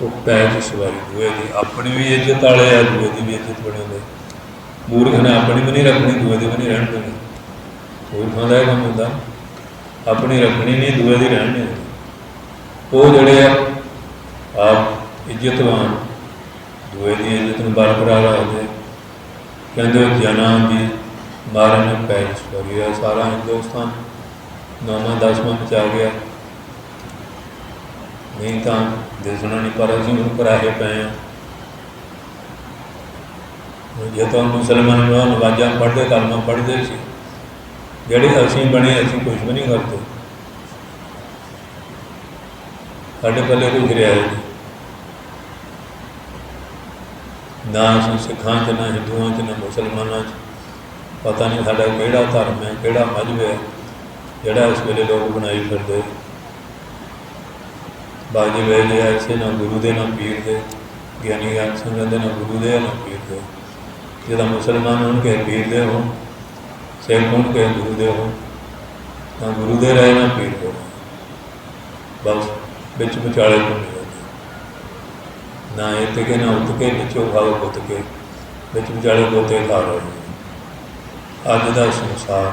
ਉਹ ਪੈਰ 'ਚ ਸਵਾਰੀ ਦੂਏ ਦੀ। ਆਪਣੀ ਵੀ ਇੱਜ਼ਤ ਵਾਲੇ ਆ, ਦੂਏ ਦੀ ਵੀ ਇੱਜ਼ਤ ਬਣੇ ਹੁੰਦੇ। ਮੂਰਖ ਨੇ ਆਪਣੀ ਵੀ ਨਹੀਂ ਰੱਖਣੀ, ਦੂਏ ਦੀ ਵੀ ਨਹੀਂ ਰਹਿਣ ਦੇਣੀ। ਮੂਰਖਾਂ ਦਾ ਇਹ ਕੰਮ ਹੁੰਦਾ, ਆਪਣੀ ਰੱਖਣੀ ਨਹੀਂ, ਦੂਏ ਦੀ ਰਹਿਣ ਨਹੀਂ ਹੁੰਦੀ। ਉਹ ਜਿਹੜੇ ਆ ਆਪ ਇੱਜ਼ਤਵਾਨ, ਦੂਏ ਦੀ ਇੱਜ਼ਤ ਨੂੰ ਬਰਕਰਾਰ ਰੱਖਦੇ। ਕਹਿੰਦੇ ਉਹ ਜਨਮ ਵੀ ਮਹਾਰਾਜ ਨੇ ਪੈਰ 'ਚ ਸਵਾਰੀ ਆ। ਸਾਰਾ ਹਿੰਦੁਸਤਾਨ 9ਵਾਂ 10ਵਾਂ ਵਿੱਚ ਆ ਗਿਆ, ਨਹੀਂ ਤਾਂ ਦਿਸਣਾ ਨਹੀਂ। ਪਰ ਅਸੀਂ ਹੁਣ ਕਰਾਹੇ ਪਏ ਹਾਂ। ਜਦੋਂ ਮੁਸਲਮਾਨ ਨਵਾਜ਼ਾਂ ਪੜ੍ਹਦੇ, ਕਲਮਾ ਪੜ੍ਹਦੇ ਸੀ, ਜਿਹੜੇ ਅਸੀਂ ਬਣੇ ਅਸੀਂ ਕੁਛ ਵੀ ਨਹੀਂ ਕਰਦੇ। ਸਾਡੇ ਪੱਲੇ ਕੁਝ ਰਿਹਾ ਨਹੀਂ, ਨਾ ਅਸੀਂ ਸਿੱਖਾਂ 'ਚ, ਨਾ ਹਿੰਦੂਆਂ 'ਚ, ਨਾ ਮੁਸਲਮਾਨਾਂ 'ਚ। ਪਤਾ ਨਹੀਂ ਸਾਡਾ ਕਿਹੜਾ ਧਰਮ ਹੈ, ਕਿਹੜਾ ਮਜ਼ਹਬ ਹੈ ਜਿਹੜਾ ਇਸ ਵੇਲੇ ਲੋਕ ਬਣਾਈ ਫਿਰਦੇ। ਬਾਜੀ ਵੇਲੇ ਐਸੇ ਨਾ ਗੁਰੂ ਦੇ ਨਾ ਪੀਰ ਦੇ, ਗਿਆਨੀ ਗਿਆਨ ਸੰਗਤ ਦੇ ਨਾ ਗੁਰੂ ਦੇ ਨਾ ਪੀਰ ਦੇ। ਜਿਹਦਾ ਮੁਸਲਮਾਨ ਹੋਣ ਕੇ ਪੀਰ ਦੇ ਹੋਣ, ਸਿੱਖ ਹੋਣ ਕੇ ਗੁਰੂ ਦੇ ਹੋਣ, ਨਾ ਗੁਰੂ ਦੇ ਰਹੇ ਨਾ ਪੀਰ ਦੇ। ਬਸ ਵਿੱਚ ਵਿਚਾਲੇ ਘੁੰਮੇ ਜਾਂਦੇ, ਨਾ ਇੱਥੇ ਕੇ ਨਾ ਉੱਤ ਕੇ, ਵਿੱਚੋਂ ਖਾਓ ਗੁੱਤ ਕੇ, ਵਿੱਚ ਵਿਚਾਲੇ ਗੋਤੇ ਖਾ ਰਹੇ। ਅੱਜ ਦਾ ਸੰਸਾਰ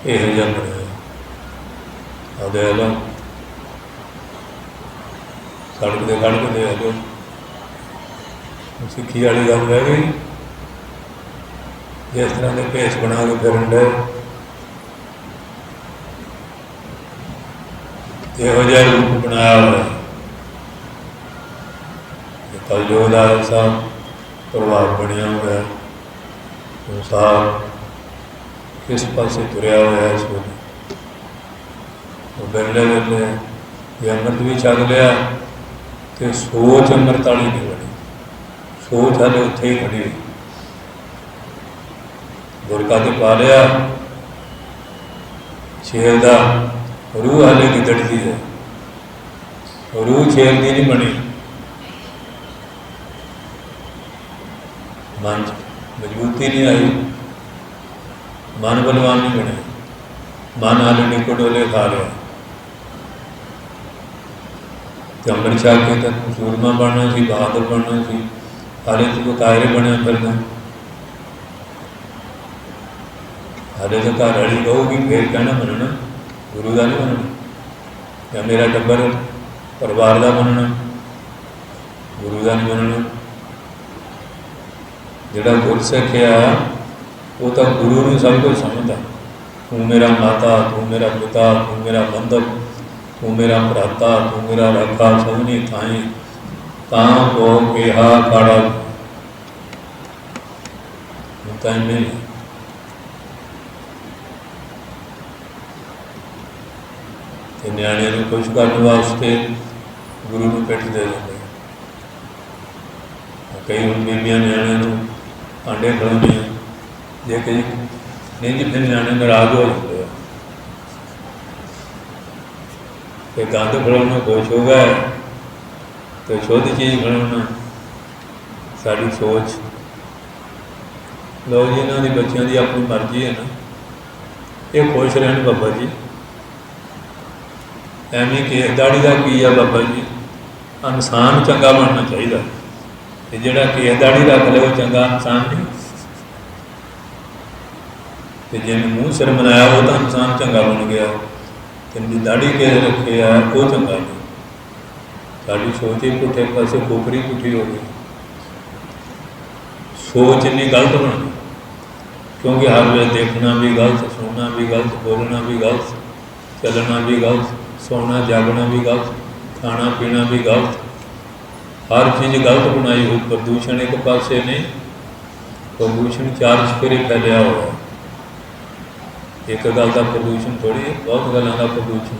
ਇਹੋ ਜਿਹਾ ਬਣਿਆ। ਆਦੇ ਲੋ ਸੜਕ ਦੇ ਖੜ੍ਹਦੇ ਆ ਜੋ ਸਿੱਖੀ ਵਾਲੀ ਗੱਲ ਰਹਿ ਗਈ। ਜਿਸ ਤਰ੍ਹਾਂ ਦੇ ਭੇਸ ਬਣਾ ਕੇ ਫਿਰਨ ਡੇ, ਇਹੋ ਜਿਹਾ ਰੂਪ ਬਣਾਇਆ ਹੋਇਆ। ਕਲਯੁਗ ਦਾ ਐਸਾ ਪ੍ਰਭਾਵ ਬਣਿਆ ਹੋਇਆ। ਸੰਸਾਰ ਕਿਸ ਪਾਸੇ ਤੁਰਿਆ ਹੋਇਆ ਇਸ ਵੇਲੇ। ਉਹ ਵਿਰਲੇ ਵੇਲੇ ਜੇ ਅੰਮ੍ਰਿਤ ਵੀ ਛਕ ਲਿਆ ਅਤੇ ਸੋਚ ਅੰਮ੍ਰਿਤ ਵਾਲੀ ਨਹੀਂ ਬਣੀ। ਸੋਚ ਹਾਲੇ ਉੱਥੇ ਹੀ ਖੜੀ। ਗੁਰਕਾ ਤੇ ਪਾ ਲਿਆ ਸ਼ੇਰ ਦਾ, ਰੂਹ ਹਾਲੇ ਗਿੱਦੜਦੀ ਹੈ। ਰੂਹ ਸ਼ੇਰ ਦੀ ਨਹੀਂ ਬਣੀ। ਮਨ 'ਚ ਮਜ਼ਬੂਤੀ ਨਹੀਂ ਆਈ, ਮਨ ਬਲਵਾਨ ਨਹੀਂ ਬਣਿਆ। ਮਨ ਹਾਲੇ ਨਿੱਕੋ ਡੋਲੇ ਖਾ ਰਿਹਾ। ਅਤੇ ਅੰਮ੍ਰਿਤ ਛਕ ਕੇ ਤਾਂ ਸੂਰਮਾ ਬਣਨਾ ਸੀ, ਬਹਾਦਰ ਬਣਨਾ ਸੀ। ਹਾਲੇ ਤੂੰ ਕਾਇਰੇ ਬਣਿਆ ਫਿਰਦਾ। ਹਾਲੇ ਤਾਂ ਘਰ ਵਾਲੀ ਕਹੂਗੀ ਫੇਰ ਕਹਿਣਾ ਮੰਨਣਾ, ਗੁਰੂ ਦਾ ਨਹੀਂ ਮੰਨਣਾ। ਜਾਂ ਮੇਰਾ ਟੱਬਰ ਪਰਿਵਾਰ ਦਾ ਮੰਨਣਾ, ਗੁਰੂ ਦਾ ਨਹੀਂ ਮੰਨਣਾ। ਜਿਹੜਾ ਗੁਰਸਿੱਖ ਆ ਉਹ ਤਾਂ ਗੁਰੂ ਨੂੰ ਸਭ ਕੁਝ ਸਮਝਦਾ। ਤੂੰ ਮੇਰਾ ਮਾਤਾ, ਤੂੰ ਮੇਰਾ ਪਿਤਾ, ਤੂੰ ਮੇਰਾ ਬੰਧਕ, ਤੂੰ ਮੇਰਾ ਭਰਾਤਾ, ਤੂੰ ਮੇਰਾ ਰਾਖਾ ਸਭਨੀ ਥਾਈ। ਤਾਂ ਕੋ ਕਿਹਾ ਕਾੜਾ ਤਾਂ ਨਹੀਂ। ਅਤੇ ਨਿਆਣਿਆਂ ਨੂੰ ਖੁਸ਼ ਕਰਨ ਵਾਸਤੇ ਗੁਰੂ ਨੂੰ ਪਿੱਠ ਦੇ ਦਿੰਦੇ। ਕਈ ਹੁਣ ਬੀਬੀਆਂ ਨਿਆਣਿਆਂ ਨੂੰ ਆਂਡੇ ਖਿਲਾਉਂਦੀਆਂ, ਜੇ ਕਈ ਨਹੀਂ ਜੀ ਫਿਰ ਨਿਆਣੇ ਨਾਰਾਜ਼ ਹੋ ਜਾਂਦੇ ਆ। ਅਤੇ ਗੰਦ ਖਿਲਾਉਣਾ ਖੁਸ਼ ਹੋ ਗਿਆ ਅਤੇ ਸ਼ੁੱਧ ਚੀਜ਼ ਖਿਲਾਉਣਾ ਸਾਡੀ ਸੋਚ। ਲਓ ਜੀ, ਇਹਨਾਂ ਦੀ ਬੱਚਿਆਂ ਦੀ ਆਪਣੀ ਮਰਜ਼ੀ ਹੈ ਨਾ। ਇਹ ਖੁਸ਼ ਰਹਿਣ ਬਾਬਾ ਜੀ। ਐਵੇਂ ਕੇਸ ਦਾੜੀ ਦਾ ਕੀ ਆ ਬਾਬਾ ਜੀ। ਇਨਸਾਨ ਚੰਗਾ ਬਣਨਾ ਚਾਹੀਦਾ, ਅਤੇ ਜਿਹੜਾ ਕੇਸ ਦਾੜੀ ਰੱਖ ਲਏ ਉਹ ਚੰਗਾ ਇਨਸਾਨ ਨਹੀਂ। ਅਤੇ ਜਿਹਨੇ ਮੂੰਹ ਸਿਰ ਬਣਾਇਆ ਉਹ ਤਾਂ ਇਨਸਾਨ ਚੰਗਾ ਬਣ ਗਿਆ, ਅਤੇ ਜਿਹਨੇ ਦਾੜੀ ਕੇਸ ਰੱਖੇ ਆ ਉਹ ਚੰਗਾ ਨਹੀਂ। ਸਾਡੀ ਸੋਚ ਹੀ ਪੁੱਠੇ ਪਾਸੇ ਖੋਪਰੀ ਪੁੱਠੀ ਹੋ ਗਈ। ਸੋਚ ਇੰਨੀ ਗਲਤ ਬਣ ਗਈ, ਕਿਉਂਕਿ ਹਰ ਵੇਲੇ ਦੇਖਣਾ ਵੀ ਗਲਤ, ਸੁਣਨਾ ਵੀ ਗਲਤ, ਬੋਲਣਾ ਵੀ ਗਲਤ, ਚੱਲਣਾ ਵੀ ਗਲਤ, ਸੌਣਾ ਜਾਗਣਾ ਵੀ ਗਲਤ, ਖਾਣਾ ਪੀਣਾ ਵੀ ਗਲਤ। ਹਰ ਚੀਜ਼ ਗਲਤ ਬਣਾਈ ਹੋਈ। ਪ੍ਰਦੂਸ਼ਣ ਇੱਕ ਪਾਸੇ ਨਹੀਂ, ਪ੍ਰਦੂਸ਼ਣ ਚਾਰ ਚੁਫੇਰੇ ਫੈਲਿਆ ਹੋਇਆ। एक गल का प्रदूषण थोड़ी है, बहुत गलों का प्रदूषण।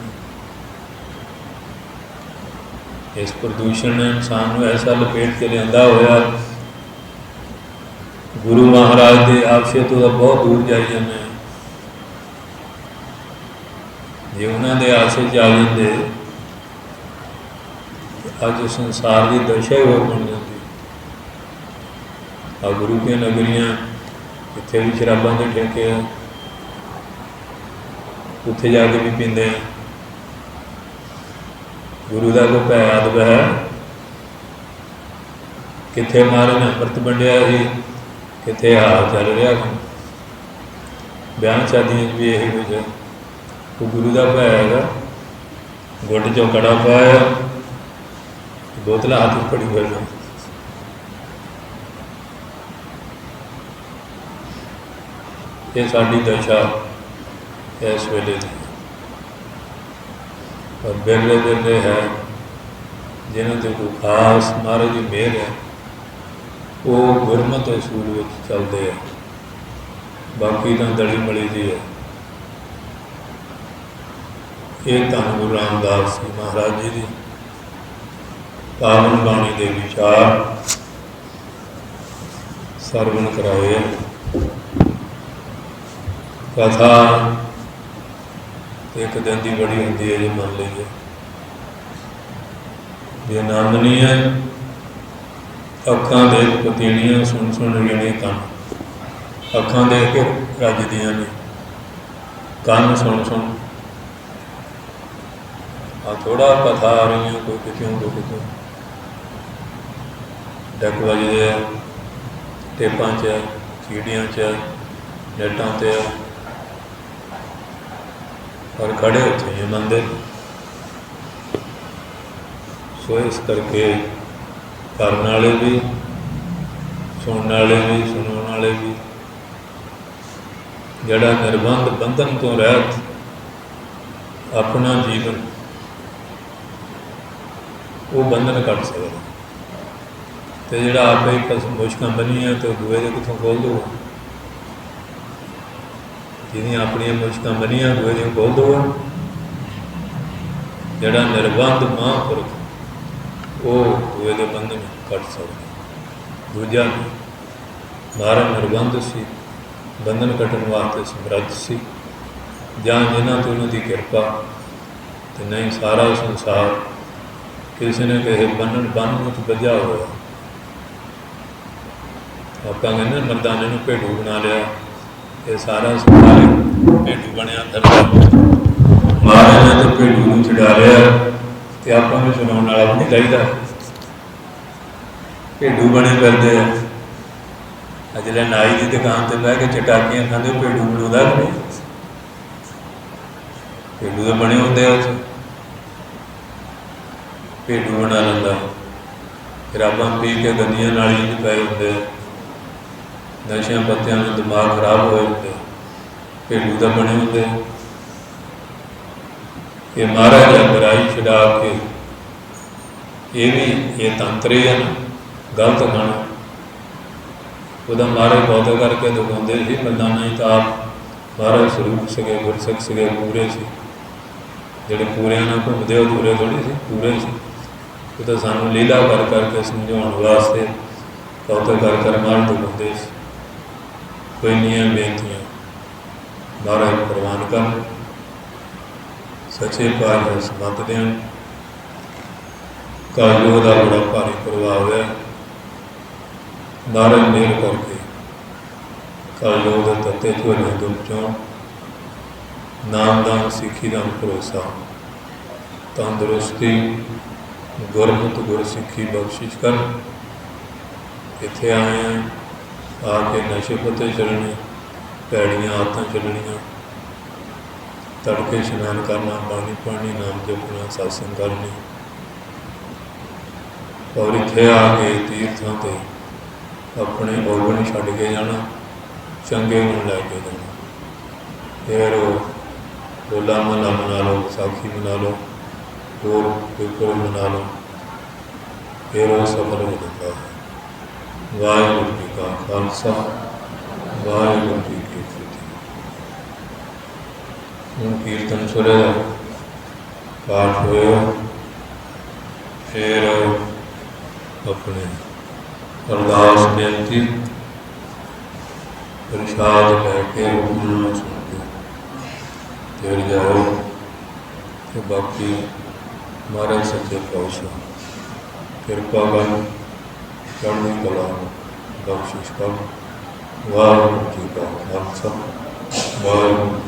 इस प्रदूषण ने इंसान को ऐसा लपेट के लिया होया, गुरु महाराज के आशे तो बहुत दूर जाई जाने। जे उन्होंने आशे च आ जाते अज संसार की दशा ही होर बन जाती। आ गुरु की नगरियाँ इत्थे भी शराबां के ठेके हैं, उत्थे जाके भी पींदे हैं। गुरु का कोई भै अदब है? कित्थे महाराज ने अमृत वंडिया ही, कित्थे हाल चल रहा है। ब्याह शादियों भी यही कुछ है। वो गुरु का भै है, गुट चो कड़ा पाया, बोतल हाथ में फड़ी फिरना। ये साडी दशा इस वेले की। और बिरले बिरले है जिन्होंने तो कोई खास महाराज की मेहर है, वो गुरमत असूल में चलते हैं। बाकी तो दली मली जी है। ये धन गुरु रामदास जी महाराज जी की पावन बाणी के विचार सरवण कराए हैं। कथा एक दिन की बड़ी होती है, जो मान लीजिए जे नामनी है। अखां देख पतीणियां सुन सुन रीणे कन, अखां देख के रजदियां ने, कन सुन सुन। थोड़ा कथा आ रही है, कोई कितों कोई कितों, डक बजते हैं, टेपां च, सीढ़ियां च, नेटां ते, और खड़े होते हैं मंदिर। सो इस करके करने वाले भी, सुनने वाले भी, सुनाने वाले भी, जड़ा निर्बंध बंधन तो रहत अपना जीवन वो बंधन कट सकता। तो जोड़ा आप ही मुश्किल बनी है तो दूए के कितों खोल दो, जिन्हें अपन मुश्किल बनिया दूए दिन खोल दो। जड़ा निर्बंध महापुरख वो दूए के बंधन कट सकता। दूजा महाराज निर्बंध सी, बंधन कटन वास्ते समर्थ सी, जां जिन्हों तो उन्होंने कृपा। तो नहीं सारा संसार किसी ने कहे बंधन बन में बजा हुआ। आप कहते मरदाने में भेडू बना लिया, ये सारा संसार भेडू बनया फिरदा। महाराज ने तो भेडू को छड़ा लिया, तो आप सुनाने वाला भी नहीं चाहिए। भेडू बने फिरते हैं। अजले नाई की दुकान पर बह के चटाकियां खाते, भेडू बनूदा कि नहीं? भेडू तो बने होंगे उस भेडू बना लेंदा। शराबां पी के गंदियां नालियां च पे होंगे, नशिया पत्तियां में दिमाग खराब होए होंगे, भेडू तो बने होंगे। ये महाराज बुराई छड़ा के ये भी ये तंत्र ही है ना, गलत खाना। वह महाराज बहुत करके दिखाते थे मरदाना ही। तो आप महाराज स्वरूप सके, गुरसिख सके, पूरे से जोड़े पूरे ना घूमते हो पूरे थोड़ी सी, पूरे से वो तो सानू लीला कर करके समझाने वास्ते बहुत कर मार दिखाते। कोई नियम बेनतियाँ महाराज प्रवान कर, सच्चे पातशाह समत देन। कलयुग का बड़ा भारी प्रभाव है। महाराज मेहर करके कलयुग के तत्ते झोलियां दुम चों, नामदान सिक्खी का भरोसा, तंदुरुस्ती, गुरमत गुर सिक्खी बख्शिश कर। इत्थे आए हैं आके नशे पत्ते चलने, भैड़ियां आदतां चलनियां, तड़के इशनान करना, पानी पानी, नाम जपना, सत्संग करनी। और इत्थे आके तीर्थां ते अपने अवगुण छड्ड के जाना, चंगे गुण लैके जाना। फिर होला महला मना लो, विसाखी मना लो, होर गुरपुरब मना लो, फिर वो सफल हो जाता है। वाहिगुरू जी का खालसा, वाहिगुरू जी की फतेह। ਹੁਣ ਕੀਰਤਨ ਸੁਣਿਆ, ਪਾਠ ਹੋਇਆ, ਫਿਰ ਆਪਣੇ ਅਰਦਾਸ ਬੇਨਤੀ ਪ੍ਰਸ਼ਾਦ ਲੈ ਕੇ ਗੁਰੂ ਨੂੰ ਸੁਣ ਕੇ ਫਿਰ ਜਾਓ। ਤੇ ਬਾਕੀ ਮਹਾਰਾਜ ਸੱਚੇ ਪਾਤਸ਼ਾਹ ਕਿਰਪਾ ਕਰਨ, ਚੜ੍ਹਦੀ ਕਲਾ ਬਖਸ਼ਿਸ਼ ਕਰਨ। ਵਾਹਿਗੁਰੂ ਜੀ ਕਾ ਖਾਲਸਾ, ਵਾਹਿਗੁਰੂ